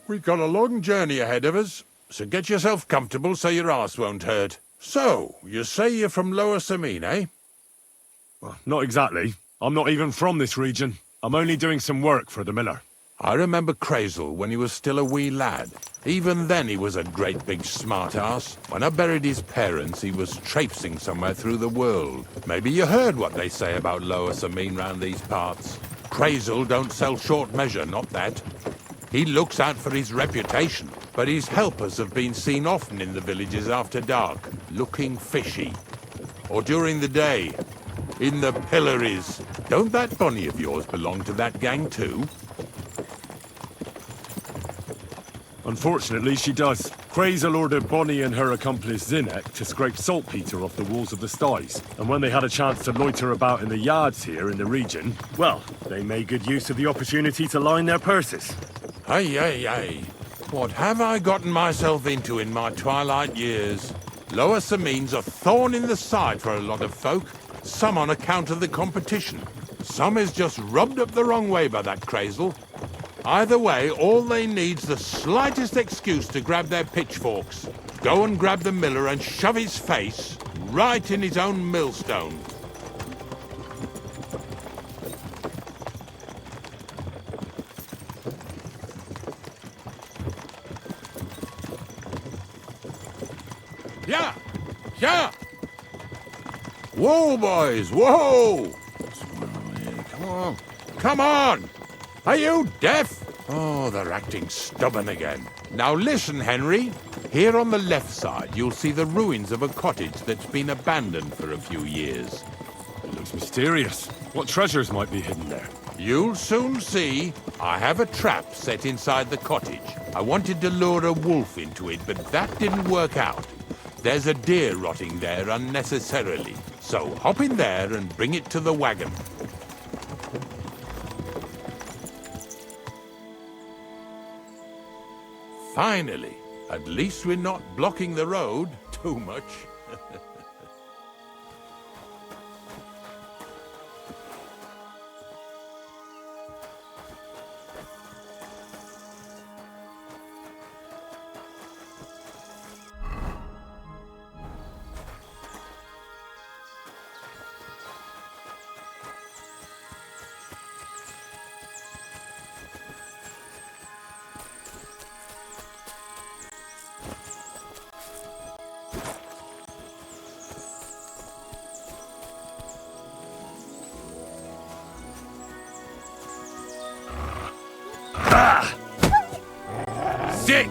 We've got a long journey ahead of us, so get yourself comfortable so your arse won't hurt. So, you say you're from Lower Samine, eh? Well, not exactly. I'm not even from this region. I'm only doing some work for the miller. I remember Crazel when he was still a wee lad. Even then he was a great big smart-ass. When I buried his parents, he was traipsing somewhere through the world. Maybe you heard what they say about Lower Samine round these parts. Crazel don't sell short measure, not that. He looks out for his reputation, but his helpers have been seen often in the villages after dark, looking fishy. Or during the day? In the pillories? Don't that Bonnie of yours belong to that gang too? Unfortunately, she does. Crazel ordered Bonnie and her accomplice Zinnek to scrape saltpeter off the walls of the sties. And when they had a chance to loiter about in the yards here in the region, well, they made good use of the opportunity to line their purses. Hey, hey, hey. What have I gotten myself into in my twilight years? Lower Samine's a thorn in the side for a lot of folk. Some on account of the competition. Some is just rubbed up the wrong way by that Crazel. Either way, all they need's the slightest excuse to grab their pitchforks. Go and grab the miller and shove his face right in his own millstone. Yeah! Yeah! Whoa, boys! Whoa! Come on! Come on! Are you deaf? Oh, they're acting stubborn again. Now listen, Henry. Here on the left side, you'll see the ruins of a cottage that's been abandoned for a few years. It looks mysterious. What treasures might be hidden there? You'll soon see. I have a trap set inside the cottage. I wanted to lure a wolf into it, but that didn't work out. There's a deer rotting there unnecessarily. So hop in there and bring it to the wagon. Finally. At least we're not blocking the road too much. Sick!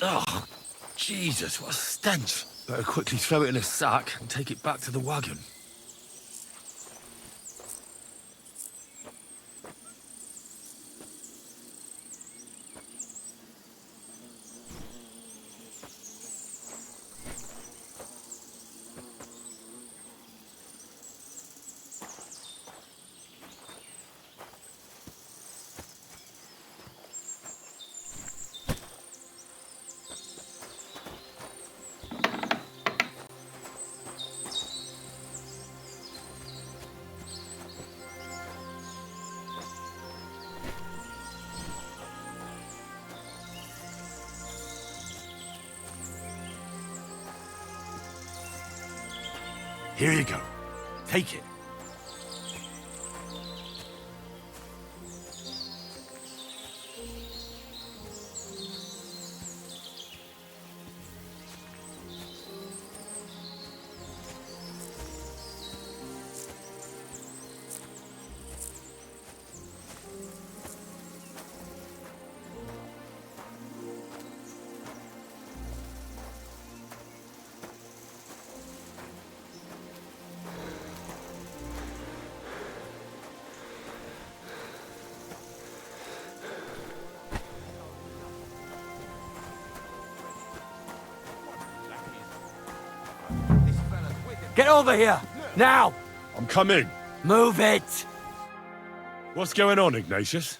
Oh, Jesus, what a stench. Better quickly throw it in a sack and take it back to the wagon. Here you go. Take it. Get over here! Now! I'm coming. Move it! What's going on, Ignatius?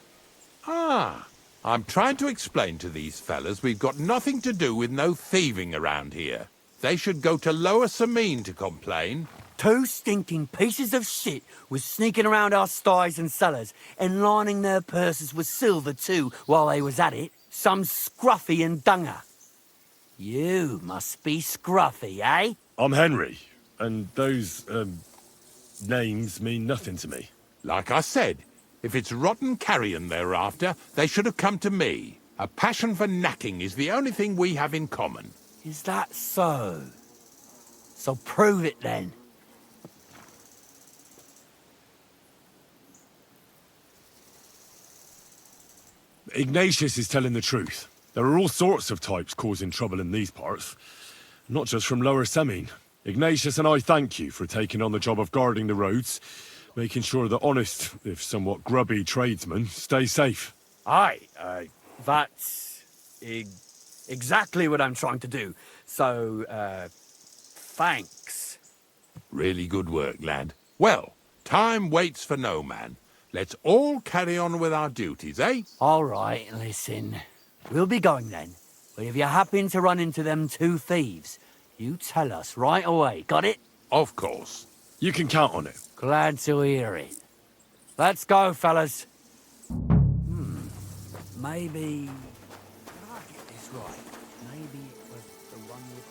Ah, I'm trying to explain to these fellas we've got nothing to do with no thieving around here. They should go to Lower Samine to complain. Two stinking pieces of shit was sneaking around our sties and cellars and lining their purses with silver too while they was at it. Some scruffy and dunger. You must be scruffy, eh? I'm Henry, and those, names mean nothing to me. Like I said, if it's rotten carrion they're after, they should have come to me. A passion for knacking is the only thing we have in common. Is that so? So prove it then. Ignatius is telling the truth. There are all sorts of types causing trouble in these parts, not just from Lower Samine. Ignatius and I thank you for taking on the job of guarding the roads, making sure that honest, if somewhat grubby tradesmen stay safe. Aye, that's exactly what I'm trying to do. So, thanks. Really good work, lad. Well, time waits for no man. Let's all carry on with our duties, eh? All right, listen. We'll be going then. But if you happen to run into them two thieves, you tell us right away, got it? Of course. You can count on it. Glad to hear it. Let's go, fellas. Maybe... Did I get this right? Maybe it was the one with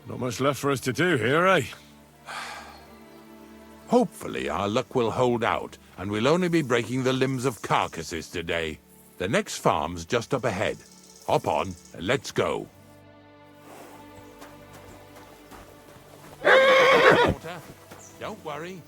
Not much left for us to do here, eh? Hopefully our luck will hold out, and we'll only be breaking the limbs of carcasses today. The next farm's just up ahead. Hop on, and let's go. Water. Don't worry.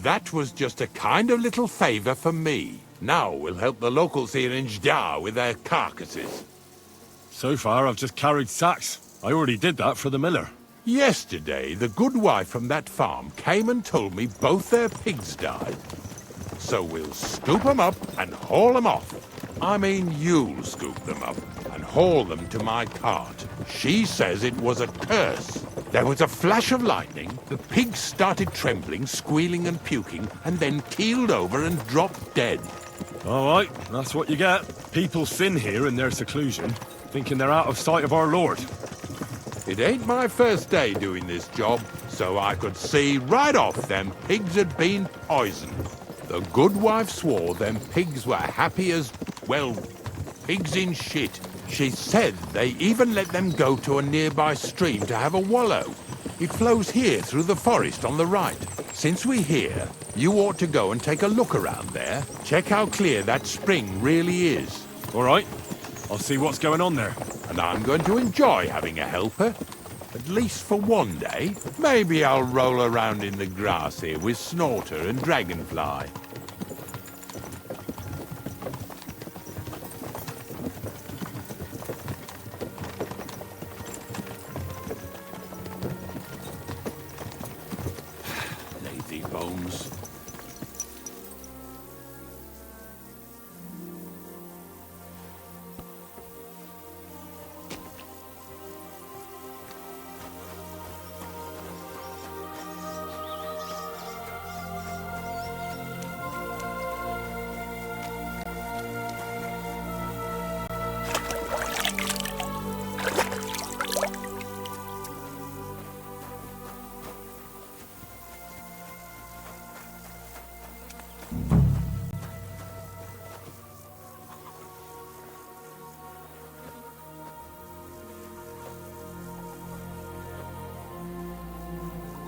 That was just a kind of little favour for me. Now we'll help the locals here in Jdar with their carcasses. So far, I've just carried sacks. I already did that for the miller. Yesterday, the good wife from that farm came and told me both their pigs died. So we'll scoop them up and haul them off. I mean, you'll scoop them up and haul them to my cart. She says it was a curse. There was a flash of lightning, the pigs started trembling, squealing and puking, and then keeled over and dropped dead. All right, that's what you get. People sin here in their seclusion, thinking they're out of sight of our Lord. It ain't my first day doing this job, so I could see right off them pigs had been poisoned. The good wife swore them pigs were happy as, well, pigs in shit. She said they even let them go to a nearby stream to have a wallow. It flows here through the forest on the right. Since we're here, you ought to go and take a look around there. Check how clear that spring really is. All right, I'll see what's going on there. And I'm going to enjoy having a helper. At least for one day. Maybe I'll roll around in the grass here with Snorter and Dragonfly. Lazy bones.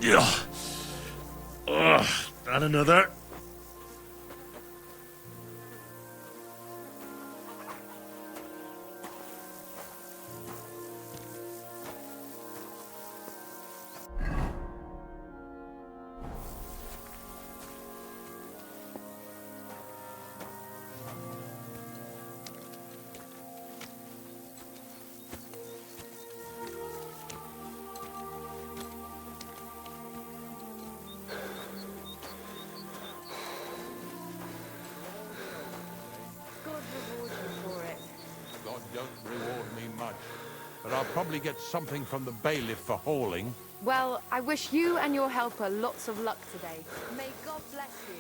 Yeah. Ugh, and another. God don't reward me much, but I'll probably get something from the bailiff for hauling. Well, I wish you and your helper lots of luck today. May God bless you.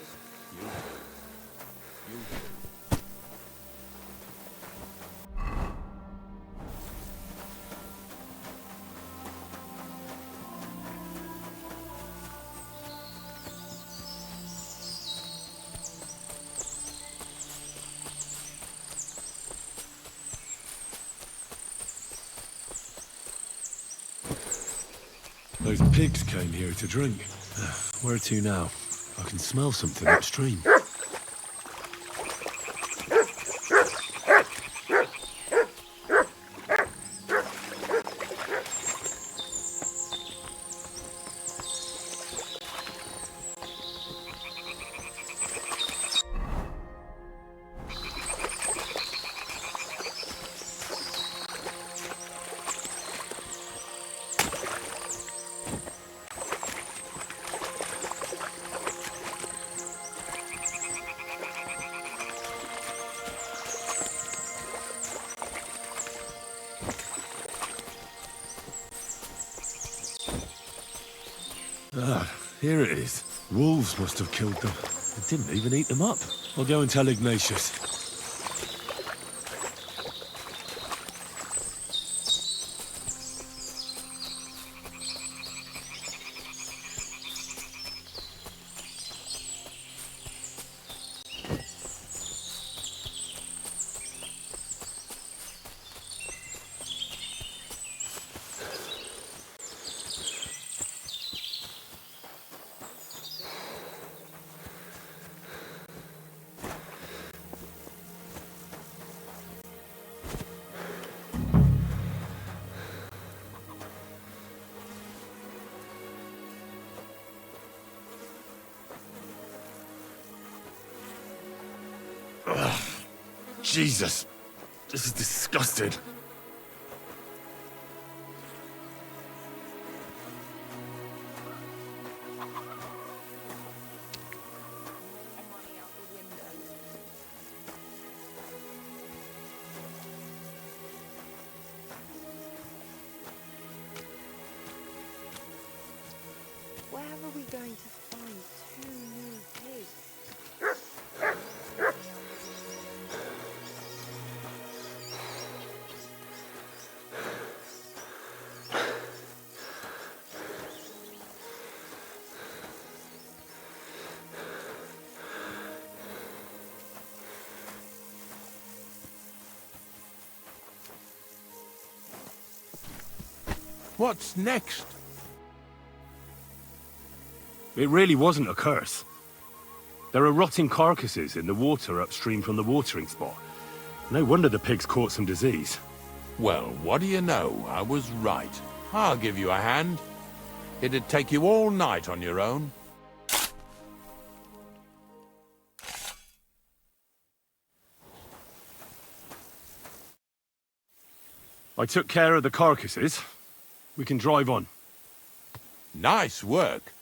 Those pigs came here to drink. Where to now? I can smell something upstream. Ah, here it is. Wolves must have killed them. They didn't even eat them up. I'll go and tell Ignatius. Jesus. This is disgusting. Where are we going to find 2 new pigs? What's next? It really wasn't a curse. There are rotting carcasses in the water upstream from the watering spot. No wonder the pigs caught some disease. Well, what do you know? I was right. I'll give you a hand. It'd take you all night on your own. I took care of the carcasses. We can drive on. Nice work.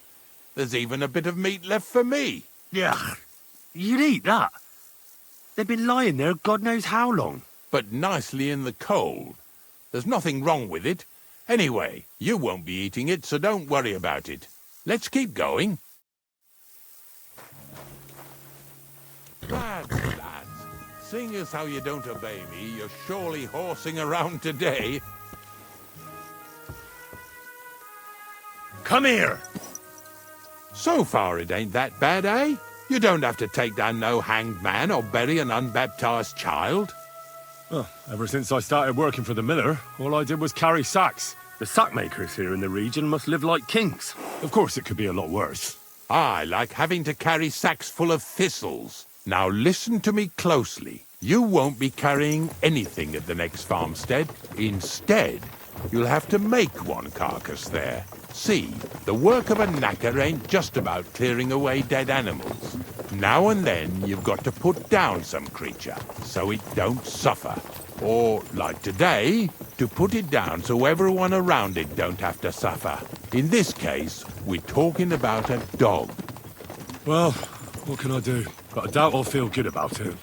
There's even a bit of meat left for me. Yeah, you'd eat that. They've been lying there God knows how long. But nicely in the cold. There's nothing wrong with it. Anyway, you won't be eating it, so don't worry about it. Let's keep going. Lads, seeing as how you don't obey me, you're surely horsing around today. Come here! So far it ain't that bad, eh? You don't have to take down no hanged man or bury an unbaptized child. Well, ever since I started working for the miller, all I did was carry sacks. The sack makers here in the region must live like kings. Of course it could be a lot worse. I like having to carry sacks full of thistles. Now listen to me closely. You won't be carrying anything at the next farmstead. Instead, you'll have to make one carcass there. See, the work of a knacker ain't just about clearing away dead animals. Now and then you've got to put down some creature, so it don't suffer. Or, like today, to put it down so everyone around it don't have to suffer. In this case, we're talking about a dog. Well, what can I do? But I doubt I'll feel good about it.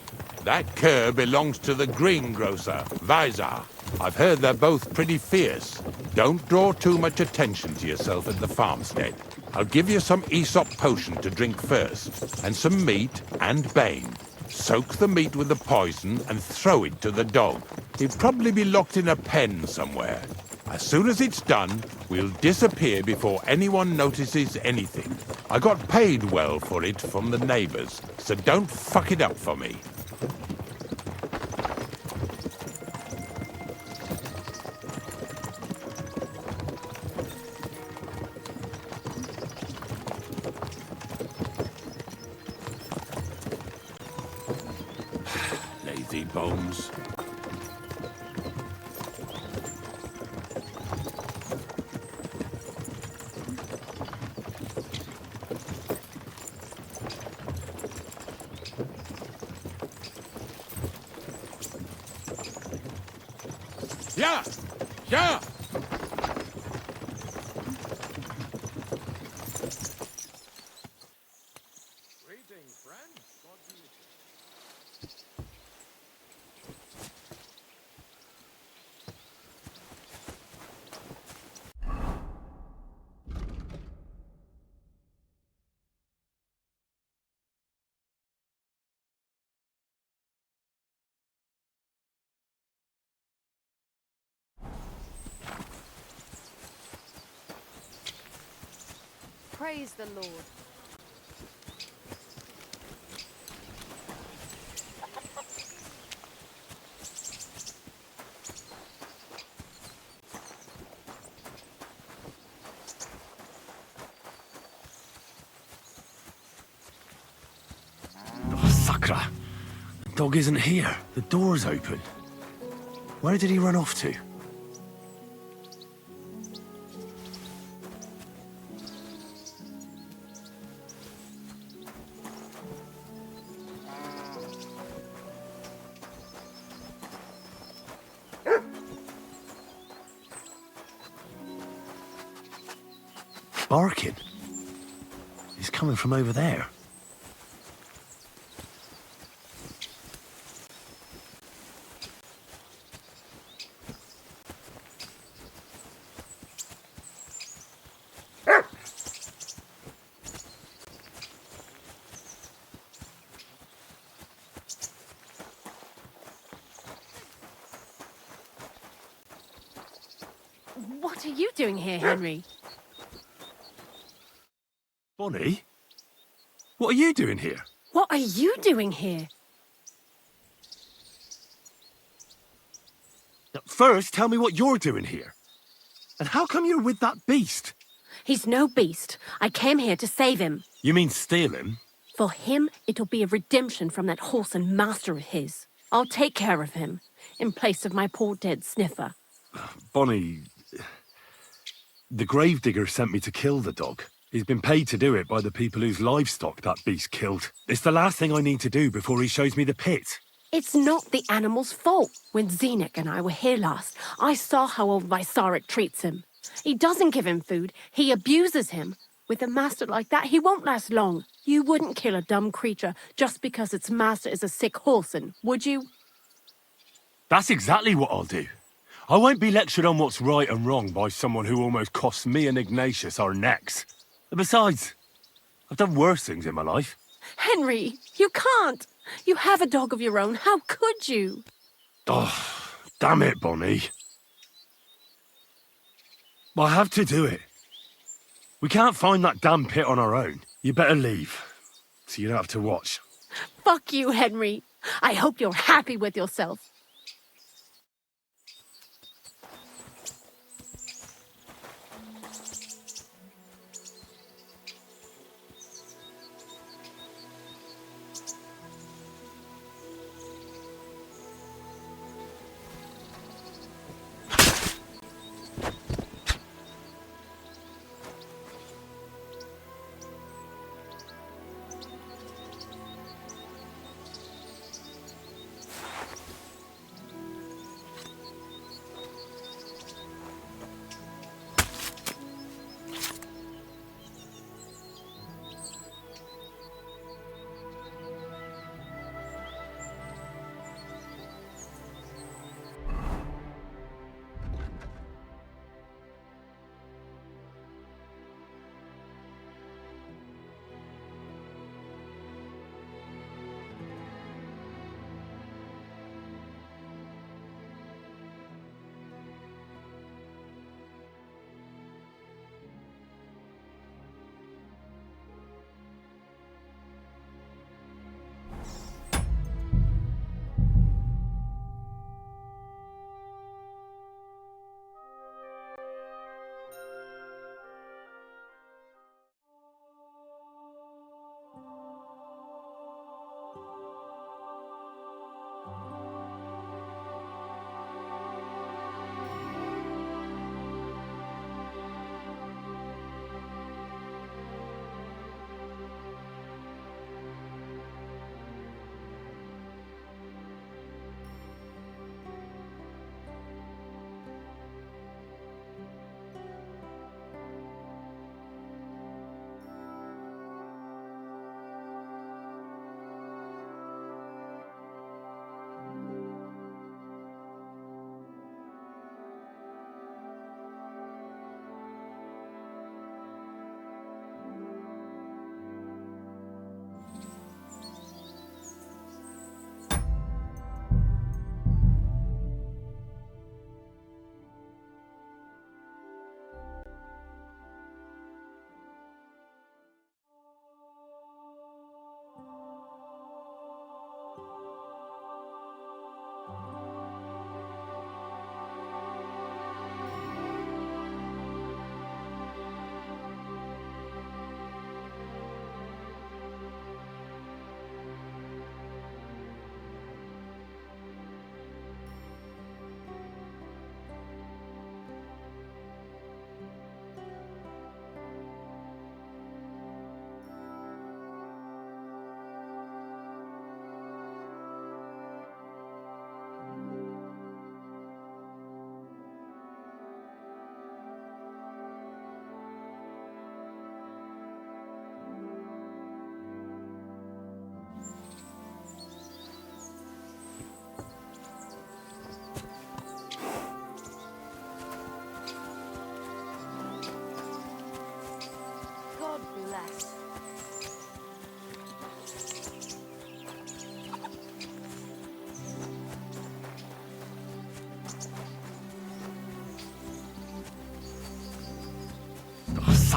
That cur belongs to the greengrocer, Visar. I've heard they're both pretty fierce. Don't draw too much attention to yourself at the farmstead. I'll give you some Aesop potion to drink first, and some meat and bane. Soak the meat with the poison and throw it to the dog. He'll probably be locked in a pen somewhere. As soon as it's done, we'll disappear before anyone notices anything. I got paid well for it from the neighbors, so don't fuck it up for me. Lazy bones. Yeah! Yeah! Greetings, friend. What do you... Praise the Lord. Oh, Sakra! The dog isn't here. The door's open. Where did he run off to? barking. It's coming from over there. What are you doing here, Henry? Bonnie? What are you doing here? What are you doing here? First, tell me what you're doing here. And how come you're with that beast? He's no beast. I came here to save him. You mean steal him? For him, it'll be a redemption from that horse and master of his. I'll take care of him, in place of my poor dead sniffer. Bonnie... The gravedigger sent me to kill the dog. He's been paid to do it by the people whose livestock that beast killed. It's the last thing I need to do before he shows me the pit. It's not the animal's fault. When Zenek and I were here last, I saw how old Vysarik treats him. He doesn't give him food, he abuses him. With a master like that, he won't last long. You wouldn't kill a dumb creature just because its master is a sick horseman, would you? That's exactly what I'll do. I won't be lectured on what's right and wrong by someone who almost cost me and Ignatius our necks. Besides, I've done worse things in my life. Henry, you can't. You have a dog of your own. How could you? Oh, damn it, Bonnie. I have to do it. We can't find that damn pit on our own. You better leave, so you don't have to watch. Fuck you, Henry. I hope you're happy with yourself.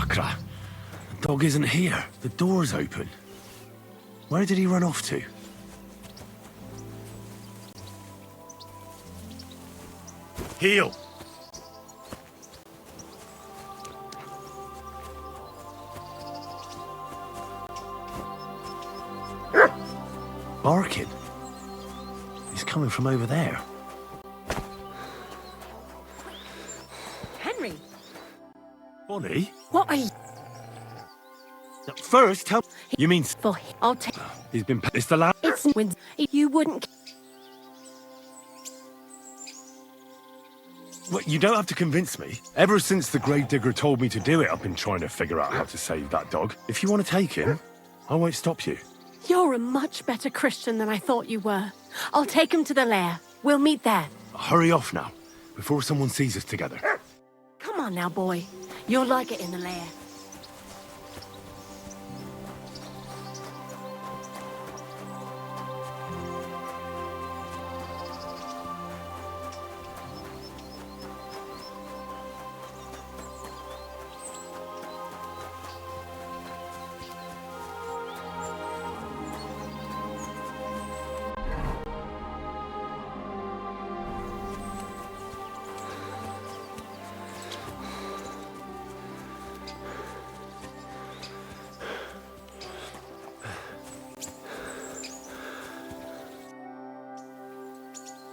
Sakra. The dog isn't here. The door's open. Where did he run off to? Heel! Barking. He's coming from over there. Henry! Bonnie? What are you... First, tell... You mean... For... I'll take... He's been... It's the lad... It's... When... You wouldn't... Well, you don't have to convince me. Ever since the Gravedigger told me to do it, I've been trying to figure out how to save that dog. If you want to take him, I won't stop you. You're a much better Christian than I thought you were. I'll take him to the lair. We'll meet there. Hurry off now, before someone sees us together. Come on now, boy. You'll like it in the lair.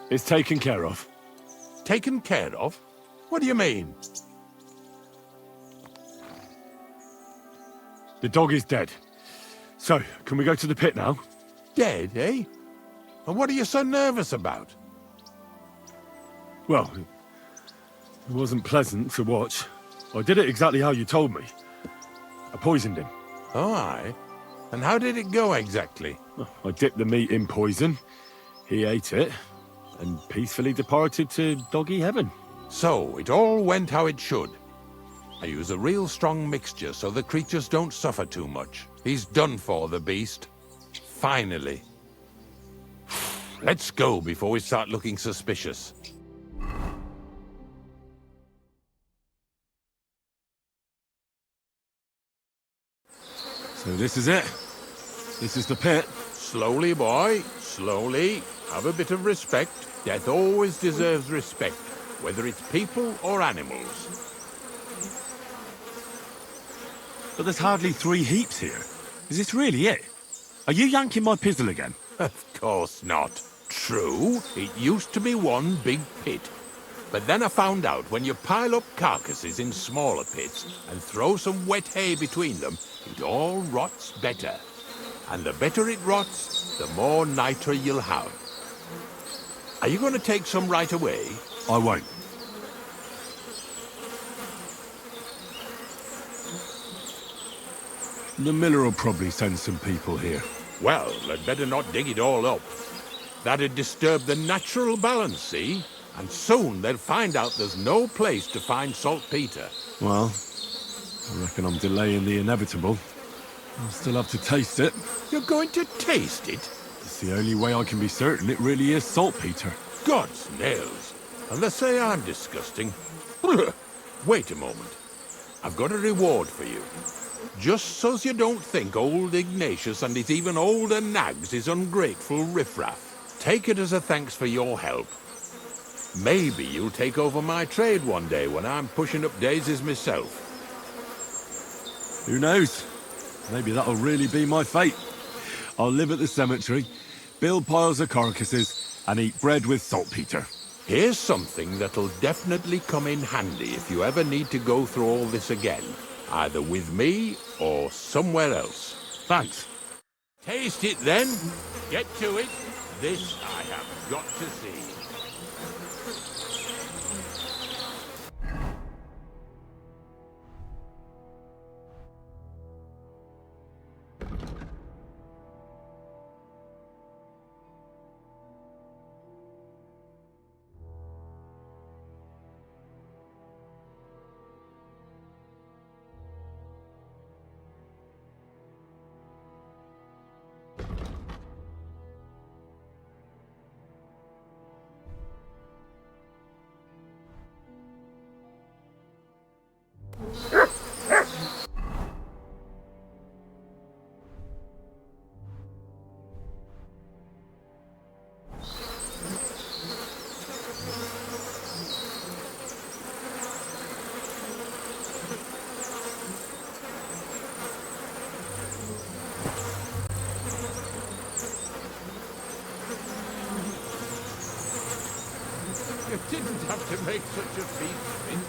It's taken care of. Taken care of? What do you mean? The dog is dead. So, can we go to the pit now? Dead, eh? And what are you so nervous about? Well, it wasn't pleasant to watch. I did it exactly how you told me. I poisoned him. Oh, aye. And how did it go exactly? I dipped the meat in poison. He ate it, and peacefully departed to doggy heaven. So, it all went how it should. I use a real strong mixture so the creatures don't suffer too much. He's done for, the beast. Finally. Let's go before we start looking suspicious. So this is it. This is the pit. Slowly, boy. Slowly. Have a bit of respect. Death always deserves respect, whether it's people or animals. But there's hardly 3 heaps here. Is this really it? Are you yanking my pizzle again? Of course not. True, it used to be one big pit. But then I found out when you pile up carcasses in smaller pits and throw some wet hay between them, it all rots better. And the better it rots, the more nitre you'll have. Are you going to take some right away? I won't. The miller will probably send some people here. Well, they'd better not dig it all up. That'd disturb the natural balance, see? And soon they'll find out there's no place to find saltpeter. Well, I reckon I'm delaying the inevitable. I'll still have to taste it. You're going to taste it? It's the only way I can be certain it really is saltpeter. God's nails. And they say I'm disgusting. Wait a moment. I've got a reward for you. Just so's you don't think old Ignatius and his even older nags is ungrateful riffraff. Take it as a thanks for your help. Maybe you'll take over my trade one day when I'm pushing up daisies myself. Who knows? Maybe that'll really be my fate. I'll live at the cemetery, build piles of carcasses, and eat bread with saltpeter. Here's something that'll definitely come in handy if you ever need to go through all this again. Either with me or somewhere else. Thanks. Taste it then. Get to it. This I have got to see. have to make such a feast of it.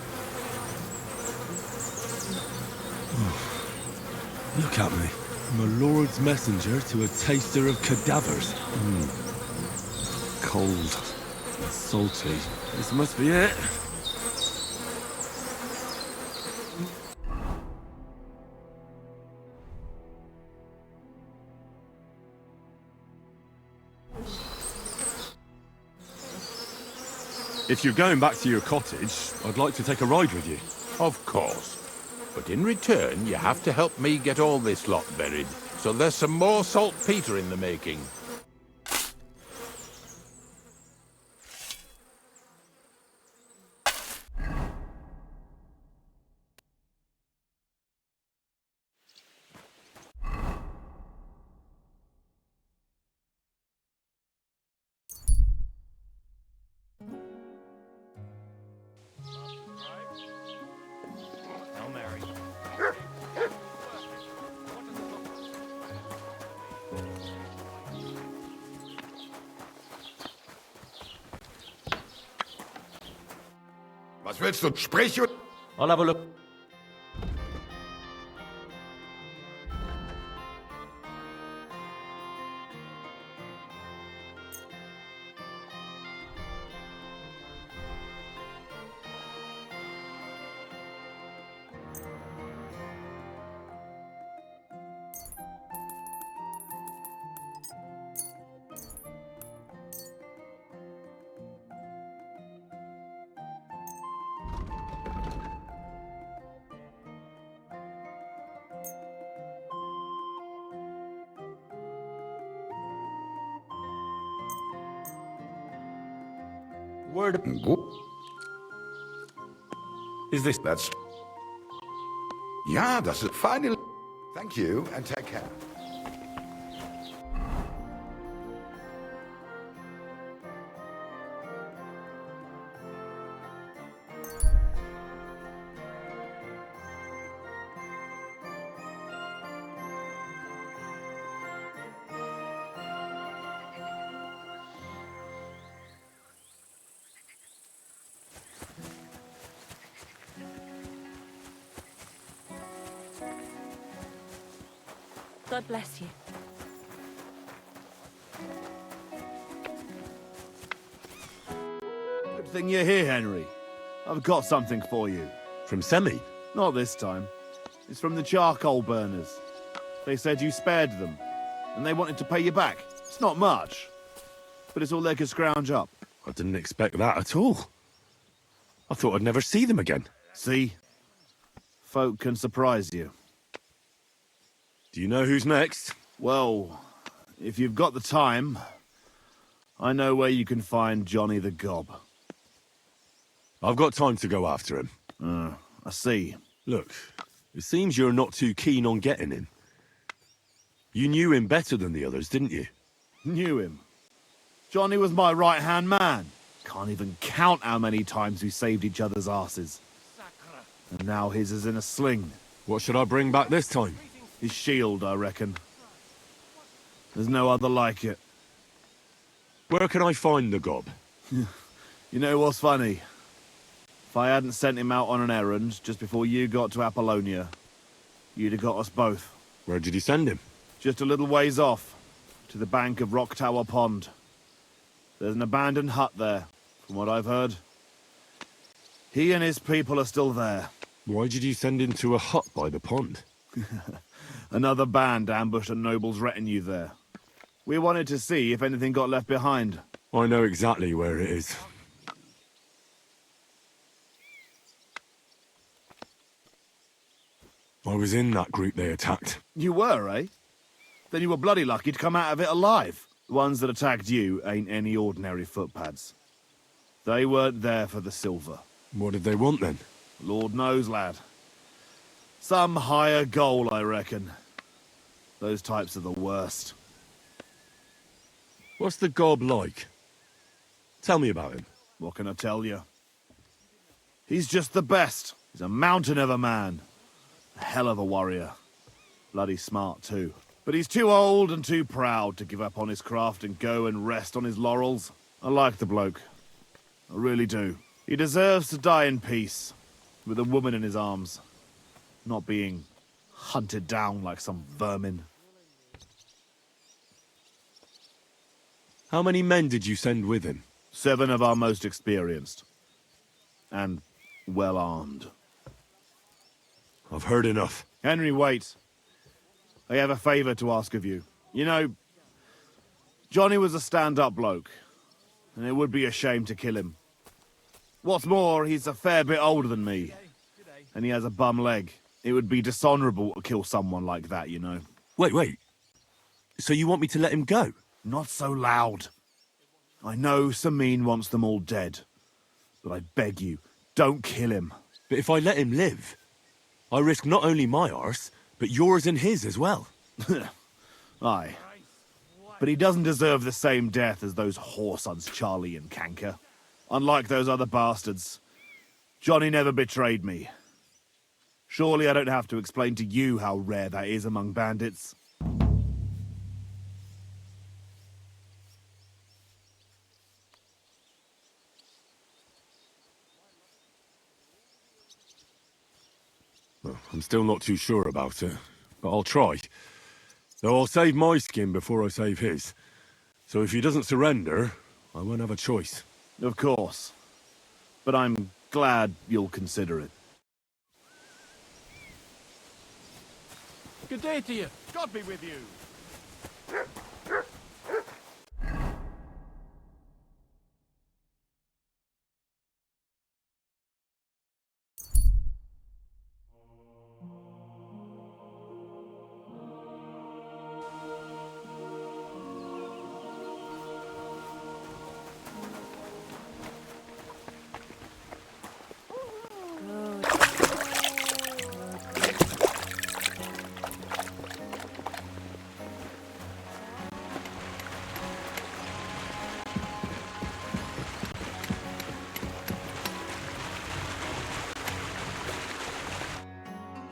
Look at me. I'm a lord's messenger to a taster of cadavers. Cold. And salty. This must be it. If you're going back to your cottage, I'd like to take a ride with you. Of course. But in return, you have to help me get all this lot buried. So there's some more saltpeter in the making. Hail Mary. Was willst du? Sprich und... I'll have a look. Word. Is this... That's... Ja, das ist finally... Thank you, and take care. God bless you. Good thing you're here, Henry. I've got something for you. From Semi? Not this time. It's from the charcoal burners. They said you spared them, and they wanted to pay you back. It's not much, but it's all they could scrounge up. I didn't expect that at all. I thought I'd never see them again. See? Folk can surprise you. Do you know who's next? Well, if you've got the time, I know where you can find Johnny the Gob. I've got time to go after him. I see. Look, it seems you're not too keen on getting him. You knew him better than the others, didn't you? Knew him. Johnny was my right-hand man. Can't even count how many times we saved each other's asses. And now his is in a sling. What should I bring back this time? His shield, I reckon. There's no other like it. Where can I find the Gob? You know what's funny? If I hadn't sent him out on an errand just before you got to Apollonia, you'd have got us both. Where did he send him? Just a little ways off, to the bank of Rock Tower Pond. There's an abandoned hut there, from what I've heard. He and his people are still there. Why did you send him to a hut by the pond? Another band ambushed a noble's retinue there. We wanted to see if anything got left behind. I know exactly where it is. I was in that group they attacked. You were, eh? Then you were bloody lucky to come out of it alive. The ones that attacked you ain't any ordinary footpads. They weren't there for the silver. What did they want then? Lord knows, lad. Some higher goal, I reckon. Those types are the worst. What's the Gob like? Tell me about him. What can I tell you? He's just the best. He's a mountain of a man. A hell of a warrior. Bloody smart, too. But he's too old and too proud to give up on his craft and go and rest on his laurels. I like the bloke. I really do. He deserves to die in peace, with a woman in his arms, not being hunted down like some vermin. How many men did you send with him? 7 of our most experienced. And well-armed. I've heard enough. Henry, wait. I have a favor to ask of you. You know, Johnny was a stand-up bloke, and it would be a shame to kill him. What's more, he's a fair bit older than me, and he has a bum leg. It would be dishonorable to kill someone like that, you know. Wait. So you want me to let him go? Not so loud. I know Samin wants them all dead, but I beg you, don't kill him. But if I let him live, I risk not only my arse, but yours and his as well. Aye. But he doesn't deserve the same death as those whoresons Charlie and Canker. Unlike those other bastards, Johnny never betrayed me. Surely I don't have to explain to you how rare that is among bandits. Well, I'm still not too sure about it, but I'll try. Though I'll save my skin before I save his. So if he doesn't surrender, I won't have a choice. Of course. But I'm glad you'll consider it. Good day to you. God be with you.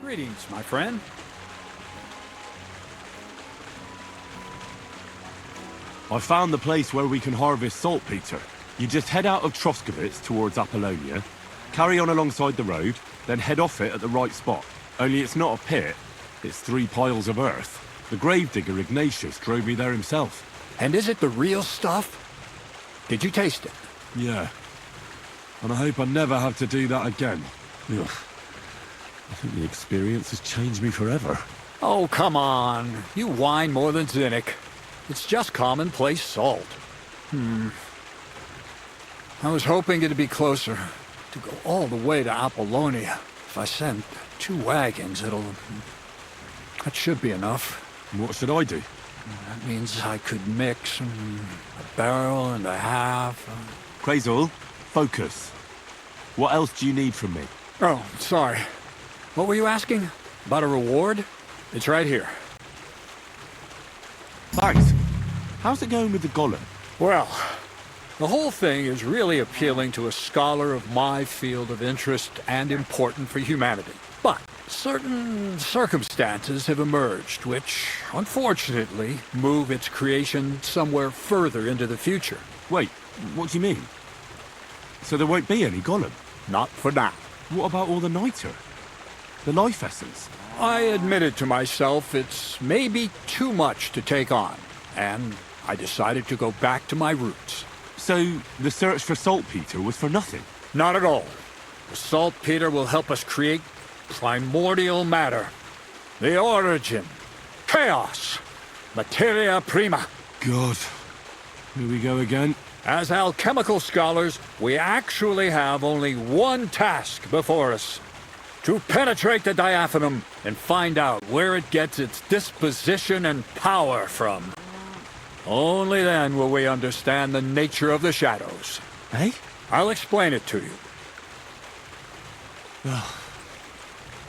Greetings, my friend. I found the place where we can harvest saltpeter. You just head out of Troskovitz towards Apollonia, carry on alongside the road, then head off it at the right spot. Only it's not a pit, it's 3 piles of earth. The gravedigger Ignatius drove me there himself. And is it the real stuff? Did you taste it? Yeah. And I hope I never have to do that again. Ugh. I think the experience has changed me forever. Oh, come on. You whine more than Zinnik. It's just commonplace salt. I was hoping it'd be closer. To go all the way to Apollonia. If I send 2 wagons, that should be enough. What should I do? That means I could mix a barrel and a half. Crazel, focus. What else do you need from me? Oh, sorry. What were you asking? About a reward? It's right here. Thanks. How's it going with the golem? Well, the whole thing is really appealing to a scholar of my field of interest and important for humanity. But certain circumstances have emerged which, unfortunately, move its creation somewhere further into the future. Wait, what do you mean? So there won't be any golem? Not for now. What about all the niter? The life essence? I admitted to myself it's maybe too much to take on, and I decided to go back to my roots. So the search for saltpeter was for nothing? Not at all. The saltpeter will help us create primordial matter. The origin. Chaos. Materia prima. God. Here we go again. As alchemical scholars, we actually have only one task before us. To penetrate the diaphanum and find out where it gets its disposition and power from. Only then will we understand the nature of the shadows. Eh? I'll explain it to you.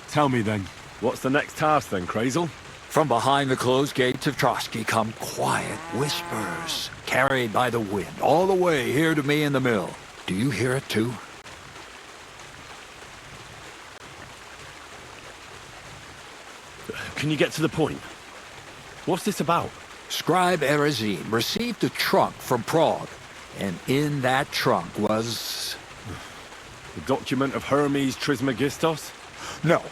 Tell me then, what's the next task then, Crazel? From behind the closed gates of Trotsky come quiet whispers, carried by the wind, all the way here to me in the mill. Do you hear it too? Can you get to the point? What's this about? Scribe Erezim received a trunk from Prague, and in that trunk was The document of Hermes Trismegistos? No,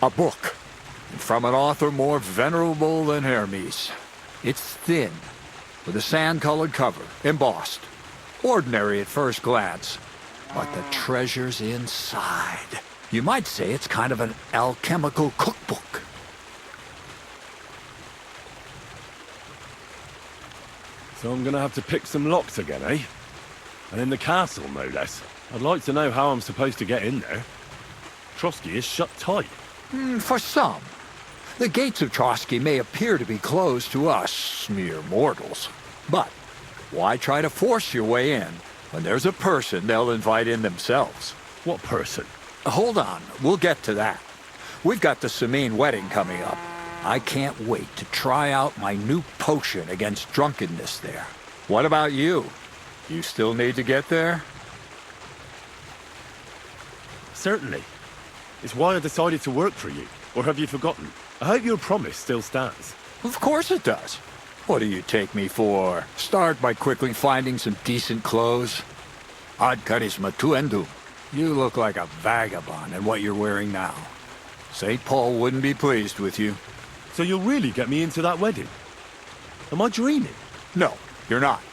a book. From an author more venerable than Hermes. It's thin, with a sand-colored cover, embossed. Ordinary at first glance, but the treasure's inside. You might say it's kind of an alchemical cookbook. So I'm gonna have to pick some locks again, eh? And in the castle, no less. I'd like to know how I'm supposed to get in there. Trotsky is shut tight. For some. The gates of Trotsky may appear to be closed to us, mere mortals. But why try to force your way in when there's a person they'll invite in themselves? What person? Hold on, we'll get to that. We've got the Samine wedding coming up. I can't wait to try out my new potion against drunkenness there. What about you? You still need to get there? Certainly. It's why I decided to work for you. Or have you forgotten? I hope your promise still stands. Of course it does. What do you take me for? Start by quickly finding some decent clothes. Ad charisma tuendum. You look like a vagabond in what you're wearing now. St. Paul wouldn't be pleased with you. So you'll really get me into that wedding? Am I dreaming? No, you're not.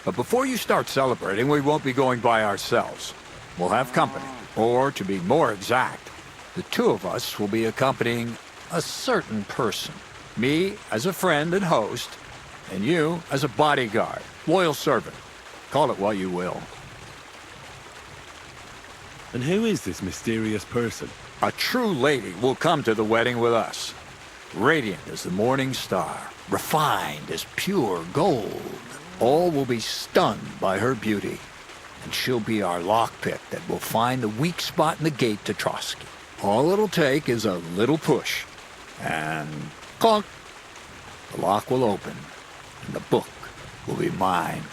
But before you start celebrating, we won't be going by ourselves. We'll have company. Or, to be more exact, the two of us will be accompanying a certain person. Me as a friend and host, and you as a bodyguard, loyal servant. Call it what you will. And who is this mysterious person? A true lady will come to the wedding with us. Radiant as the morning star, refined as pure gold. All will be stunned by her beauty. And she'll be our lockpick that will find the weak spot in the gate to Trotsky. All it'll take is a little push. And clunk! The lock will open, and the book will be mine.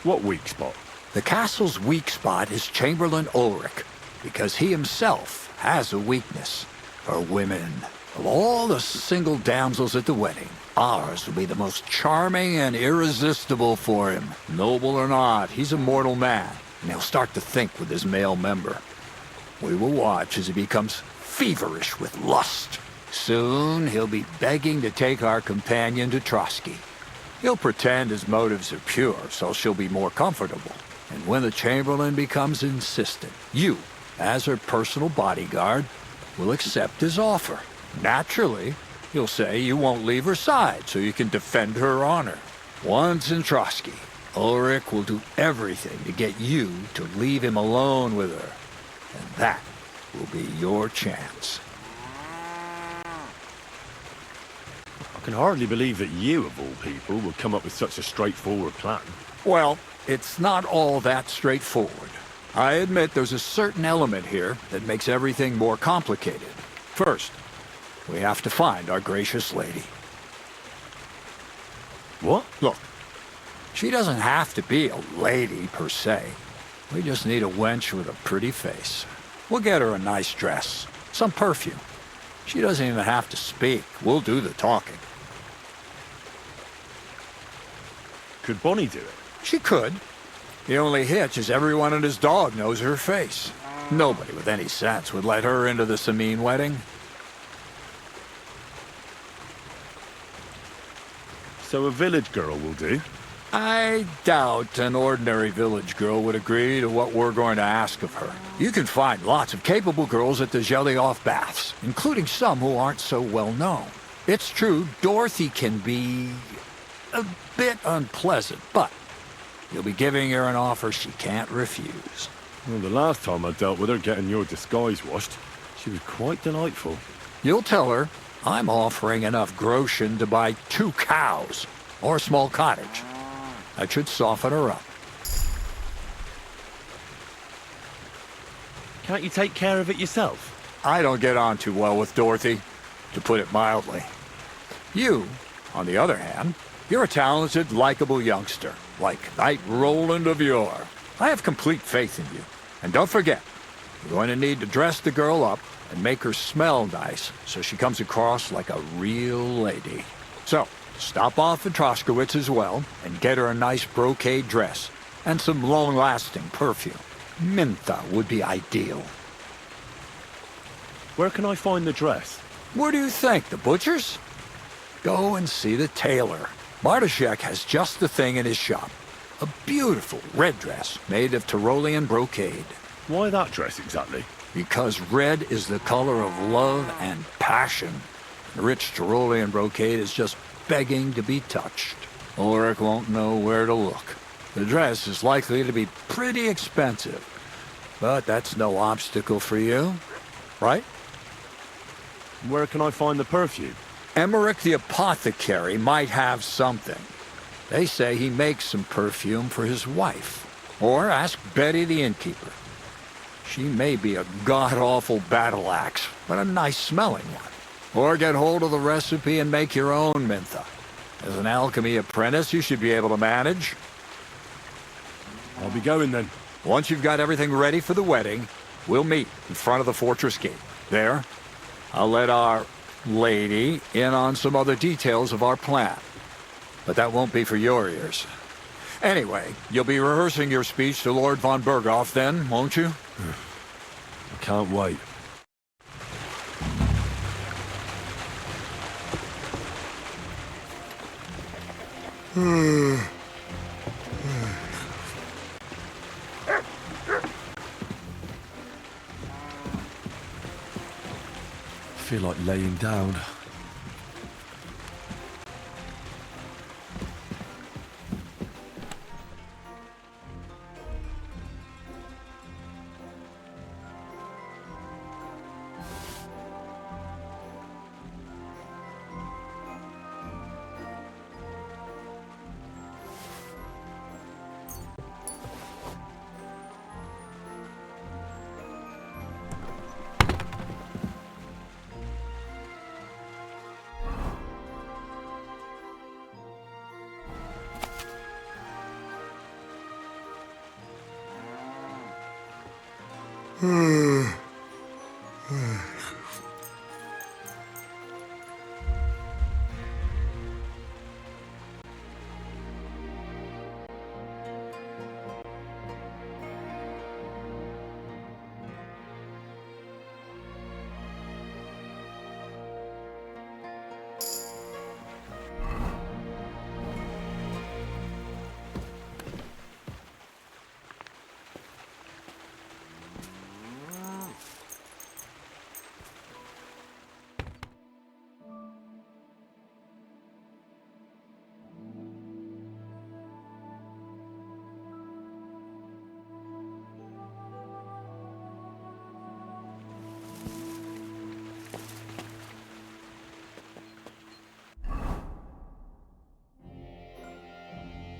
What weak spot? The castle's weak spot is Chamberlain Ulrich, because he himself has a weakness for women. Of all the single damsels at the wedding, ours will be the most charming and irresistible for him. Noble or not, he's a mortal man, and he'll start to think with his male member. We will watch as he becomes feverish with lust. Soon he'll be begging to take our companion to Trotsky. He'll pretend his motives are pure, so she'll be more comfortable. And when the Chamberlain becomes insistent, you, as her personal bodyguard, will accept his offer. Naturally, you'll say you won't leave her side so you can defend her honor. Once in Trotsky, Ulrich will do everything to get you to leave him alone with her. And that will be your chance. I can hardly believe that you, of all people, would come up with such a straightforward plan. Well, it's not all that straightforward. I admit there's a certain element here that makes everything more complicated. First, we have to find our gracious lady. What? Look, she doesn't have to be a lady per se. We just need a wench with a pretty face. We'll get her a nice dress, some perfume. She doesn't even have to speak. We'll do the talking. Could Bonnie do it? She could. The only hitch is everyone and his dog knows her face. Nobody with any sense would let her into the Samine wedding. So a village girl will do? I doubt an ordinary village girl would agree to what we're going to ask of her. You can find lots of capable girls at the Zhelyov baths, including some who aren't so well known. It's true, Dorothy can be a bit unpleasant, but you'll be giving her an offer she can't refuse. Well, the last time I dealt with her getting your disguise washed, she was quite delightful. You'll tell her I'm offering enough groschen to buy 2 cows or a small cottage. That should soften her up. Can't you take care of it yourself? I don't get on too well with Dorothy, to put it mildly. You, on the other hand, you're a talented, likable youngster, like Knight Roland of yore. I have complete faith in you. And don't forget, you're going to need to dress the girl up and make her smell nice so she comes across like a real lady. So, stop off at Troskowitz as well and get her a nice brocade dress. And some long-lasting perfume. Mentha would be ideal. Where can I find the dress? Where do you think? The butcher's? Go and see the tailor. Bartoszek has just the thing in his shop. A beautiful red dress made of Tyrolean brocade. Why that dress exactly? Because red is the color of love and passion. Rich Tyrolean brocade is just begging to be touched. Ulrich won't know where to look. The dress is likely to be pretty expensive. But that's no obstacle for you, right? Where can I find the perfume? Emmerich the apothecary might have something. They say he makes some perfume for his wife. Or ask Betty the innkeeper. She may be a god-awful battle axe, but a nice-smelling one. Or get hold of the recipe and make your own mentha. As an alchemy apprentice, you should be able to manage. I'll be going then. Once you've got everything ready for the wedding, we'll meet in front of the fortress gate. There, I'll let our lady in on some other details of our plan. But that won't be for your ears. Anyway, you'll be rehearsing your speech to Lord von Berghoff then, won't you? I can't wait. I feel like laying down.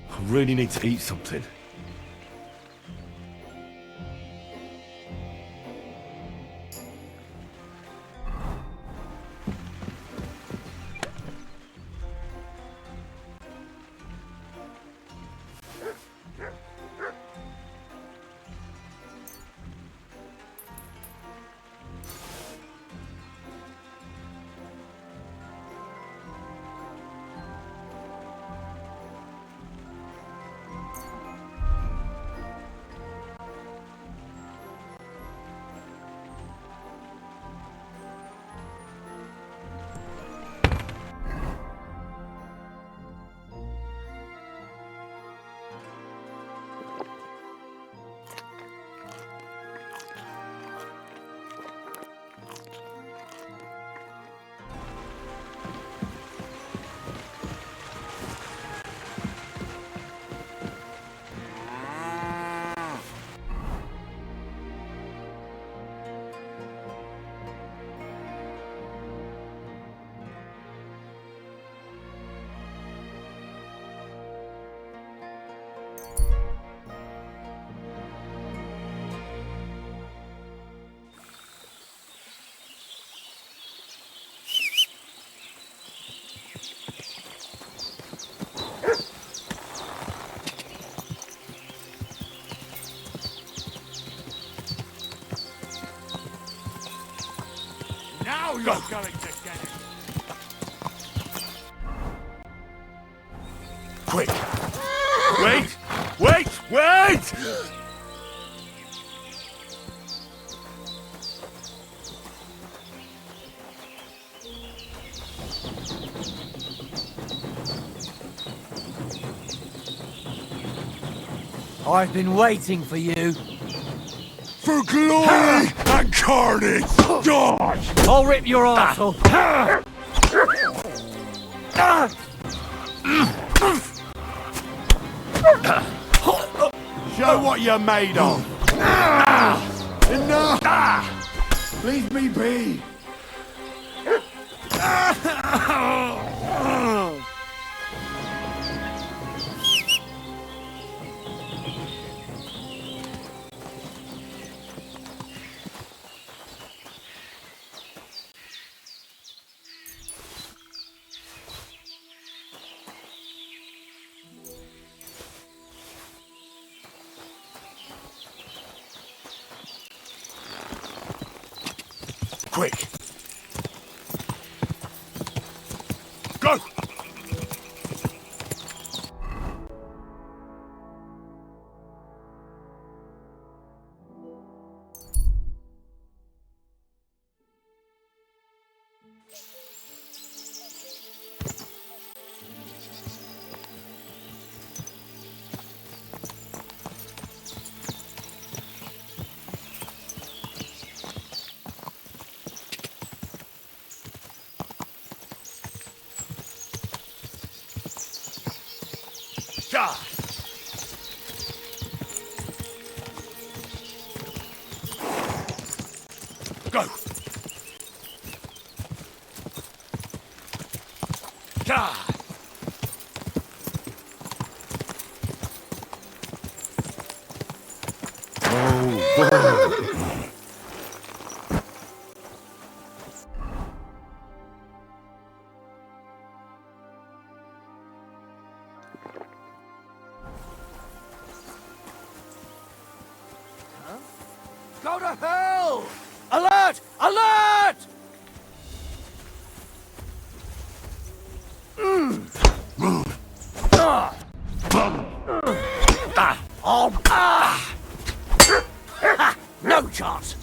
I really need to eat something. Now you're going to get it. Quick! Wait! Wait! Wait! Wait! I've been waiting for you. For glory and carnage! Dodge! I'll rip your arsehole. Show what you're made of. Enough! Leave me be. Quick! Go! God! Go! God! Go to hell! Alert! Alert! No chance!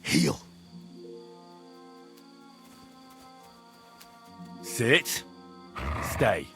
Heal. Sit. Stay.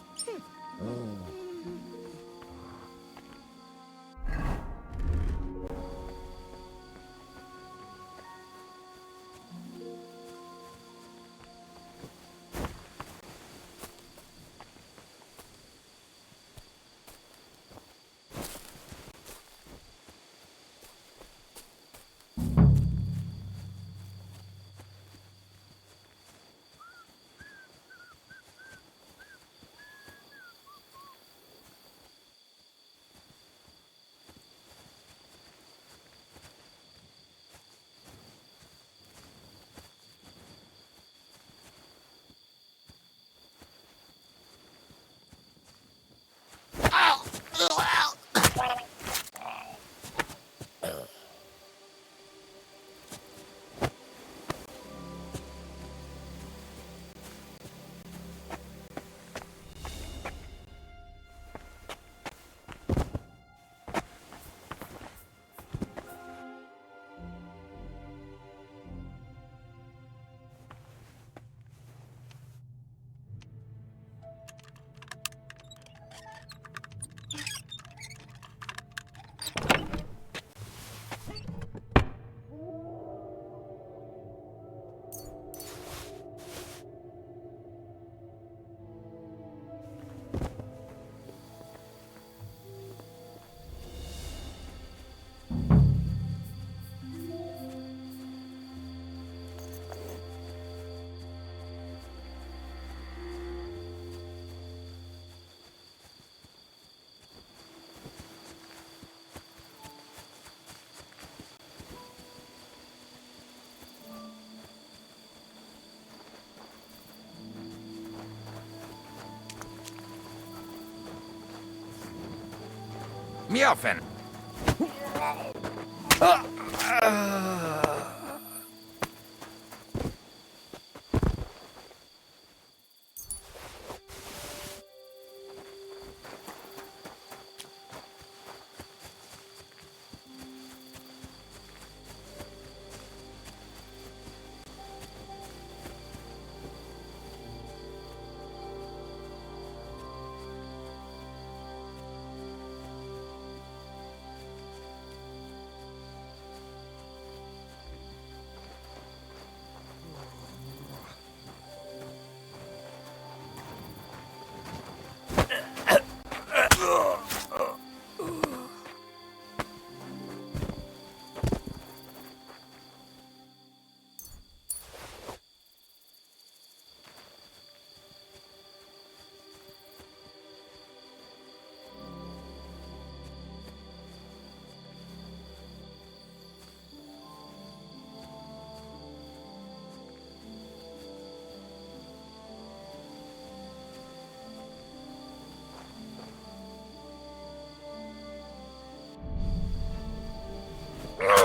Me off then.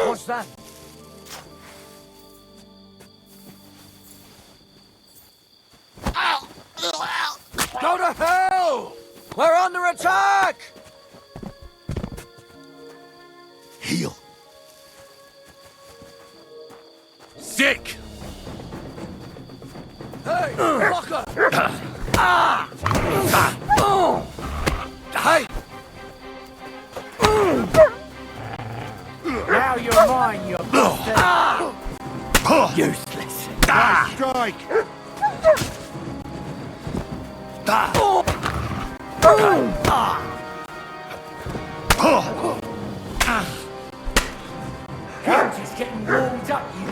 What's that? Go to hell! We're under attack! Heal. Sick! Hey, fucker! Hey! Now you're mine, you bastard! Useless. Strike! Couch is getting warmed up, you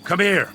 Come here.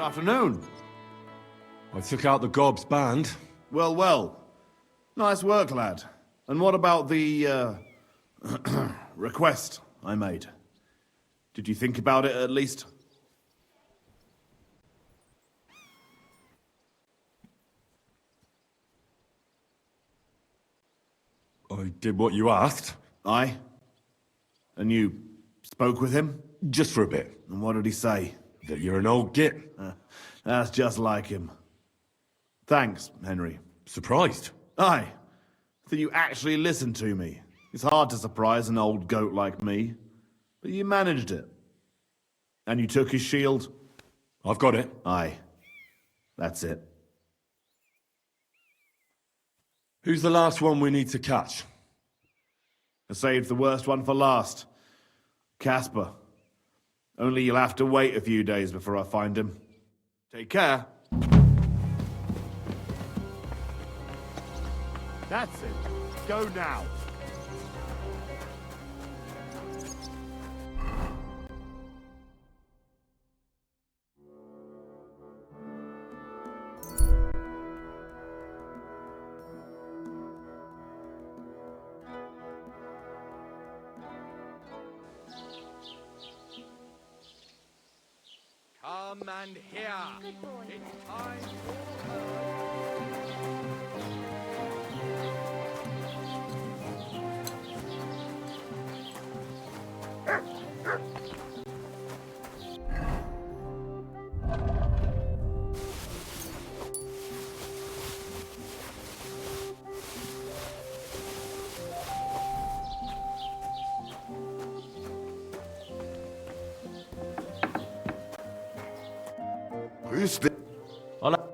Good afternoon. I took out the Gob's band. Well, well. Nice work, lad. And what about the, request I made? Did you think about it, at least? I did what you asked. Aye? And you spoke with him? Just for a bit. And what did he say? That you're an old git. That's just like him. Thanks, Henry. Surprised? Aye. That you actually listened to me. It's hard to surprise an old goat like me. But you managed it. And you took his shield? I've got it. Aye. That's it. Who's the last one we need to catch? I saved the worst one for last. Casper. Only you'll have to wait a few days before I find him. Take care. That's it. Go now. Come and hear. Good boy. It's time for... Grüß dich. Hola.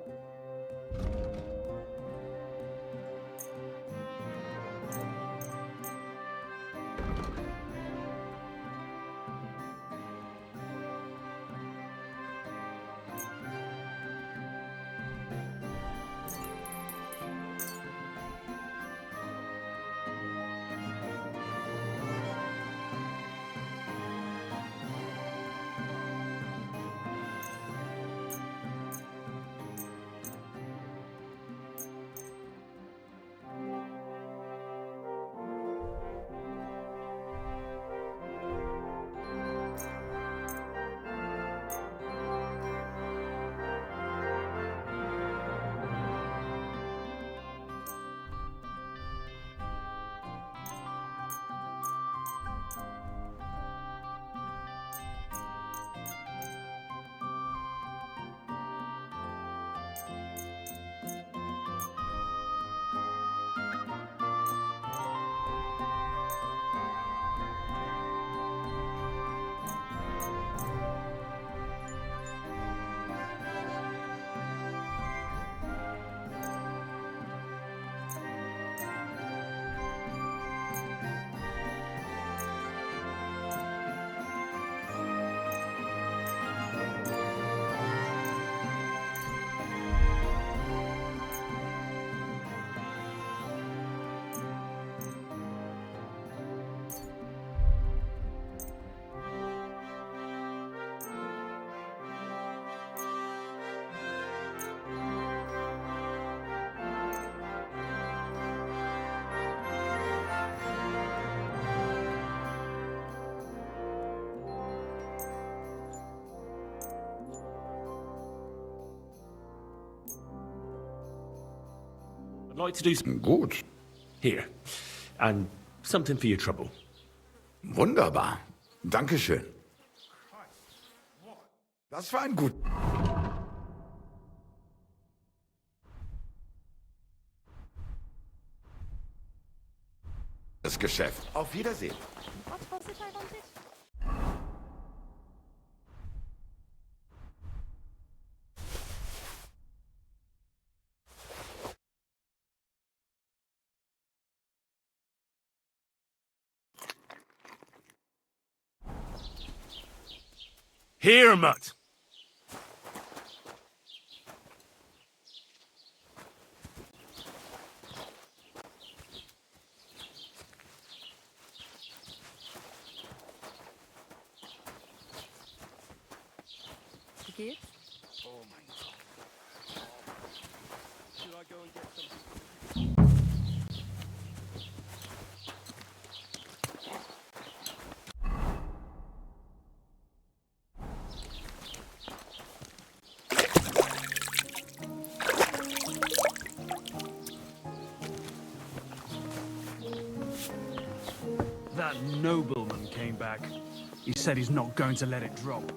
I'd like to do some Gut. here. And something for your trouble. Wunderbar. Dankeschön. Das war ein gut. Das Geschäft. Auf Wiedersehen. What was it I wanted? Here, Mutt. Wie geht's? Oh mein Gott. Should I go and get something? That nobleman came back. He said he's not going to let it drop.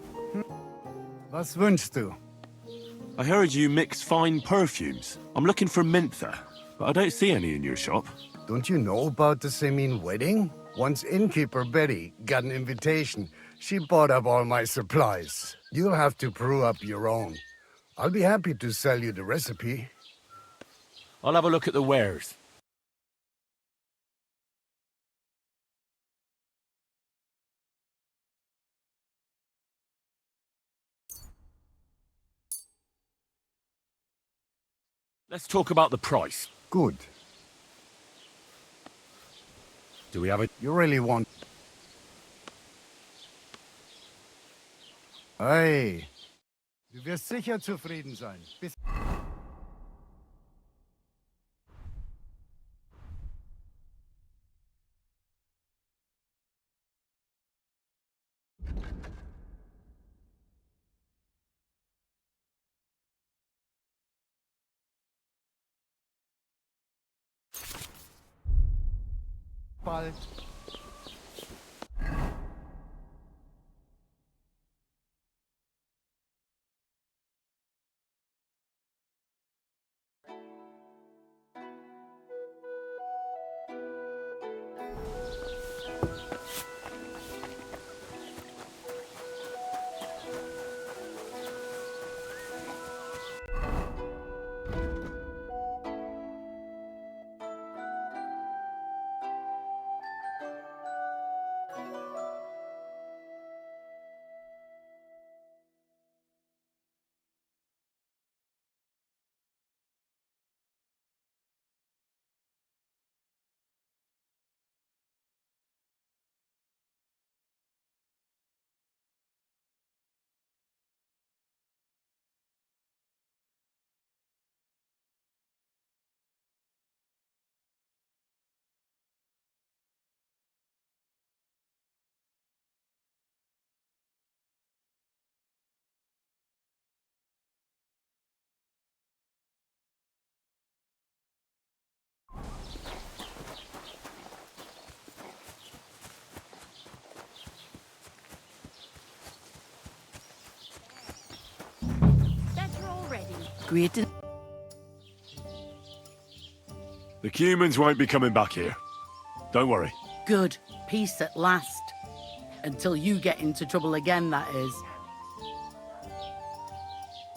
Was wünschst du? I heard you mix fine perfumes. I'm looking for mentha, but I don't see any in your shop. Don't you know about the Semin wedding? Once innkeeper Betty got an invitation, she bought up all my supplies. You'll have to brew up your own. I'll be happy to sell you the recipe. I'll have a look at the wares. Let's talk about the price. Good. Do we have it? You really want... Hey, du wirst sicher zufrieden sein. Bis... Bald. great. The humans won't be coming back here. Don't worry. Good. Peace at last. Until you get into trouble again, that is.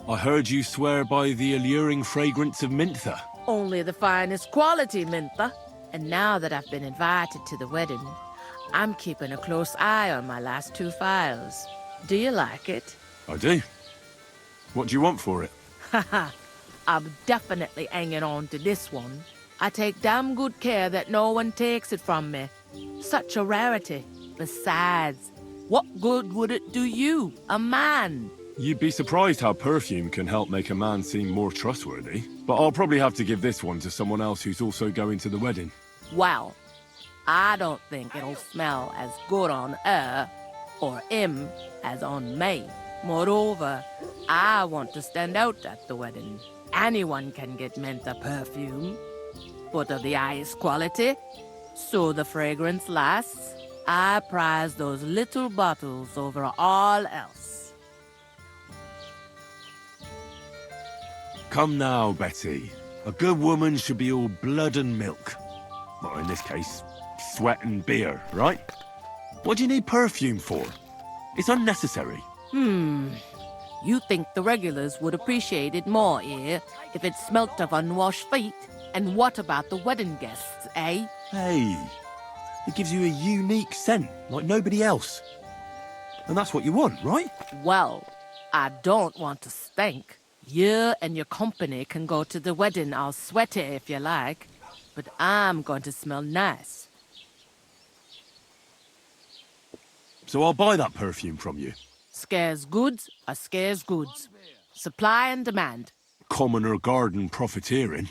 I heard you swear by the alluring fragrance of Mintha. Only the finest quality, Mintha. And now that I've been invited to the wedding, I'm keeping a close eye on my last 2 files. Do you like it? I do. What do you want for it? Haha, I'm definitely hanging on to this one. I take damn good care that no one takes it from me. Such a rarity. Besides, what good would it do you, a man? You'd be surprised how perfume can help make a man seem more trustworthy. But I'll probably have to give this one to someone else who's also going to the wedding. Well, I don't think it'll smell as good on her or him as on me. Moreover, I want to stand out at the wedding. Anyone can get Mentha perfume, but of the highest quality, so the fragrance lasts. I prize those little bottles over all else. Come now, Betty. A good woman should be all blood and milk. Well, in this case, sweat and beer, right? What do you need perfume for? It's unnecessary. You think the regulars would appreciate it more here if it smelt of unwashed feet? And what about the wedding guests, eh? Hey, it gives you a unique scent, like nobody else. And that's what you want, right? Well, I don't want to stink. You and your company can go to the wedding all sweaty if you like, but I'm going to smell nice. So I'll buy that perfume from you. Scarce goods are scarce goods. Supply and demand. Commoner garden profiteering.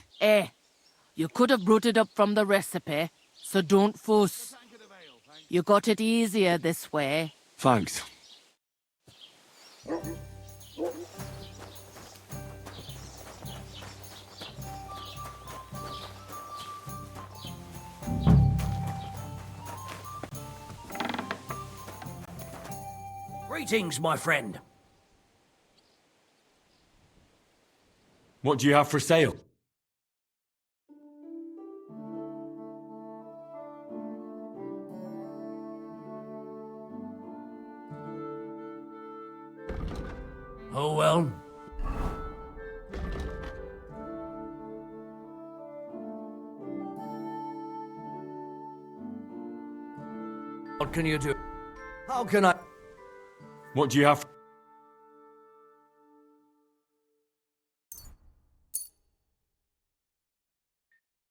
You could have brought it up from the recipe, so don't fuss. You got it easier this way. Thanks. Greetings, my friend. What do you have for sale? Oh, well. What can you do? How can I... What do you have?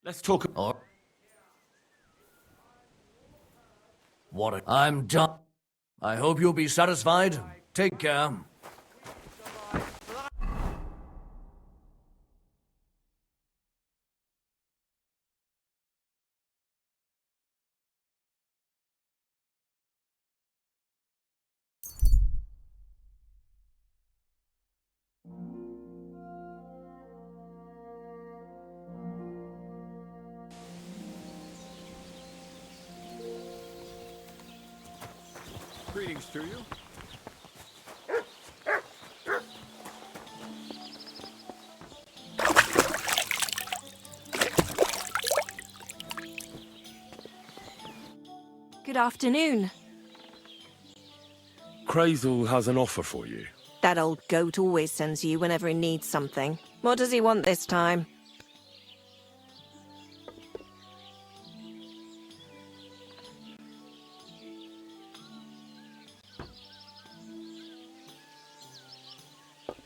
Let's talk. I'm done. I hope you'll be satisfied. Take care. Greetings to you. Good afternoon. Crazel has an offer for you. That old goat always sends you whenever he needs something. What does he want this time?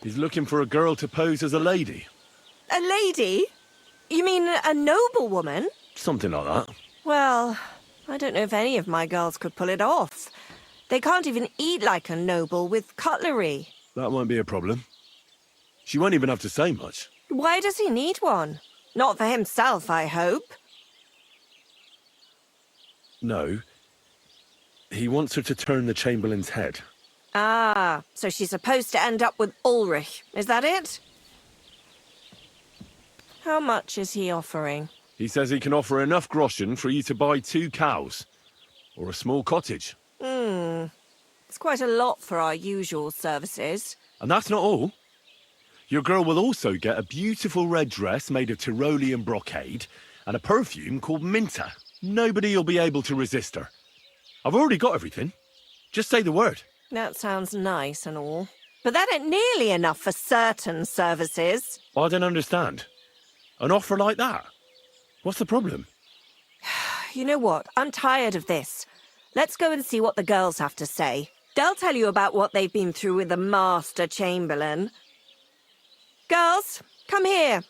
He's looking for a girl to pose as a lady. A lady? You mean a noblewoman? Something like that. Well, I don't know if any of my girls could pull it off. They can't even eat like a noble with cutlery. That won't be a problem. She won't even have to say much. Why does he need one? Not for himself, I hope. No. He wants her to turn the Chamberlain's head. Ah, so she's supposed to end up with Ulrich. Is that it? How much is he offering? He says he can offer enough groschen for you to buy 2 cows. Or a small cottage. It's quite a lot for our usual services. And that's not all. Your girl will also get a beautiful red dress made of Tyrolean brocade and a perfume called Minta. Nobody will be able to resist her. I've already got everything. Just say the word. That sounds nice and all. But that ain't nearly enough for certain services. I don't understand. An offer like that? What's the problem? You know what? I'm tired of this. Let's go and see what the girls have to say. They'll tell you about what they've been through with the Master Chamberlain. Girls, come here.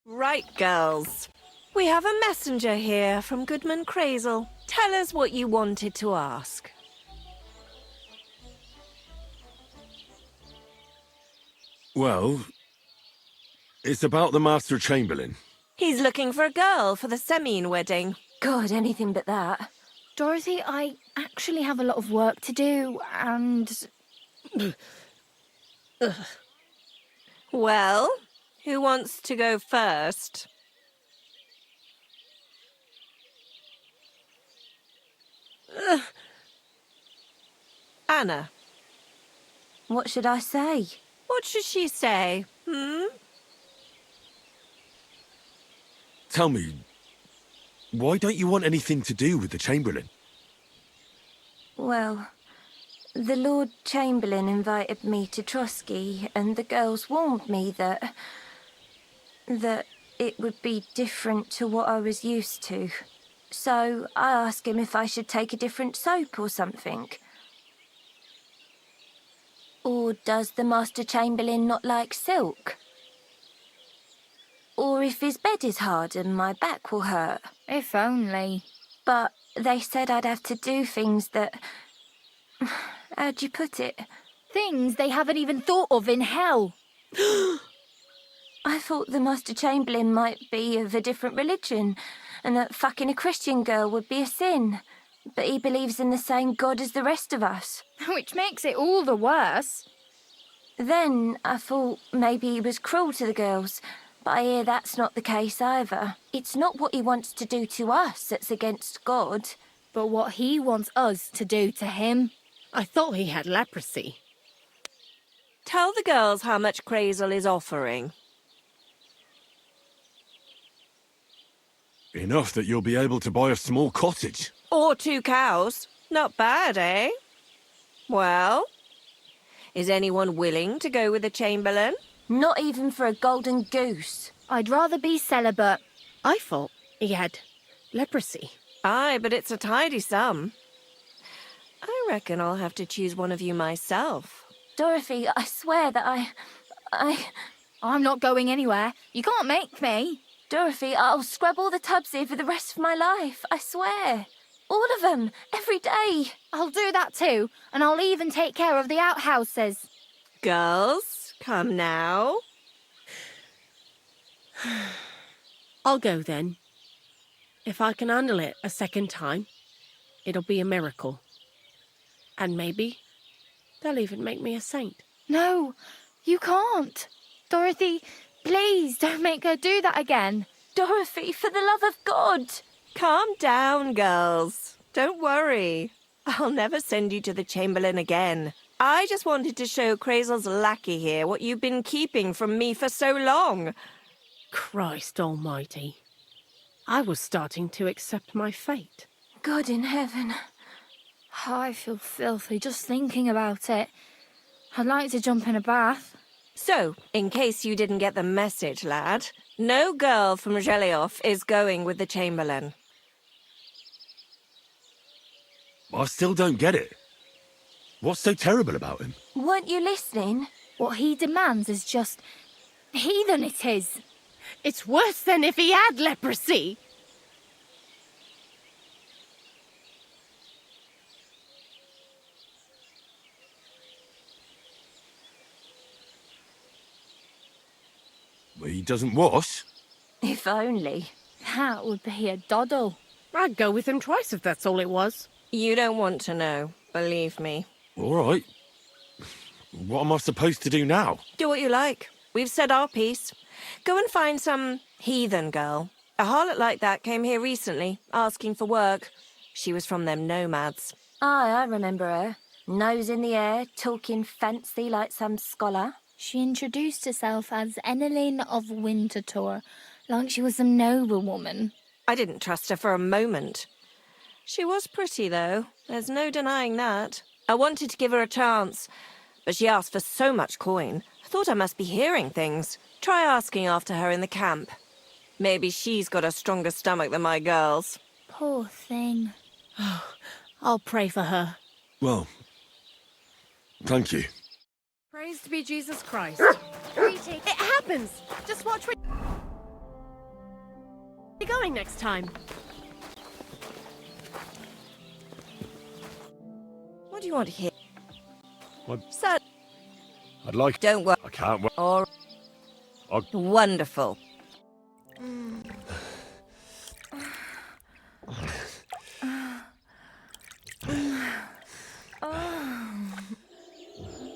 Right, girls. We have a messenger here from Goodman Crazel. Tell us what you wanted to ask. Well, it's about the Master Chamberlain. He's looking for a girl for the Semine wedding. God, anything but that. Dorothy, I actually have a lot of work to do, and... Well, who wants to go first? Anna. What should I say? What should she say, Tell me, why don't you want anything to do with the Chamberlain? Well, the Lord Chamberlain invited me to Trotsky, and the girls warned me that it would be different to what I was used to. So I asked him if I should take a different soap or something. Or does the Master Chamberlain not like silk? Or if his bed is hard and my back will hurt. If only. But they said I'd have to do things that... How'd you put it? Things they haven't even thought of in hell. I thought the Master Chamberlain might be of a different religion, and that fucking a Christian girl would be a sin. But he believes in the same God as the rest of us. Which makes it all the worse. Then I thought maybe he was cruel to the girls, but I hear that's not the case either. It's not what he wants to do to us that's against God. But what he wants us to do to him. I thought he had leprosy. Tell the girls how much Crazel is offering. Enough that you'll be able to buy a small cottage. Or 2 cows. Not bad, eh? Well, is anyone willing to go with the Chamberlain? Not even for a golden goose. I'd rather be celibate. I thought he had leprosy. Aye, but it's a tidy sum. I reckon I'll have to choose one of you myself. Dorothy, I swear that I'm not going anywhere. You can't make me. Dorothy, I'll scrub all the tubs here for the rest of my life. I swear. All of them. Every day. I'll do that too. And I'll even take care of the outhouses. Girls, come now. I'll go then. If I can handle it a second time, it'll be a miracle. And maybe they'll even make me a saint. No, you can't. Dorothy, please don't make her do that again. Dorothy, for the love of God. Calm down, girls. Don't worry. I'll never send you to the Chamberlain again. I just wanted to show Crazel's lackey here what you've been keeping from me for so long. Christ almighty. I was starting to accept my fate. God in heaven. Oh, I feel filthy just thinking about it. I'd like to jump in a bath. So, in case you didn't get the message, lad, no girl from Zhelioff is going with the Chamberlain. I still don't get it. What's so terrible about him? Weren't you listening? What he demands is just... heathen it is. It's worse than if he had leprosy. He doesn't wash? If only. That would be a doddle. I'd go with him twice if that's all it was. You don't want to know, believe me. All right. What am I supposed to do now? Do what you like. We've said our piece. Go and find some heathen girl. A harlot like that came here recently, asking for work. She was from them nomads. Aye, I remember her. Nose in the air, talking fancy like some scholar. She introduced herself as Enelin of Winterthur, like she was some noblewoman. I didn't trust her for a moment. She was pretty, though. There's no denying that. I wanted to give her a chance, but she asked for so much coin. I thought I must be hearing things. Try asking after her in the camp. Maybe she's got a stronger stomach than my girls. Poor thing. I'll pray for her. Well, thank you. Praise be Jesus Christ. Greetings. It happens! Just watch where you're going next time. What do you want to hear? What? Sir, I'd like... don't worry. I can't wait. All wonderful.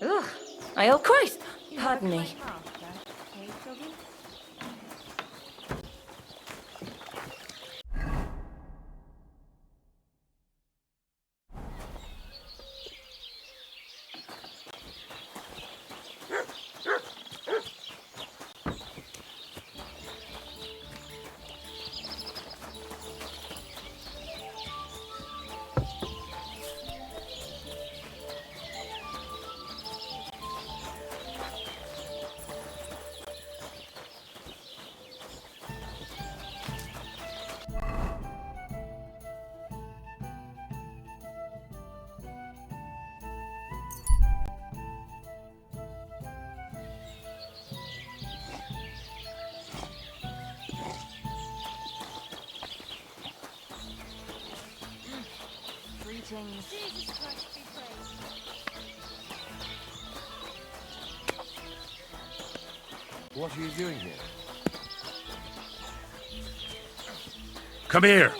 Ugh. Oh, Christ! Pardon me. Greetings. Jesus Christ be praised. What are you doing here? Come here!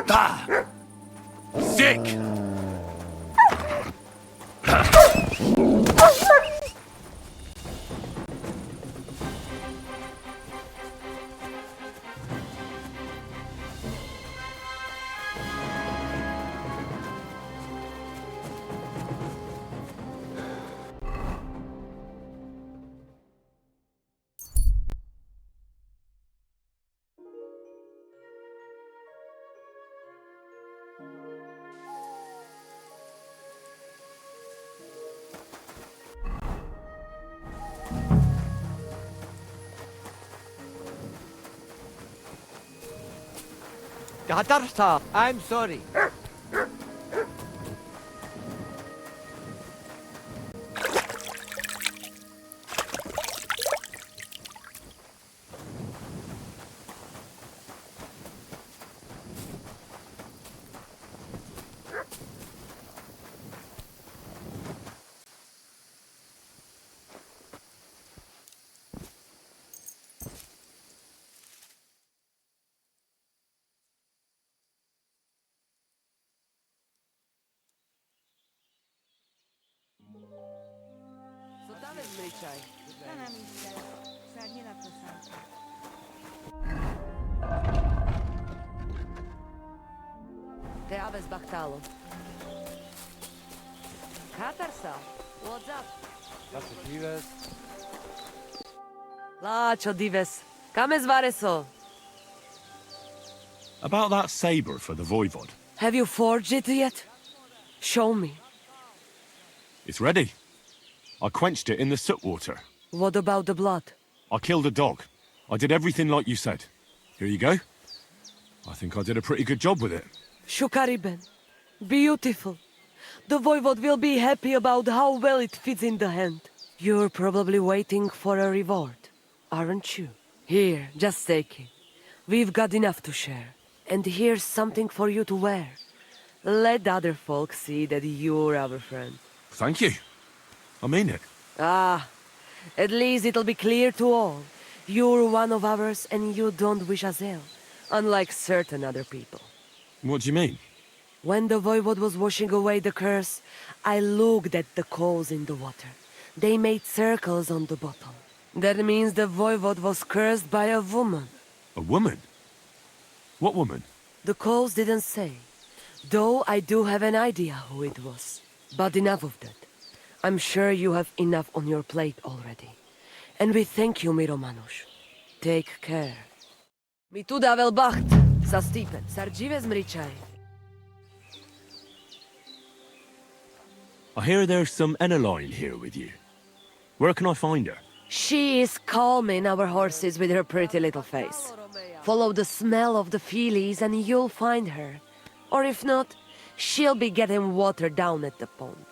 Ah! Sick! Gadarta, I'm sorry. Te aves baktalo. Katarsa, what's up? Lacho dives. Kames vareso. About that saber for the Voivod. Have you forged it yet? Show me. It's ready. I quenched it in the soot water. What about the blood? I killed a dog. I did everything like you said. Here you go. I think I did a pretty good job with it. Shukariben. Beautiful. The Voivod will be happy about how well it fits in the hand. You're probably waiting for a reward, aren't you? Here, just take it. We've got enough to share. And here's something for you to wear. Let other folk see that you're our friend. Thank you. I mean it. Ah, at least it'll be clear to all. You're one of ours and you don't wish us ill, unlike certain other people. What do you mean? When the Voivod was washing away the curse, I looked at the coals in the water. They made circles on the bottom. That means the Voivod was cursed by a woman. A woman? What woman? The coals didn't say, though I do have an idea who it was. But enough of that. I'm sure you have enough on your plate already. And we thank you, Miromanush. Take care. Mi tu davel bacht, sa stipen, sarđive zmričaj. I hear there's some Eneline here with you. Where can I find her? She is calming our horses with her pretty little face. Follow the smell of the feelies and you'll find her. Or if not, she'll be getting water down at the pond.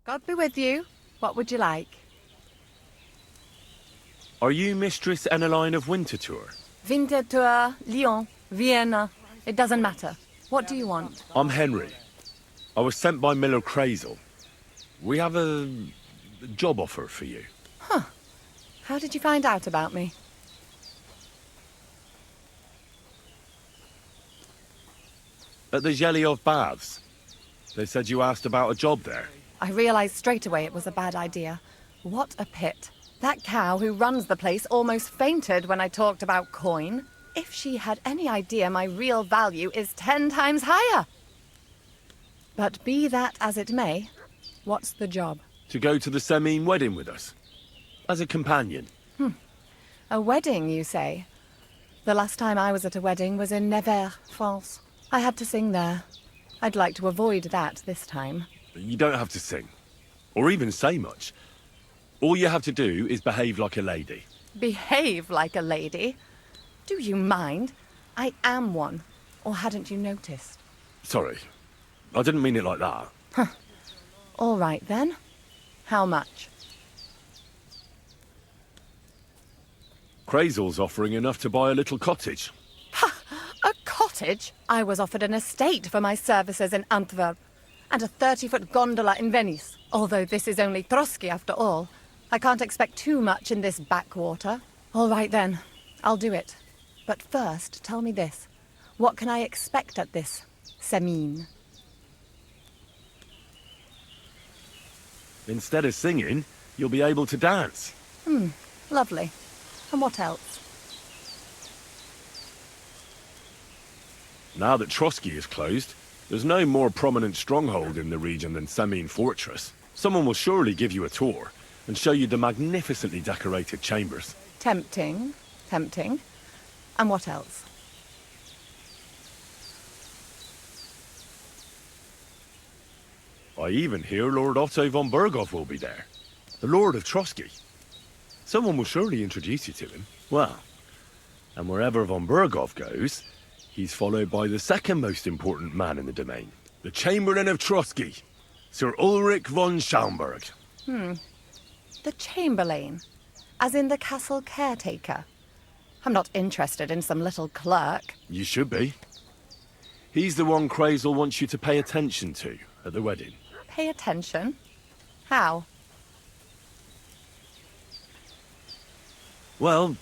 God be with you. What would you like? Are you Mistress Eneline of Winterthur? Winterthur, Lyon, Vienna. It doesn't matter. What do you want? I'm Henry. I was sent by Miller Crazel. We have a job offer for you. Huh. How did you find out about me? At the Zhelyov Baths. They said you asked about a job there. I realized straight away it was a bad idea. What a pit. That cow who runs the place almost fainted when I talked about coin. If she had any idea my real value is 10 times higher. But be that as it may, what's the job? To go to the Semine wedding with us. As a companion. A wedding, you say? The last time I was at a wedding was in Nevers, France. I had to sing there. I'd like to avoid that this time. You don't have to sing. Or even say much. All you have to do is behave like a lady. Behave like a lady? Do you mind? I am one. Or hadn't you noticed? Sorry. I didn't mean it like that. All right, then. How much? Crazel's offering enough to buy a little cottage. A cottage? I was offered an estate for my services in Antwerp. And a 30-foot gondola in Venice. Although this is only Trotsky after all. I can't expect too much in this backwater. All right, then. I'll do it. But first, tell me this. What can I expect at this Semine? Instead of singing, you'll be able to dance. Lovely. And what else? Now that Trotsky is closed, there's no more prominent stronghold in the region than Semine Fortress. Someone will surely give you a tour and show you the magnificently decorated chambers. Tempting. Tempting. And what else? I even hear Lord Otto von Berghoff will be there. The Lord of Trotsky. Someone will surely introduce you to him. Well, and wherever von Berghoff goes, he's followed by the second most important man in the domain. The Chamberlain of Trotsky, Sir Ulrich von Schaumburg. The Chamberlain. As in the castle caretaker. I'm not interested in some little clerk. You should be. He's the one Crazel wants you to pay attention to at the wedding. Pay attention? How? Well,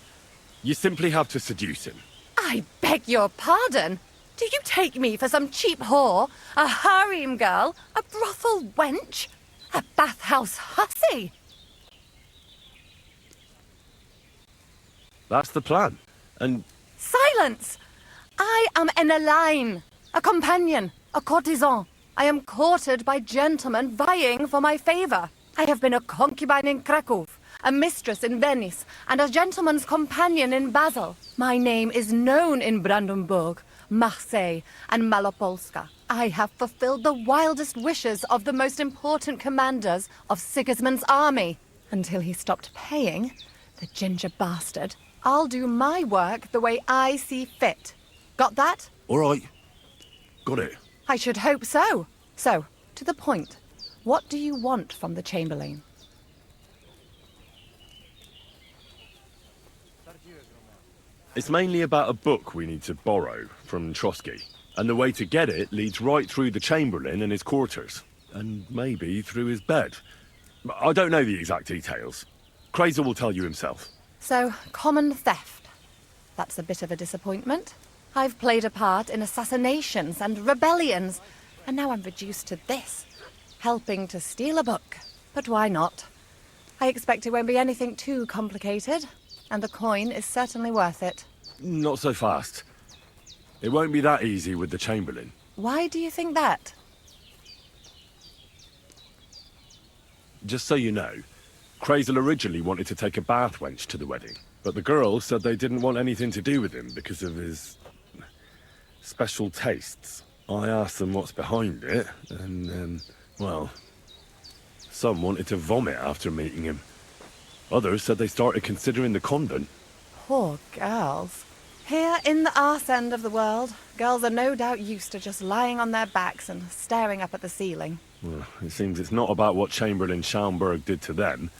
you simply have to seduce him. I beg your pardon? Do you take me for some cheap whore? A harem girl? A brothel wench? A bathhouse hussy? That's the plan. And Silence! I am Eneline, a companion, a courtesan. I am courted by gentlemen vying for my favor. I have been a concubine in Krakow, a mistress in Venice, and a gentleman's companion in Basel. My name is known in Brandenburg, Marseille, and Malopolska. I have fulfilled the wildest wishes of the most important commanders of Sigismund's army. Until he stopped paying, the ginger bastard, I'll do my work the way I see fit. Got that? all right, got it. I should hope so. So, to the point. What do you want from the Chamberlain? It's mainly about a book we need to borrow from Trotsky. And the way to get it leads right through the Chamberlain and his quarters. And maybe through his bed. I don't know the exact details. Crazel will tell you himself. So, common theft. That's a bit of a disappointment. I've played a part in assassinations and rebellions, and now I'm reduced to this. Helping to steal a book. But why not? I expect it won't be anything too complicated, and the coin is certainly worth it. Not so fast. It won't be that easy with the Chamberlain. Why do you think that? Just so you know, Crazel originally wanted to take a bath wench to the wedding, but the girls said they didn't want anything to do with him because of his special tastes. I asked them what's behind it, and, well, some wanted to vomit after meeting him. Others said they started considering the convent. Poor girls. Here in the arse end of the world, girls are no doubt used to just lying on their backs and staring up at the ceiling. Well, it seems it's not about what Chamberlain Schaumburg did to them,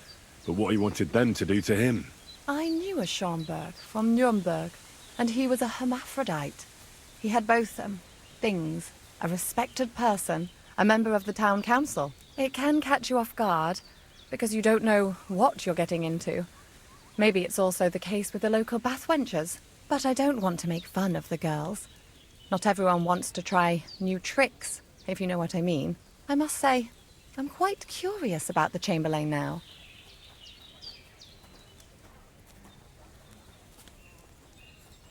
but what he wanted them to do to him. I knew a Schomburg from Nuremberg, and he was a hermaphrodite. He had both, things. A respected person, a member of the town council. It can catch you off guard, because you don't know what you're getting into. Maybe it's also the case with the local bathwenchers, but I don't want to make fun of the girls. Not everyone wants to try new tricks, if you know what I mean. I must say, I'm quite curious about the Chamberlain now.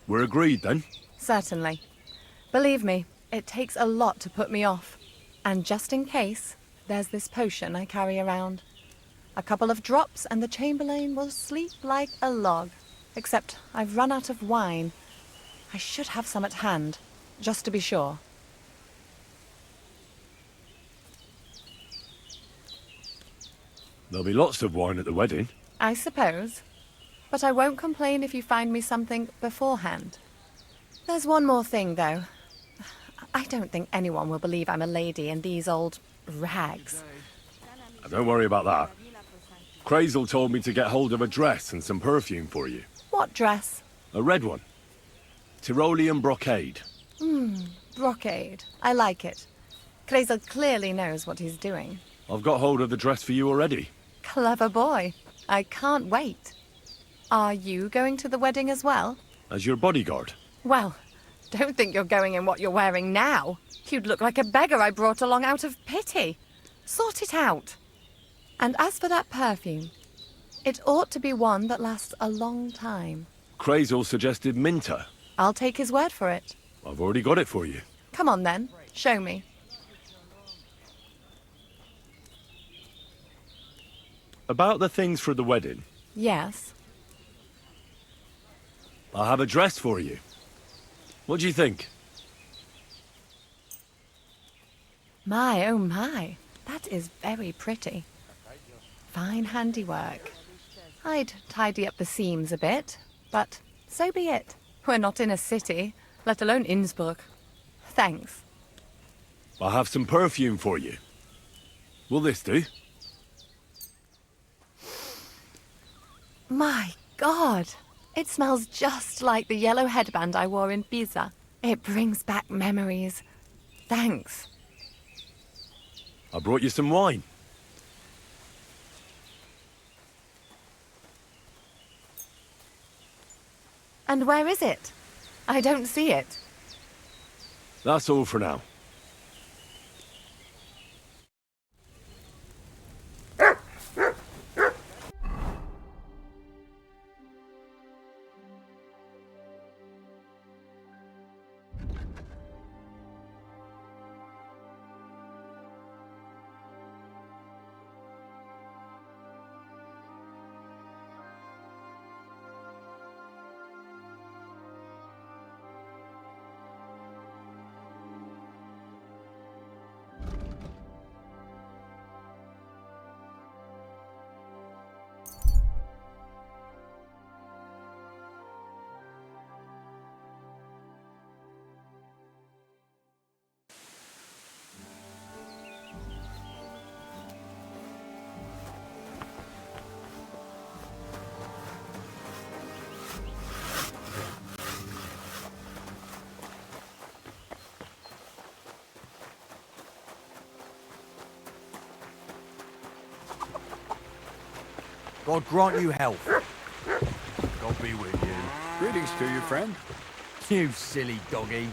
We're agreed, then? Certainly. Believe me, it takes a lot to put me off. And just in case, there's this potion I carry around. A couple of drops and the Chamberlain will sleep like a log. Except I've run out of wine. I should have some at hand, just to be sure. There'll be lots of wine at the wedding. I suppose. But I won't complain if you find me something beforehand. There's one more thing, though. I don't think anyone will believe I'm a lady in these old rags. Don't worry about that. Crazel told me to get hold of a dress and some perfume for you. What dress? A red one. Tyrolean brocade. Brocade. I like it. Crazel clearly knows what he's doing. I've got hold of the dress for you already. Clever boy. I can't wait. Are you going to the wedding as well? As your bodyguard. Well, don't think you're going in what you're wearing now. You'd look like a beggar I brought along out of pity. Sort it out. And as for that perfume, it ought to be one that lasts a long time. Crazel suggested Minter. I'll take his word for it. I've already got it for you. Come on then, show me. About the things for the wedding. Yes. I have a dress for you. What do you think? My, oh my. That is very pretty. Fine handiwork. I'd tidy up the seams a bit, but so be it. We're not in a city, let alone Innsbruck. Thanks. I have some perfume for you. Will this do? My God! It smells just like the yellow headband I wore in Pisa. It brings back memories. Thanks. I brought you some wine. And where is it? I don't see it. That's all for now. God grant you health. God be with you. Greetings to you, friend. You silly doggy.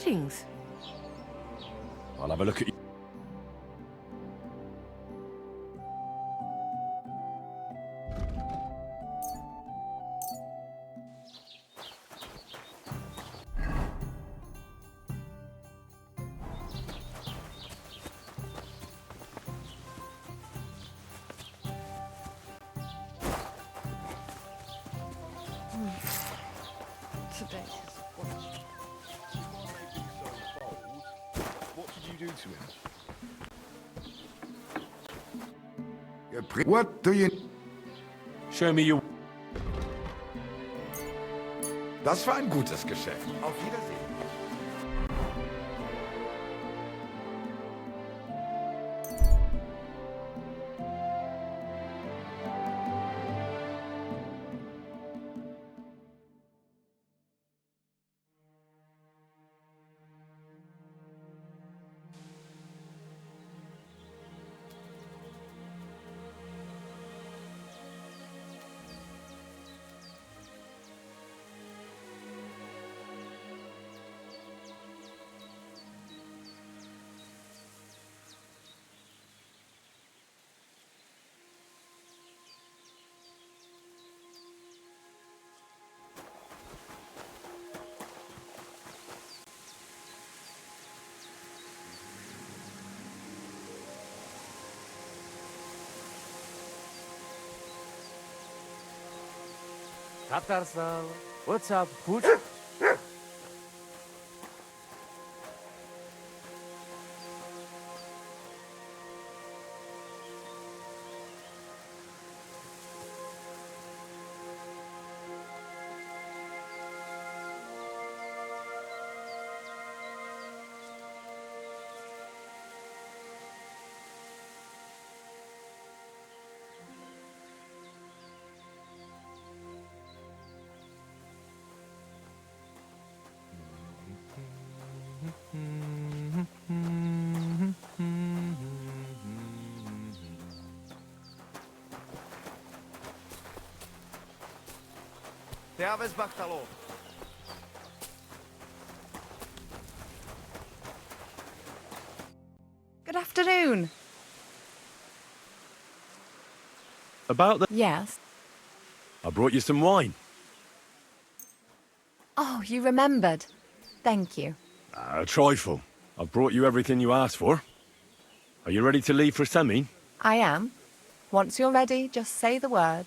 Greetings. I'll have a look at you. Today is What did you do to him? What do you... Show me your... Das war ein gutes Geschäft. Auf Wiedersehen. Tatarsal, what's up, Pooch? Servus, Bachtalon. Good afternoon. About the... Yes. I brought you some wine. Oh, you remembered. Thank you. A trifle. I've brought you everything you asked for. Are you ready to leave for Semi? I am. Once you're ready, just say the word.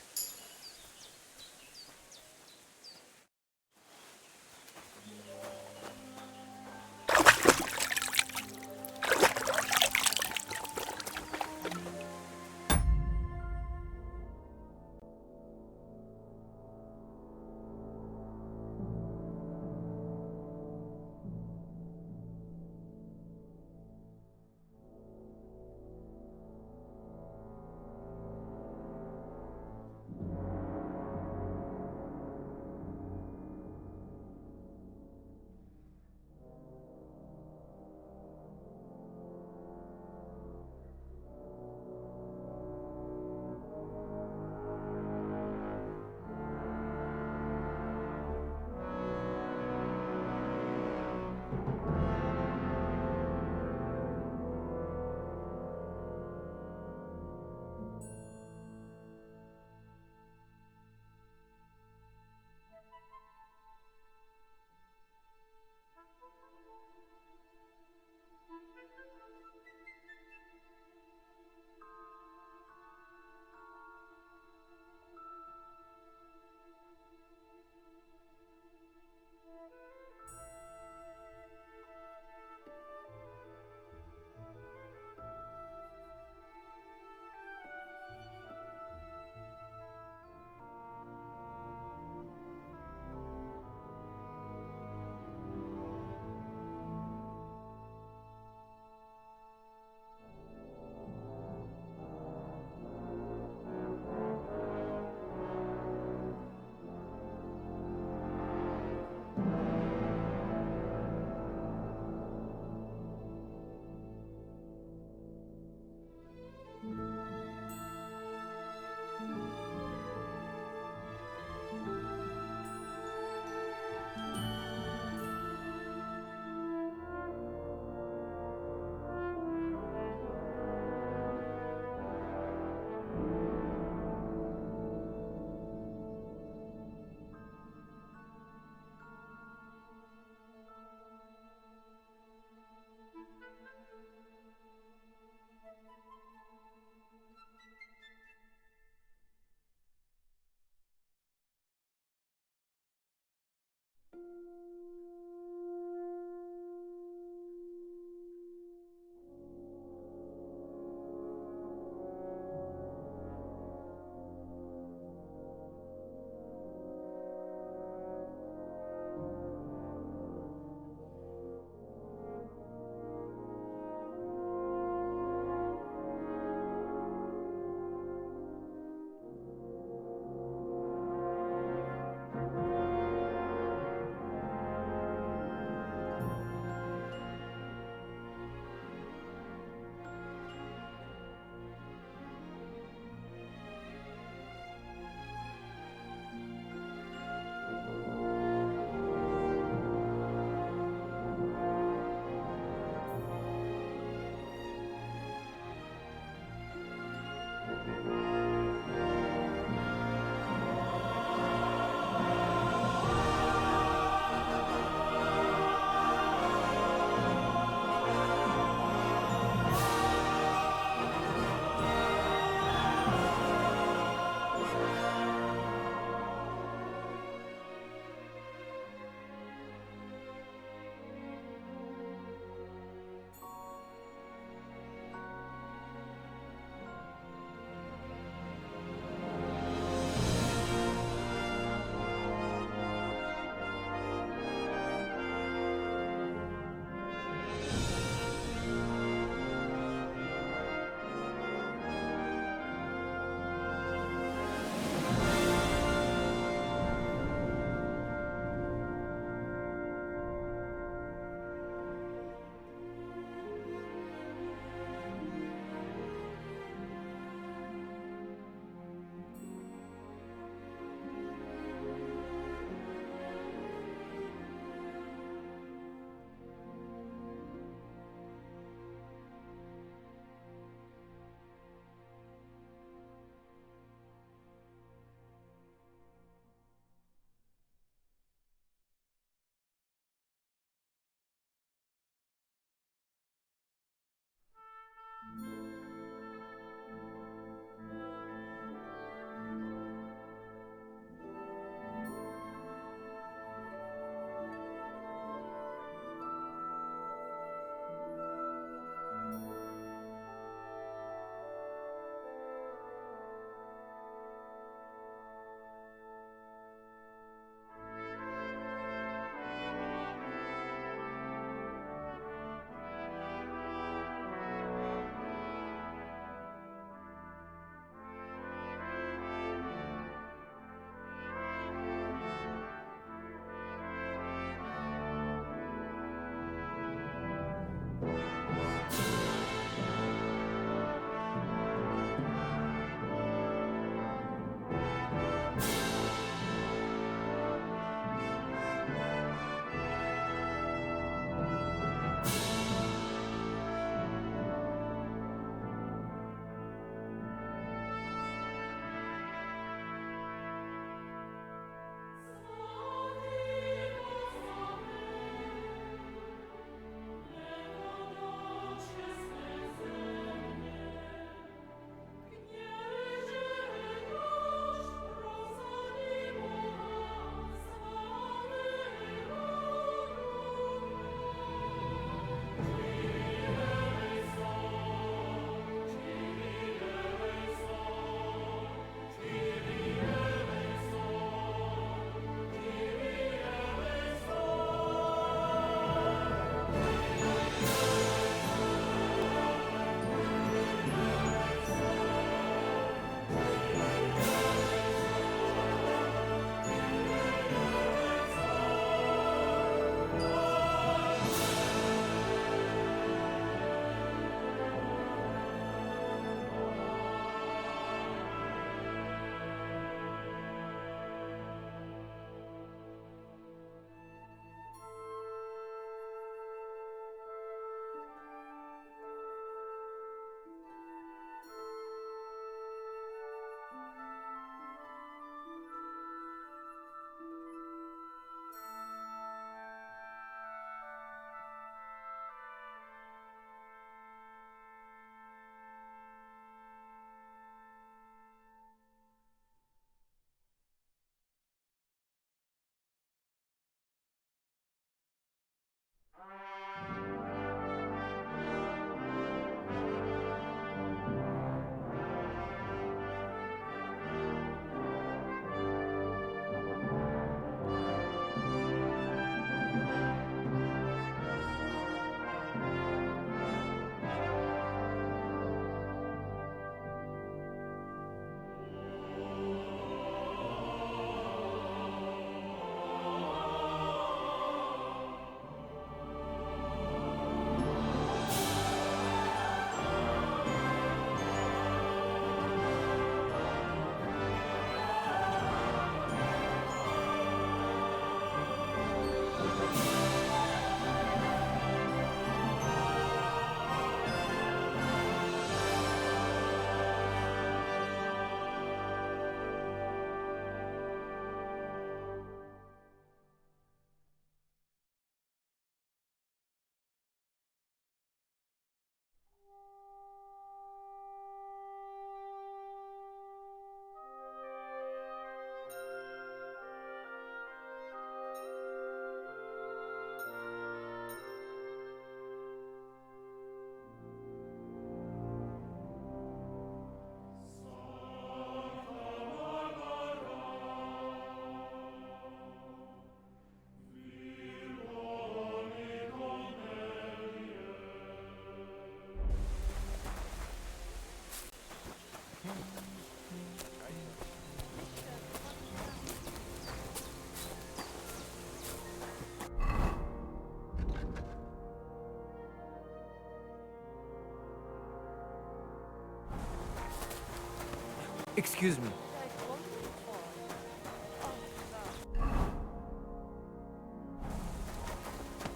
Excuse me.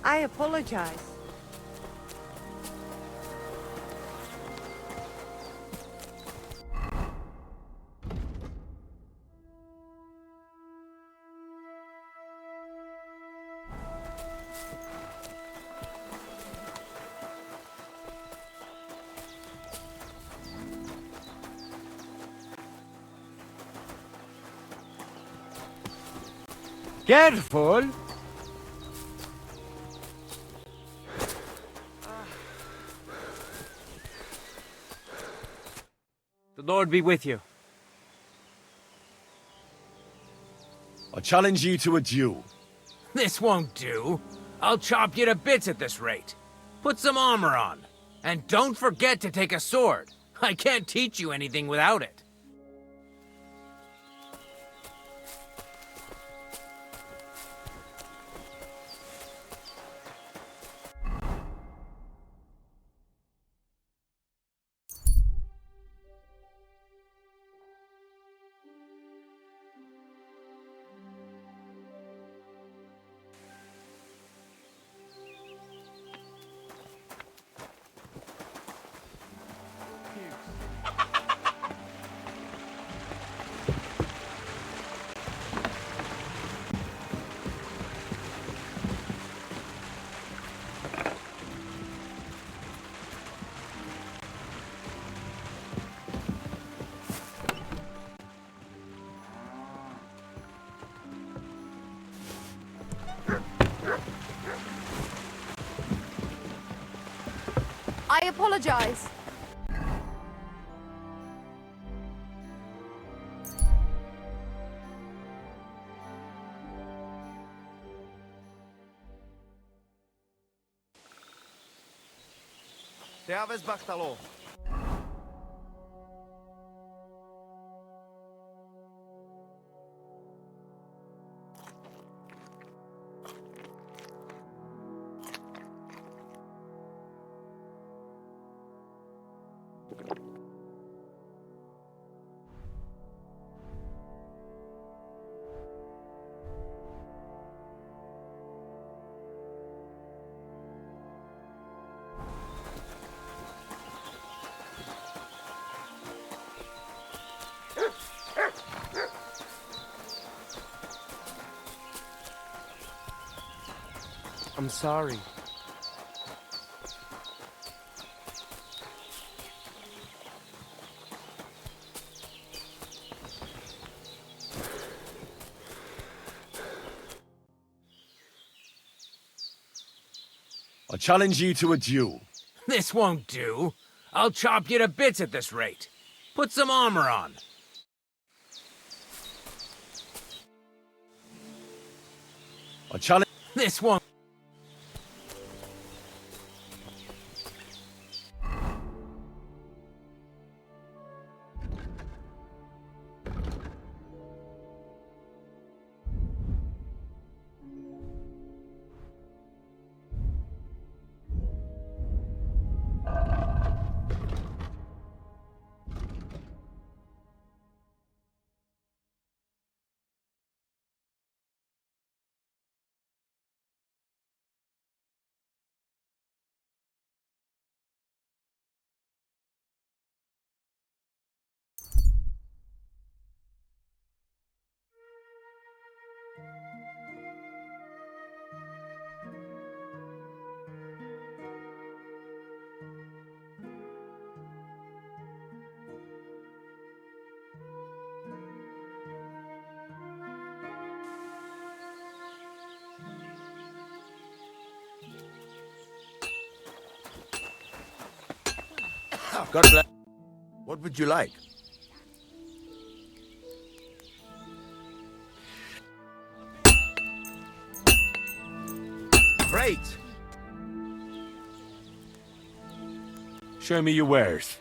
I apologize. Careful! The Lord be with you. I challenge you to a duel. This won't do. I'll chop you to bits at this rate. Put some armor on. And don't forget to take a sword. I can't teach you anything without it. I apologize. Servus, Bartalo. I'm sorry. I challenge you to a duel. This won't do. I'll chop you to bits at this rate. Put some armor on. I challenge... This won't... God bless. What would you like? Great! Show me your wares.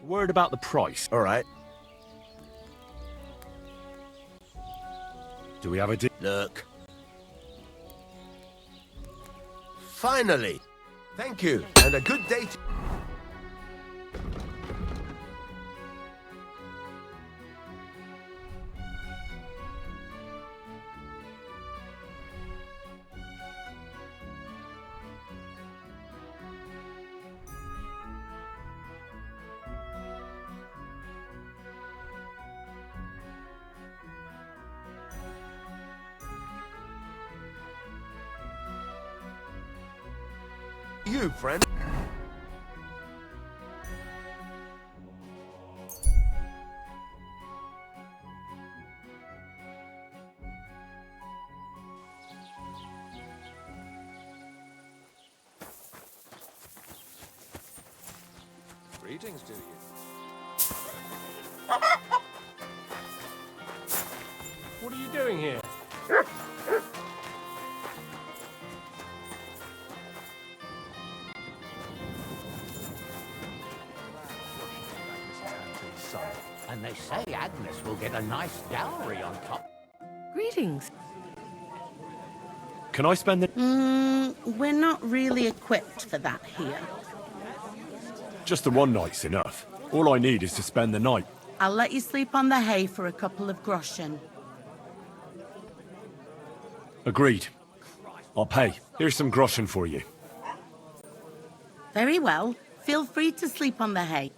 Word about the price. All right. Do we have a deal? Look. Finally. Thank you, and a good day to... You, friend. Greetings to you. What are you doing here? And they say Agnes will get a nice dowry on top. Greetings. Can I spend the... We're not really equipped for that here. Just the one night's enough. All I need is to spend the night. I'll let you sleep on the hay for a couple of groschen. Agreed. I'll pay. Here's some groschen for you. Very well. Feel free to sleep on the hay.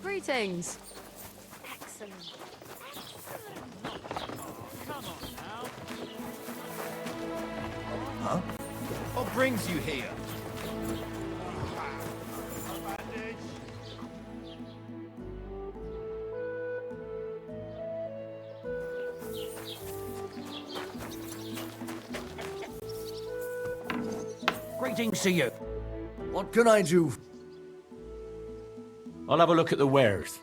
Greetings. Excellent. Huh? What brings you here? Greetings to you. What can I do? I'll have a look at the wares.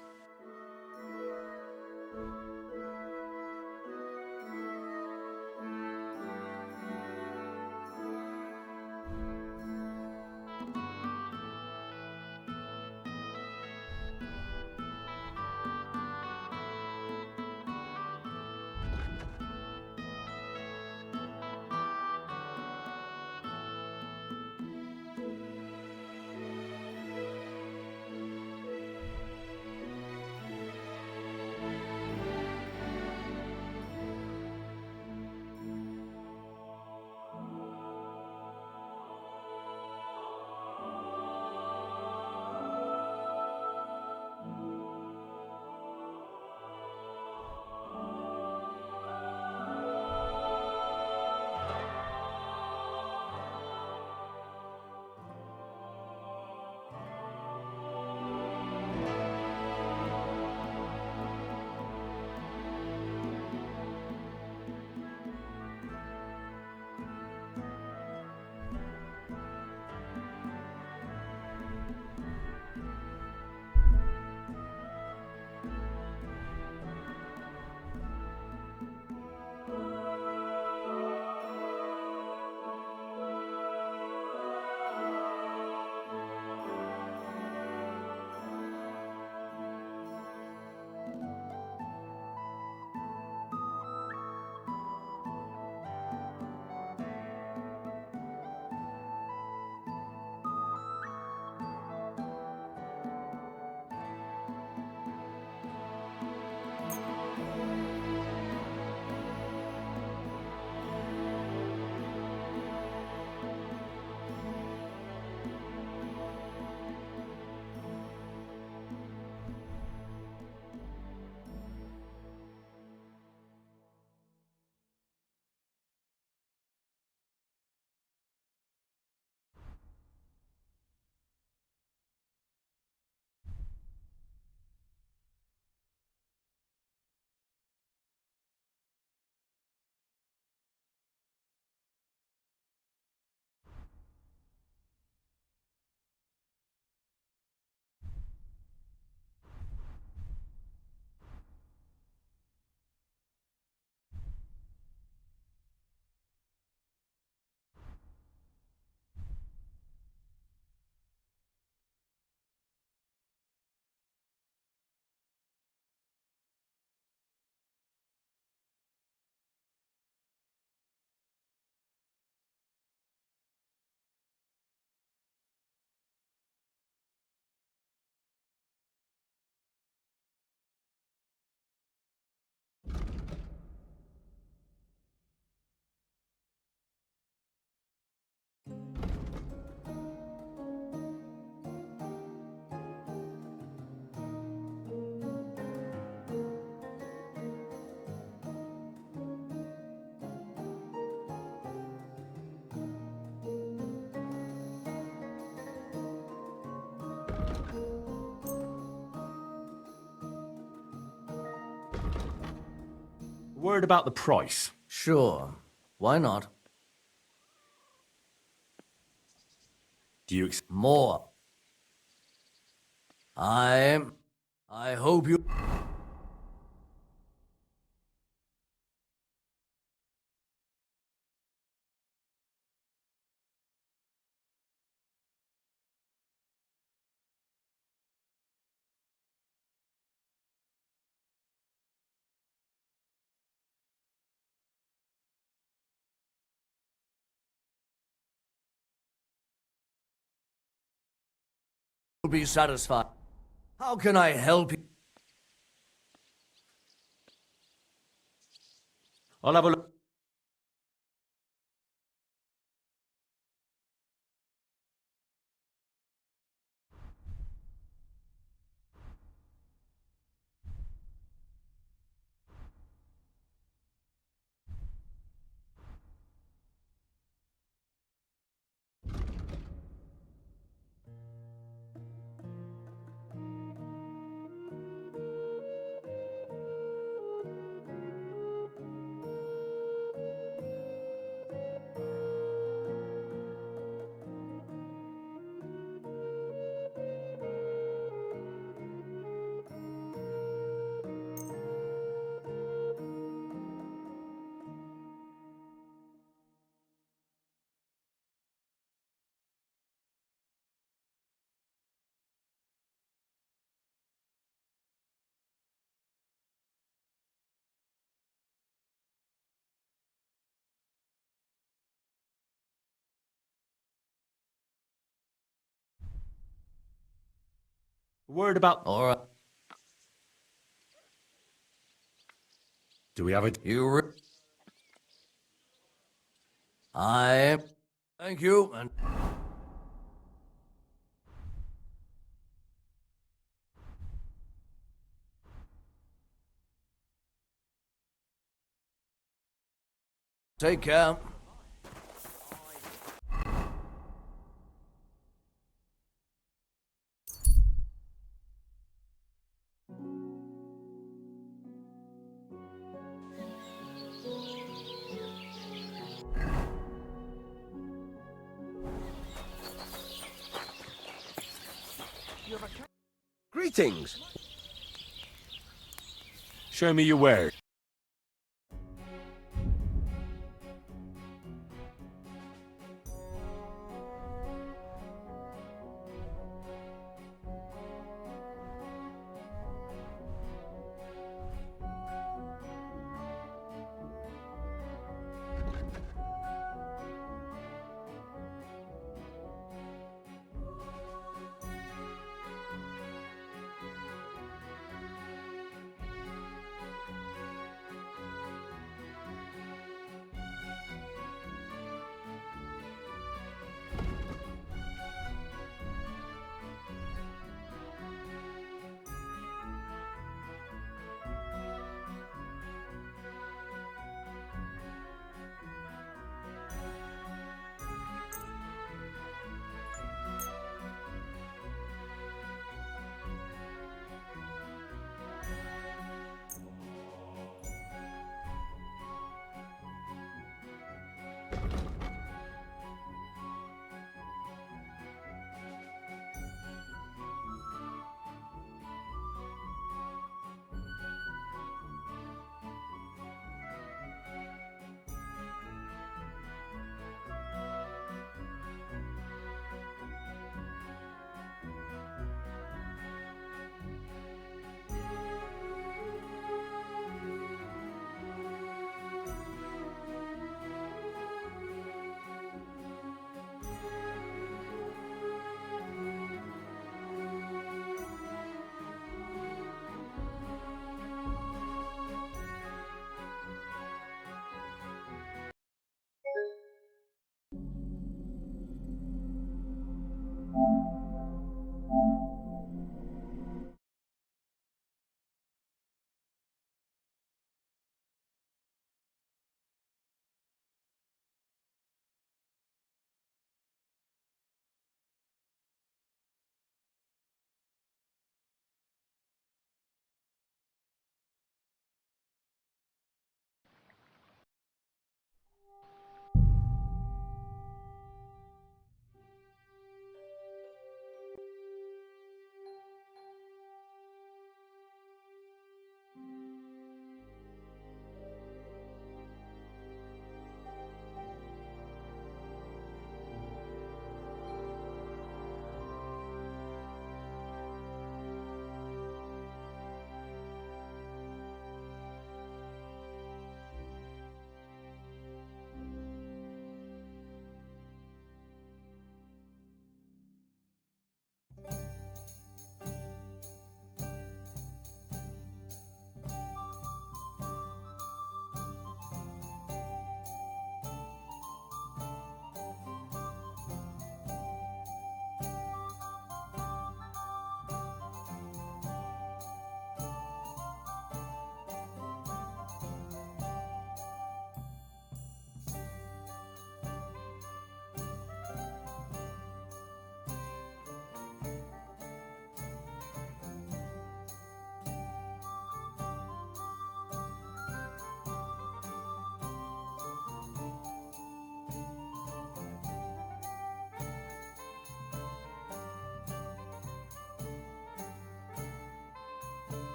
Word about the price. Sure. Why not? Do you more? I hope you... be satisfied. How can I help you? I'll have a look. Word about... All right. Do we have it? Thank you, and... Take care. Greetings. Show me your word.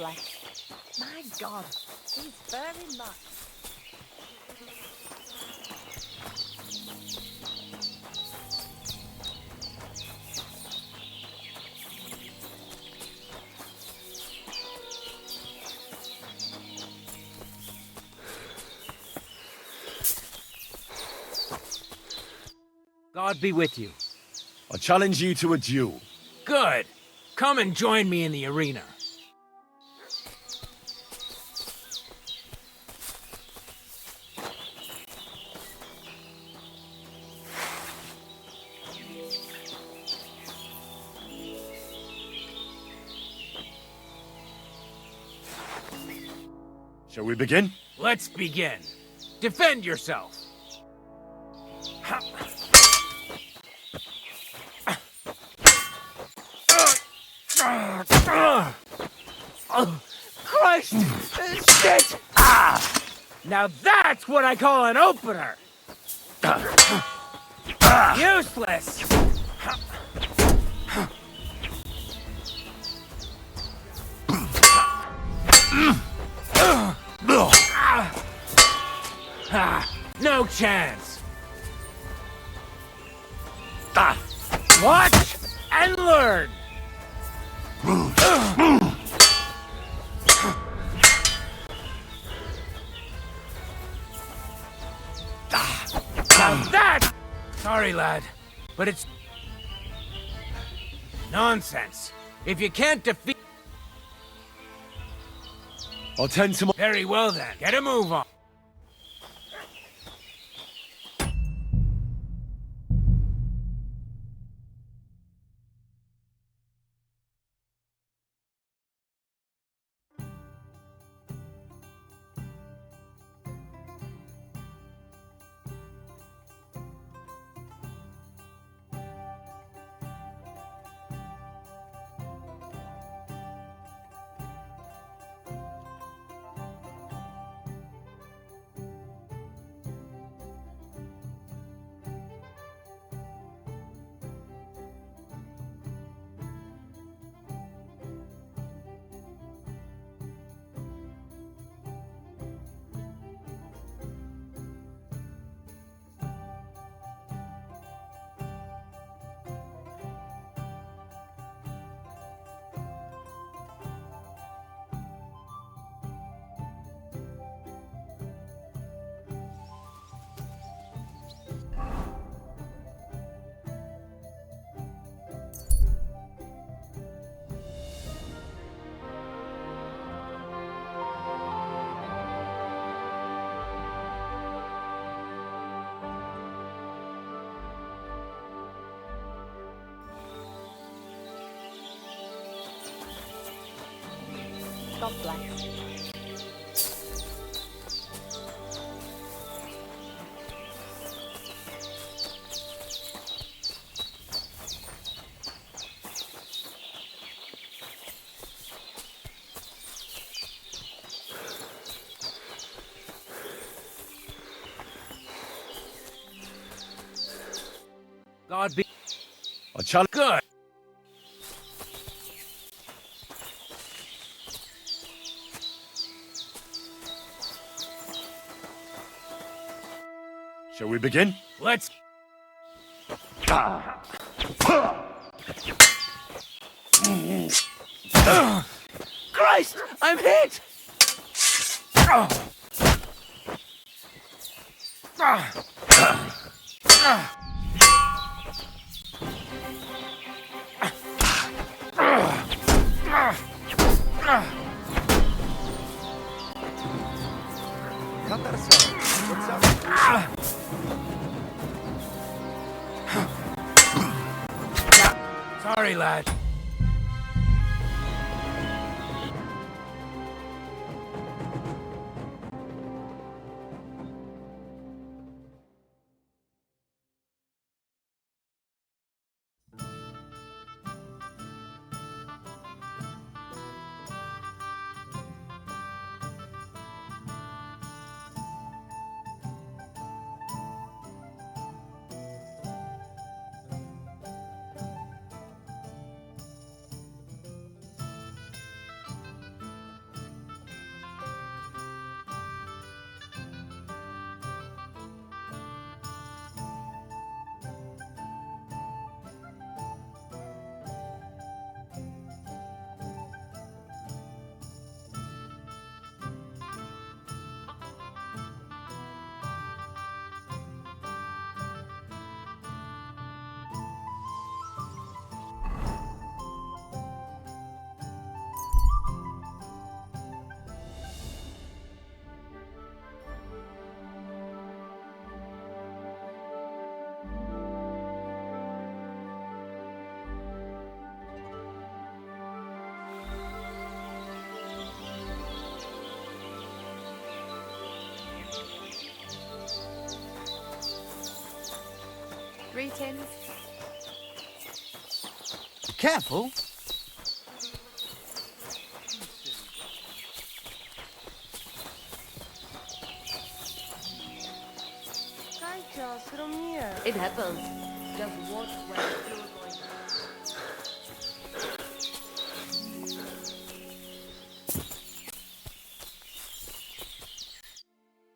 bless. My God, he's very much. God be with you. I challenge you to a duel. Good. Come and join me in the arena. Shall we begin? Let's begin. Defend yourself. Christ! Shit! Now that's what I call an opener! Useless! No chance! Watch and learn! Now that! Sorry, lad, but it's nonsense. If you can't defeat... I'll tend to my... Very well then, get a move on. God bless. God be... I challenge... Good! Shall we begin? Let's... Christ! I'm hit! Cut that aside. What's up? Sorry, lad. Greetings. Careful. It happens. Just watch where you're going.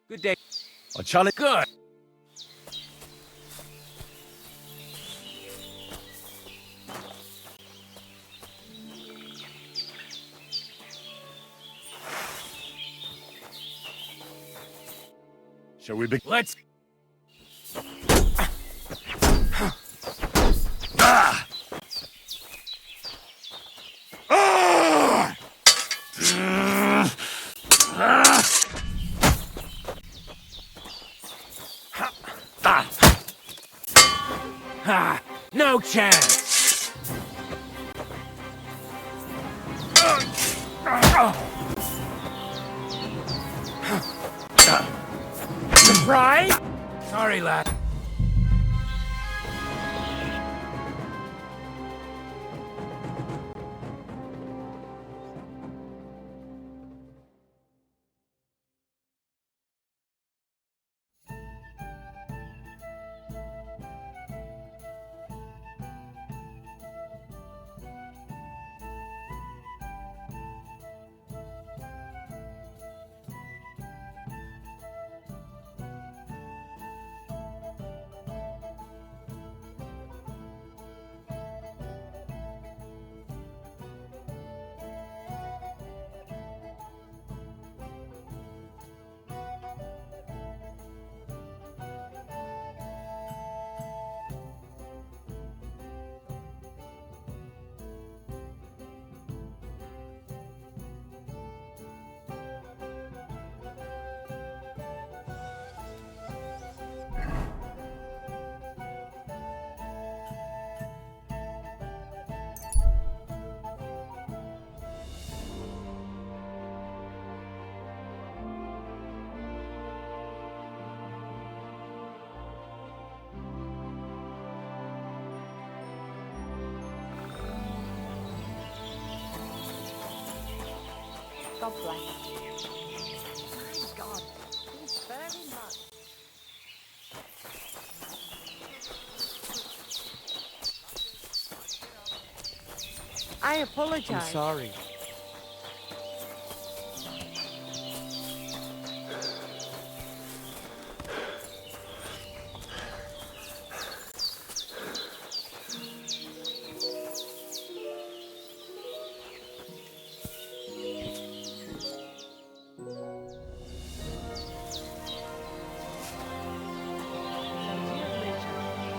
Good day. I challenge. Good. Shall we be? Let's. No chance. Surprise? Sorry, lad. God bless. Thank God. Thanks very much. I apologize. I'm sorry.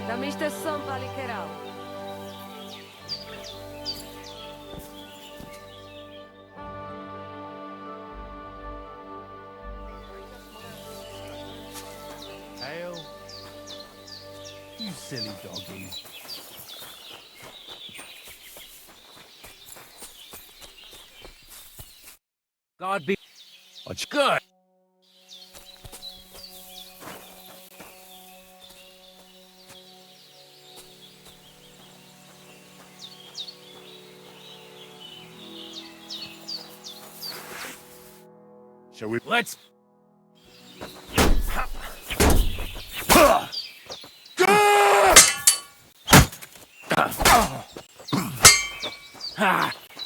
Da Mr. Somebody get out. Ale. You silly doggy. God be. Good. Shall we? Let's.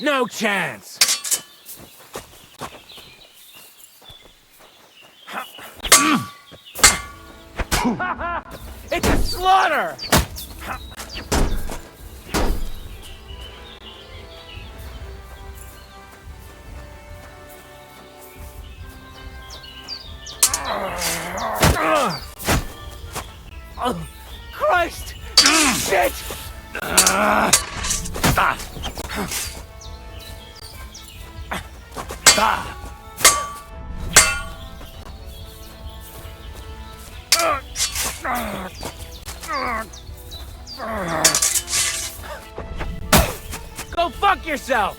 No chance. It's a slaughter. Oh, Christ! Shit! Go fuck yourself!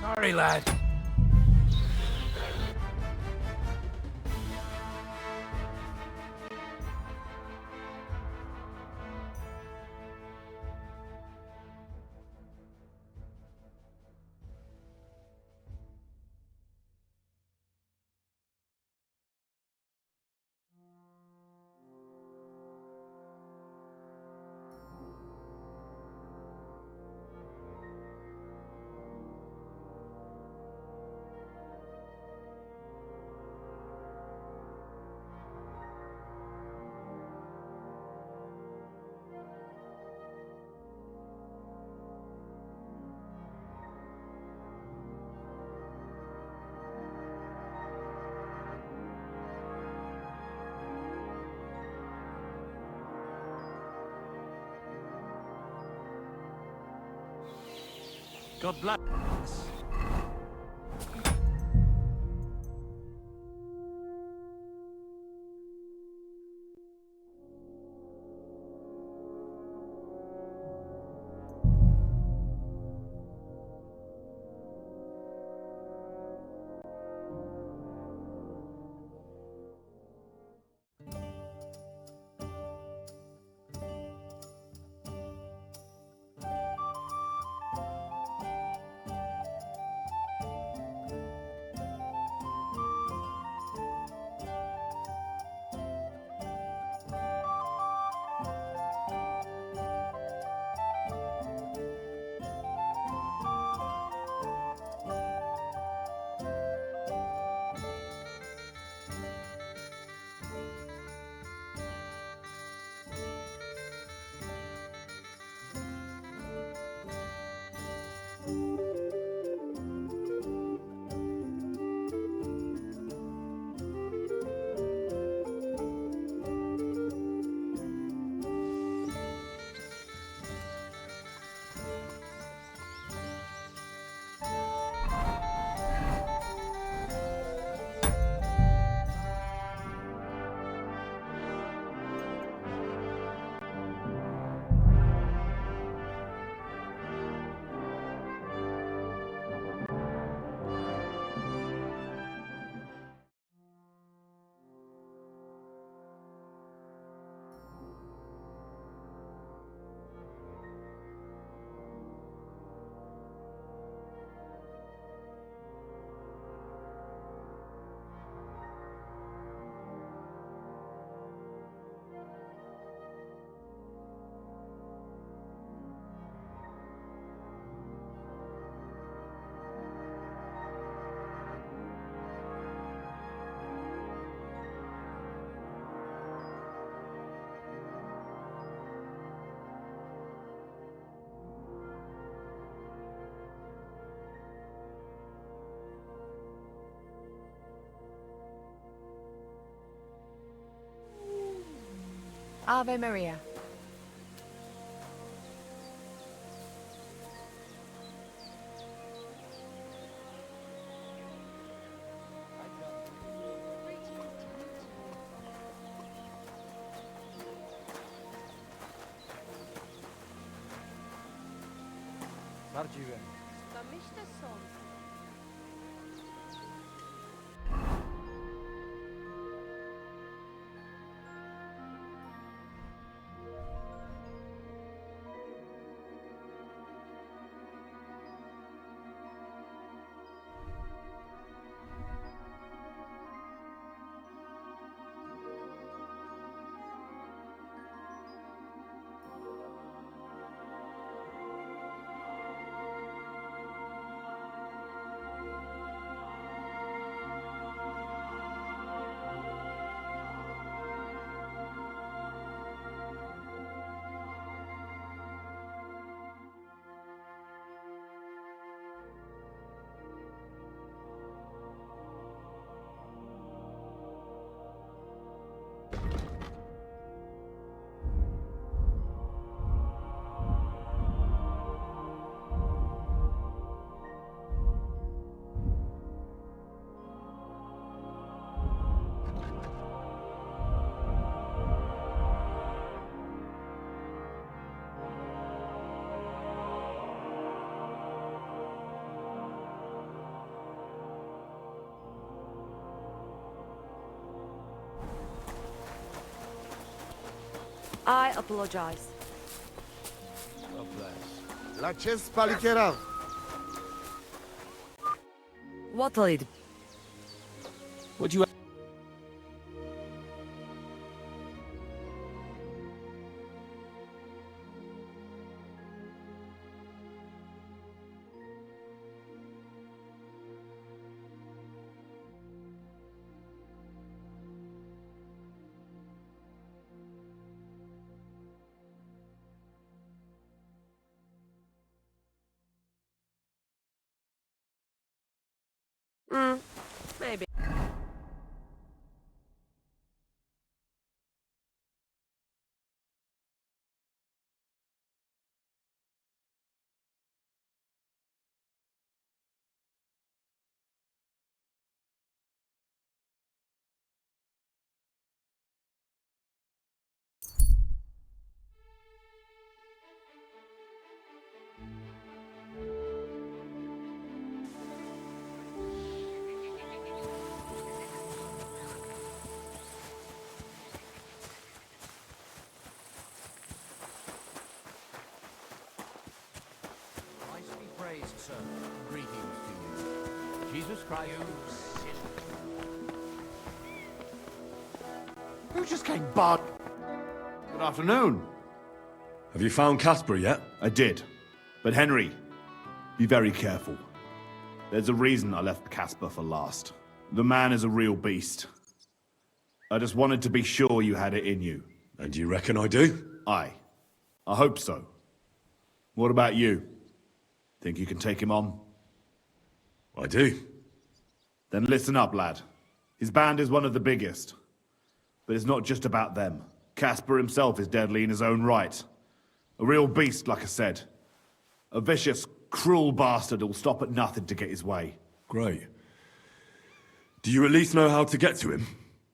Sorry, lad. God bless. Ave Maria. Prawdziwe. Namyślę sąd. I apologize. God bless. La cespa litera. What lead? Would you? Maybe. sir. Greetings to you. Jesus Christ. Who just came bard? Good afternoon. Have you found Casper yet? I did. But Henry, be very careful. There's a reason I left Casper for last. The man is a real beast. I just wanted to be sure you had it in you. And you reckon I do? Aye. I hope so. What about you? Think you can take him on? I do. Then listen up, lad. His band is one of the biggest. But it's not just about them. Casper himself is deadly in his own right. A real beast, like I said. A vicious, cruel bastard who'll stop at nothing to get his way. Great. Do you at least know how to get to him?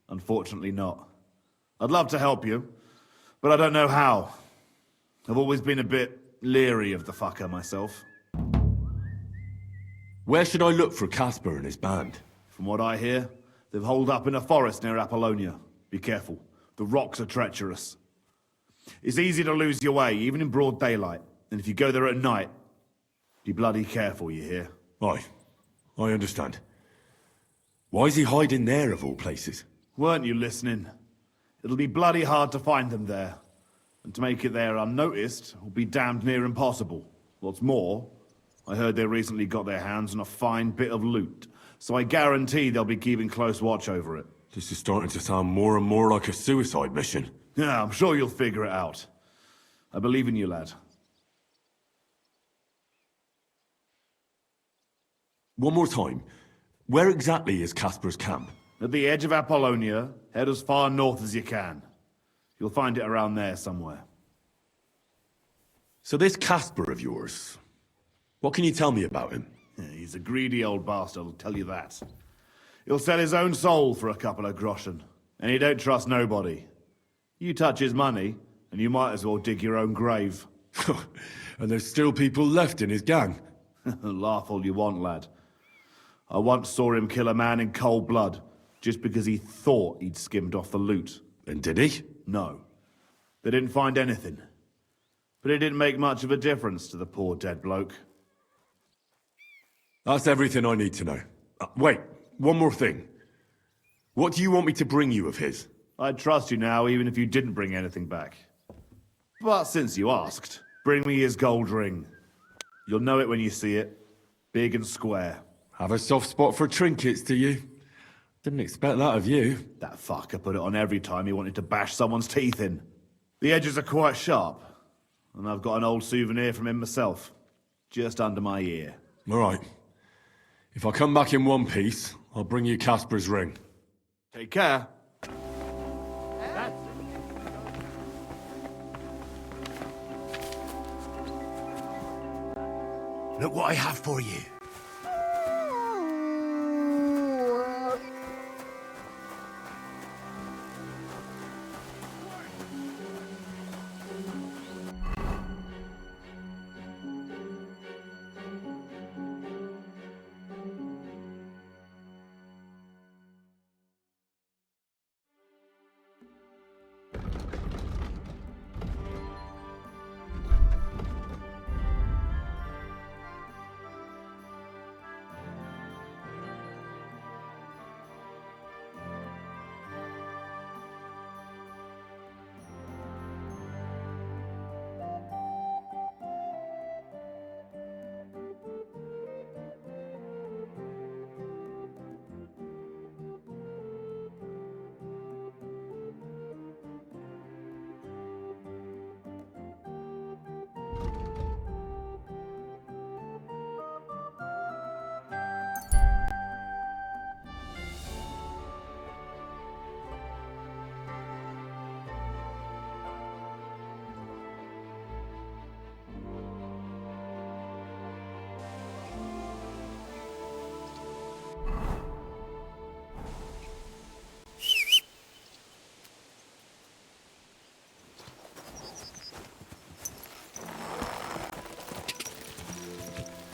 Unfortunately not. I'd love to help you, but I don't know how. I've always been a bit leery of the fucker myself. Where should I look for Casper and his band? From what I hear, they've holed up in a forest near Apollonia. Be careful. The rocks are treacherous. It's easy to lose your way, even in broad daylight. And if you go there at night, be bloody careful, you hear? Aye. I understand. Why is he hiding there, of all places? Weren't you listening? It'll be bloody hard to find them there. And to make it there unnoticed will be damned near impossible. What's more, I heard they recently got their hands on a fine bit of loot. So I guarantee they'll be keeping close watch over it. This is starting to sound more and more like a suicide mission. Yeah, I'm sure you'll figure it out. I believe in you, lad. One more time. Where exactly is Casper's camp? At the edge of Apollonia, head as far north as you can. You'll find it around there somewhere. So this Casper of yours, what can you tell me about him? He's a greedy old bastard, I'll tell you that. He'll sell his own soul for a couple of groschen, and he don't trust nobody. You touch his money, and you might as well dig your own grave. And there's still people left in his gang? Laugh all you want, lad. I once saw him kill a man in cold blood, just because he thought he'd skimmed off the loot. And did he? No. They didn't find anything. But it didn't make much of a difference to the poor dead bloke. That's everything I need to know. Wait, one more thing. What do you want me to bring you of his? I'd trust you now, even if you didn't bring anything back. But since you asked, bring me his gold ring. You'll know it when you see it. Big and square. Have a soft spot for trinkets, do you? Didn't expect that of you. That fucker put it on every time he wanted to bash someone's teeth in. The edges are quite sharp. And I've got an old souvenir from him myself. Just under my ear. All right. If I come back in one piece, I'll bring you Casper's ring. Take care. Look what I have for you.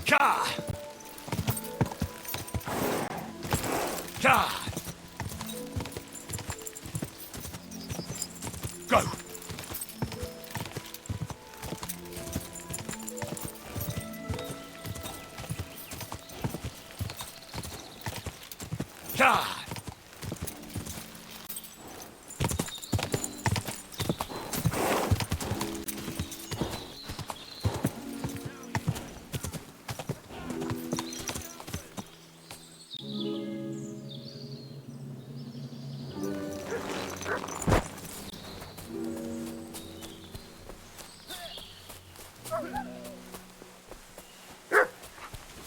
Ka! Ka! Go! God!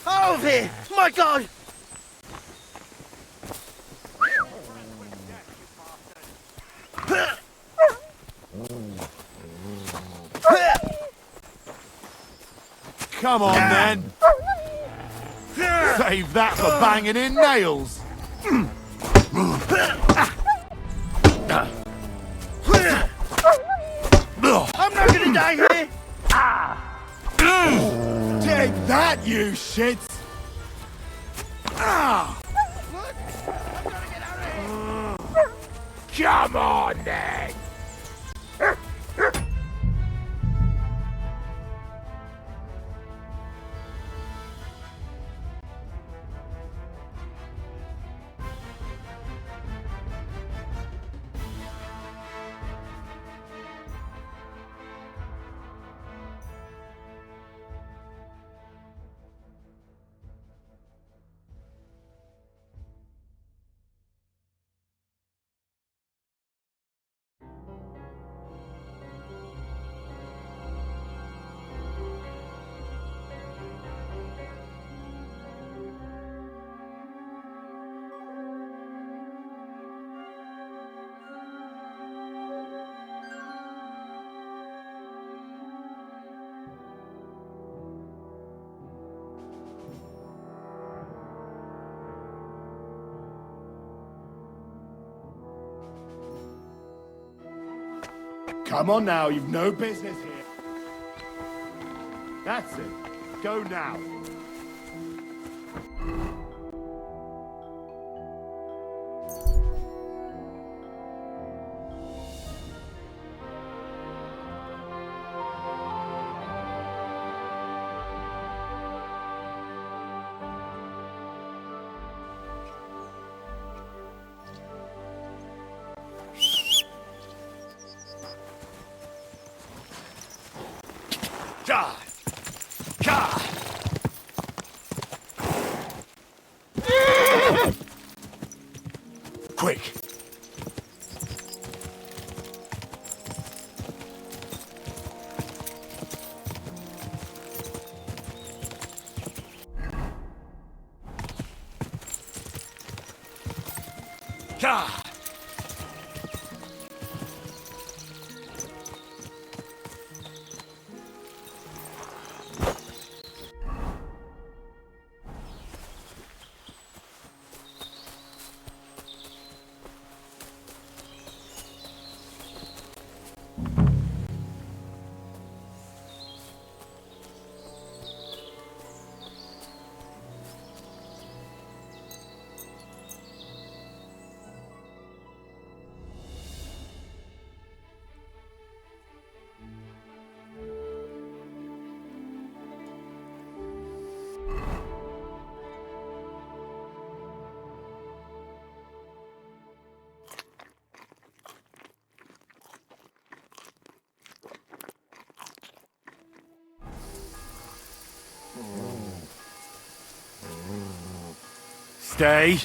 Over here! My God! Come on, then. Save that for banging in nails. I'm not gonna die here! Take that, you shits! Come on, then! Come on now, you've no business here. That's it. Go now. God! God! Quick. God! Stay.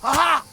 Aha!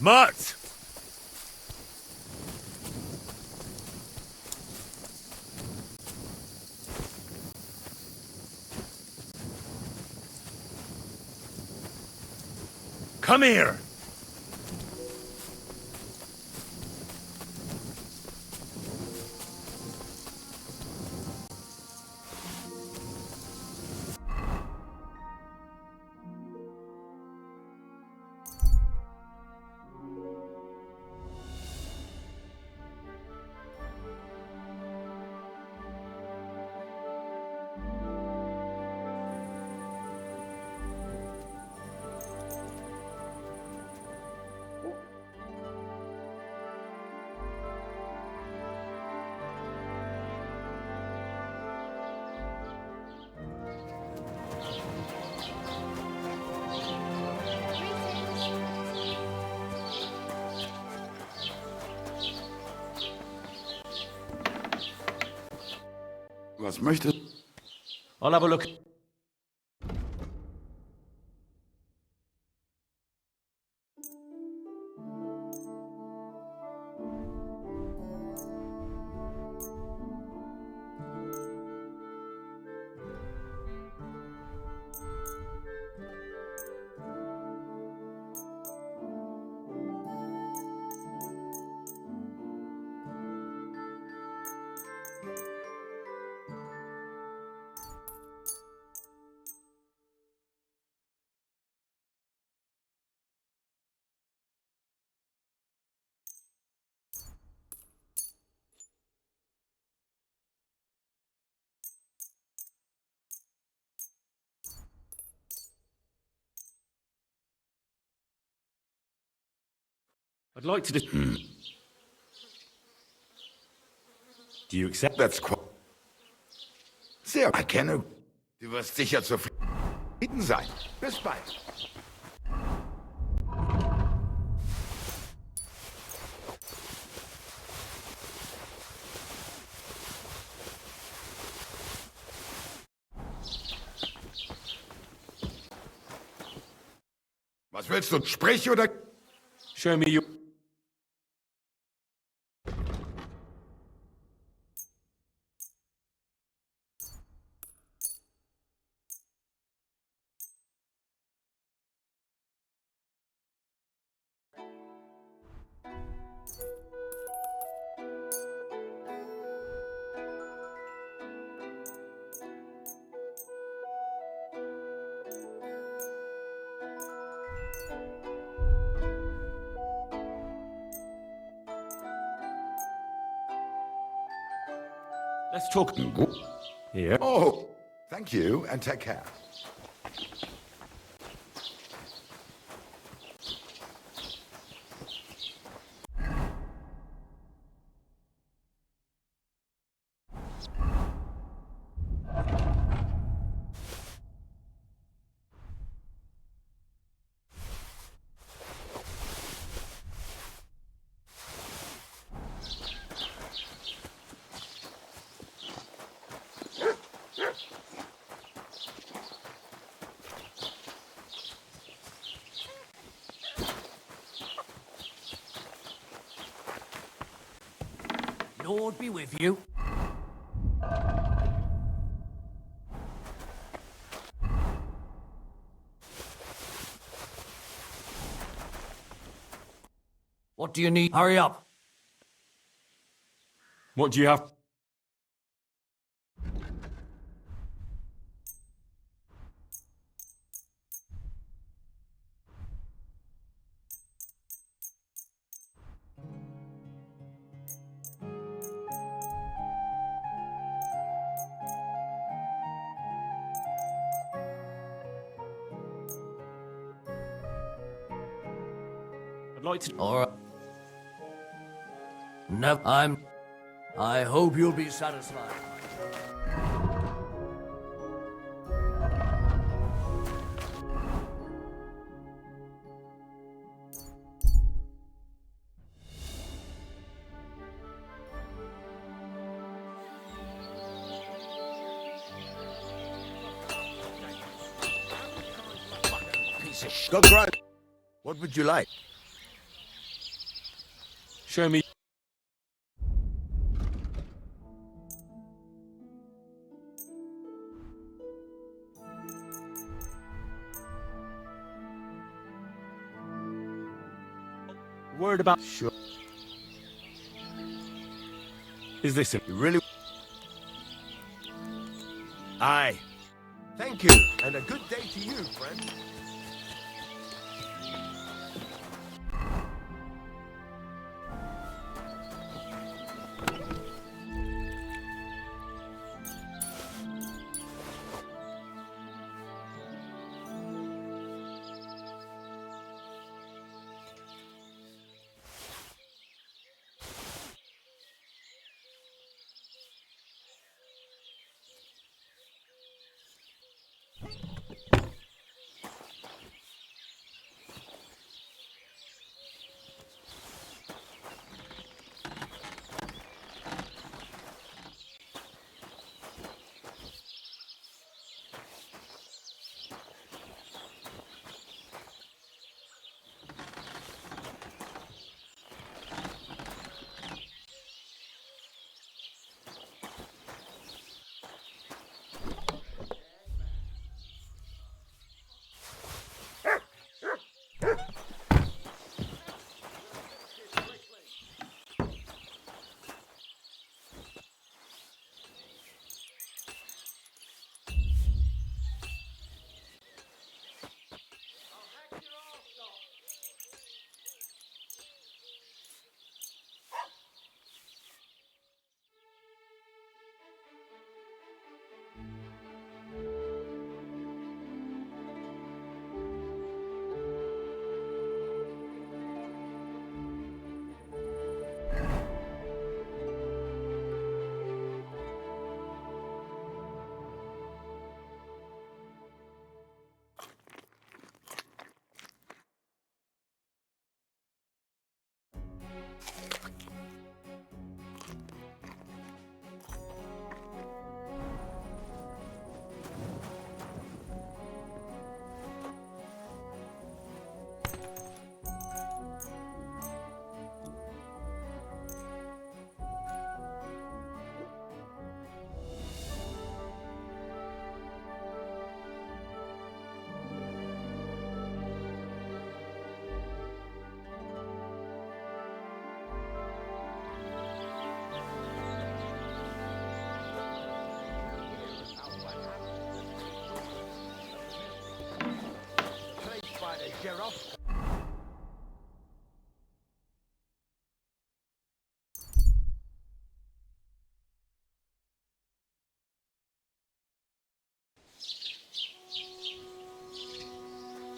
Mutt! Come here! Was möchtest du? I'll have a look. I'd like to Do you accept? That's quite. Sehr erkenne. Du wirst sicher zufrieden sein. Bis bald. Was willst du? Sprich oder... Show me your... Let's talk... Here. Oh, thank you, and take care. Lord be with you. What do you need? Hurry up. What do you have? I'd like to... All right. No, I hope you'll be satisfied. Piece of sh... Go grind. What would you like? Show me... Word about... Sure. Is this it? You really... Aye. Thank you, and a good day to you, friend.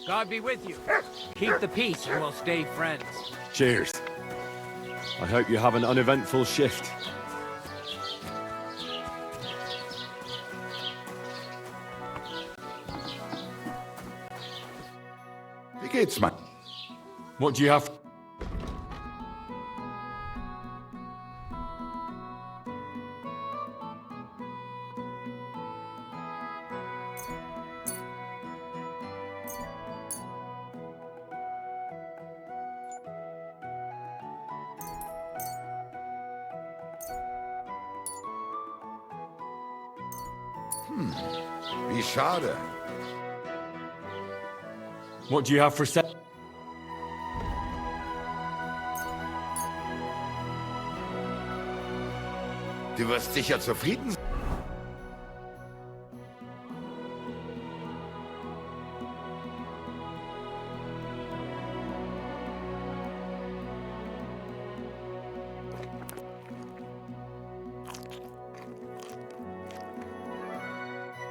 God be with you. Keep the peace and we'll stay friends. Cheers. I hope you have an uneventful shift. Wie geht's, Mann? What do you have? Wie schade. What do you have for Du wirst sicher zufrieden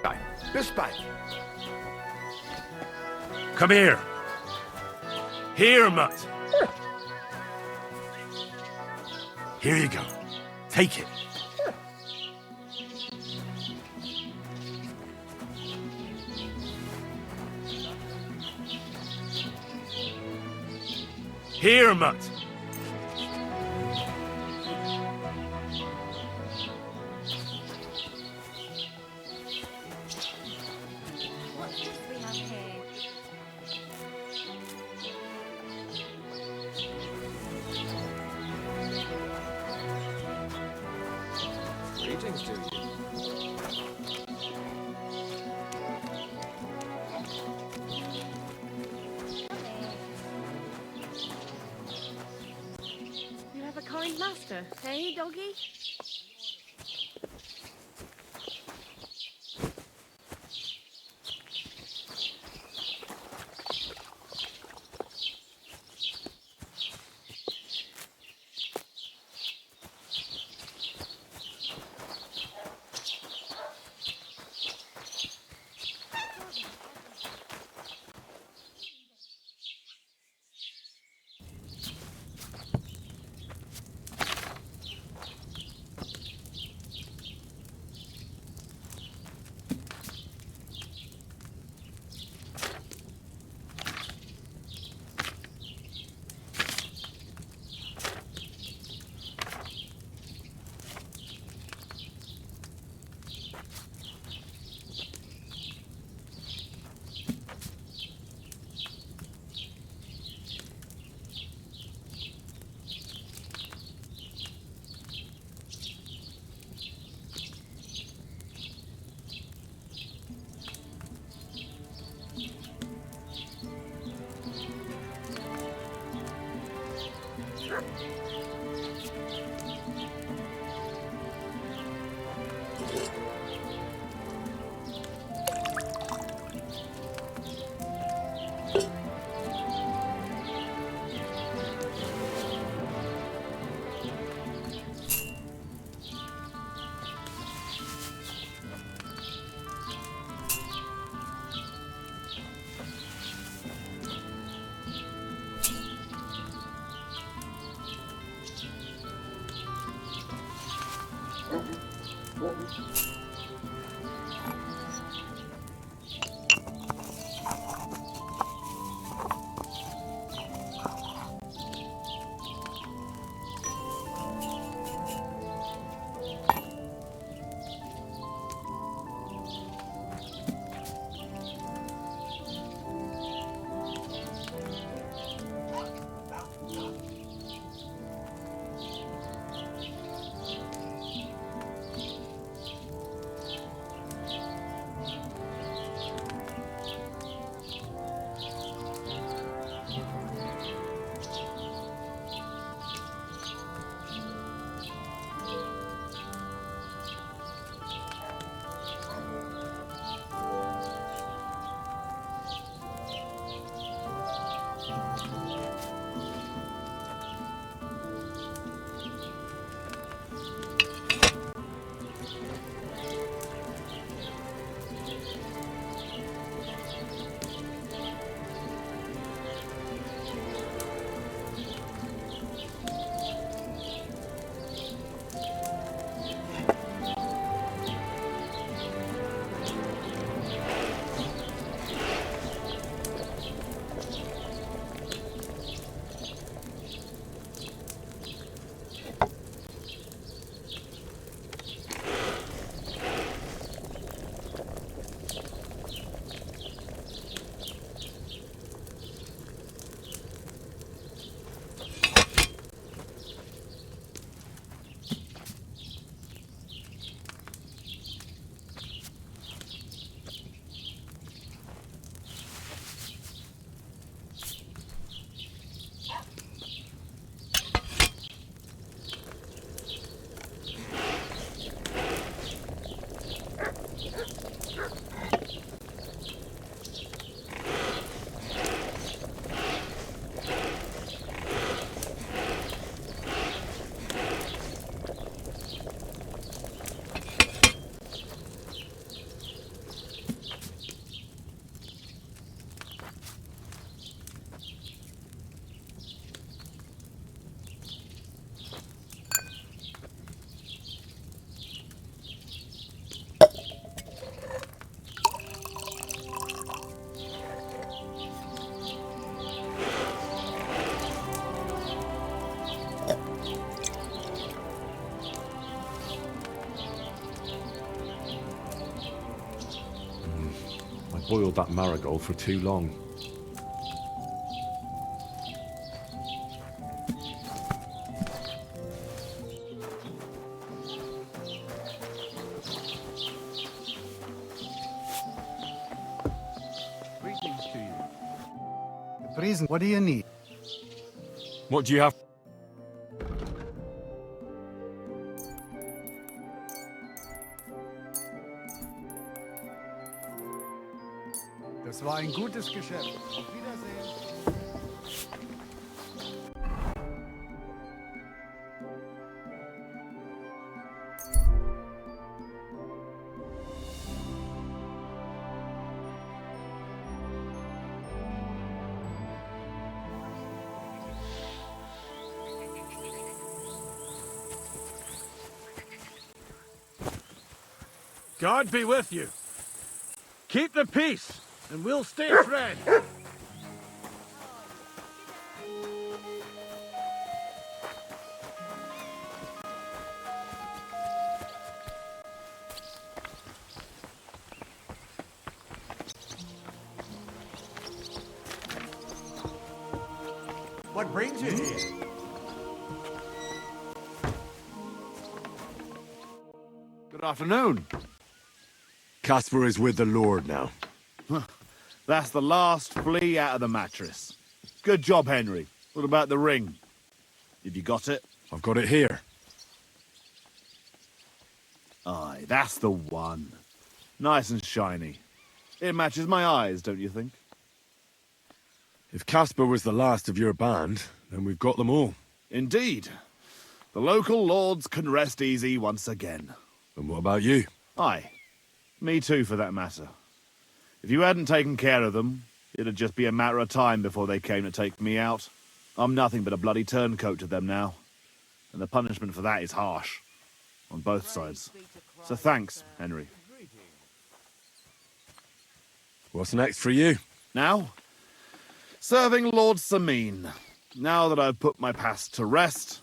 sein. Bis bald. Come here. Here, Mutt. Here you go. Take it. Here, Mutt. What's this we have here? Greetings to you. You have a kind master, eh, doggy? I boiled that marigold for too long. Greetings to you. The prison, what do you need? What do you have? Das war ein gutes Geschäft. Auf Wiedersehen. God be with you. Keep the peace, and we'll stay friends. What brings you here? Good afternoon. Caspar is with the Lord now. That's the last flea out of the mattress. Good job, Henry. What about the ring? Have you got it? I've got it here. Aye, that's the one. Nice and shiny. It matches my eyes, don't you think? If Caspar was the last of your band, then we've got them all. Indeed. The local lords can rest easy once again. And what about you? Aye. Me too, for that matter. If you hadn't taken care of them, it'd just be a matter of time before they came to take me out. I'm nothing but a bloody turncoat to them now. And the punishment for that is harsh. On both sides. So thanks, Henry. What's next for you? Now? Serving Lord Sameen. Now that I've put my past to rest,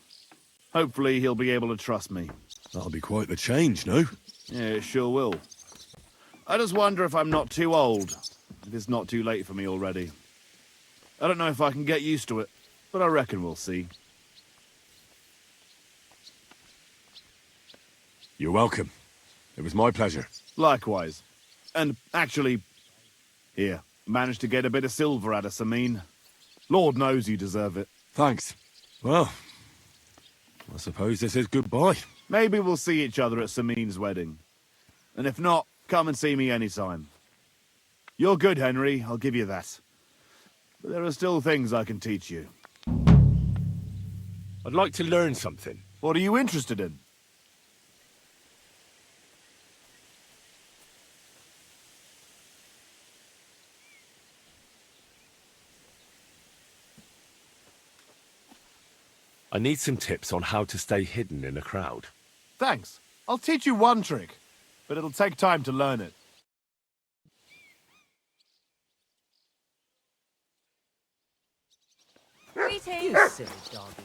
hopefully he'll be able to trust me. That'll be quite the change, no? Yeah, it sure will. I just wonder if I'm not too old. If it's not too late for me already. I don't know if I can get used to it, but I reckon we'll see. You're welcome. It was my pleasure. Likewise. And actually, here, managed to get a bit of silver out of Sameen. Lord knows you deserve it. Thanks. Well, I suppose this is goodbye. Maybe we'll see each other at Sameen's wedding. And if not, come and see me anytime. You're good, Henry, I'll give you that. But there are still things I can teach you. I'd like to learn something. What are you interested in? I need some tips on how to stay hidden in a crowd. Thanks. I'll teach you one trick, but it'll take time to learn it. Greetings. You silly doggy.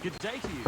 Good day to you.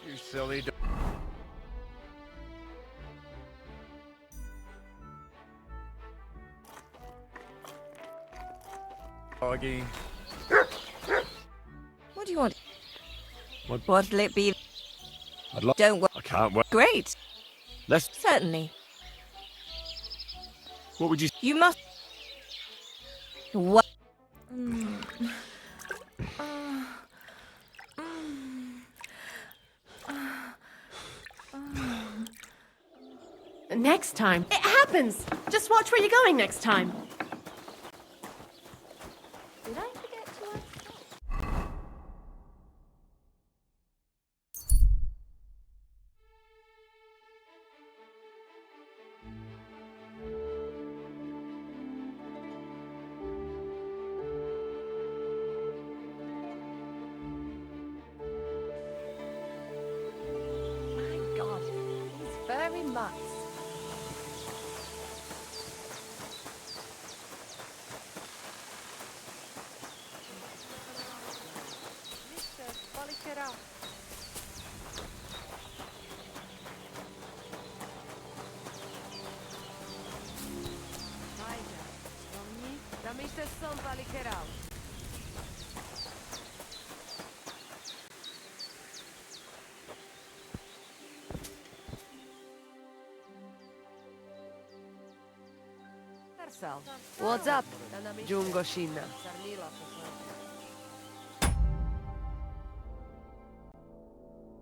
You silly doggy. What do you want? What'll it be? Don't I can't wait. Great. Let's. Certainly. What would you? You must. What? Next time. It happens! Just watch where you're going next time. Did I forget to ask? My God, these furry mutts. What's up? Giungo Shinna.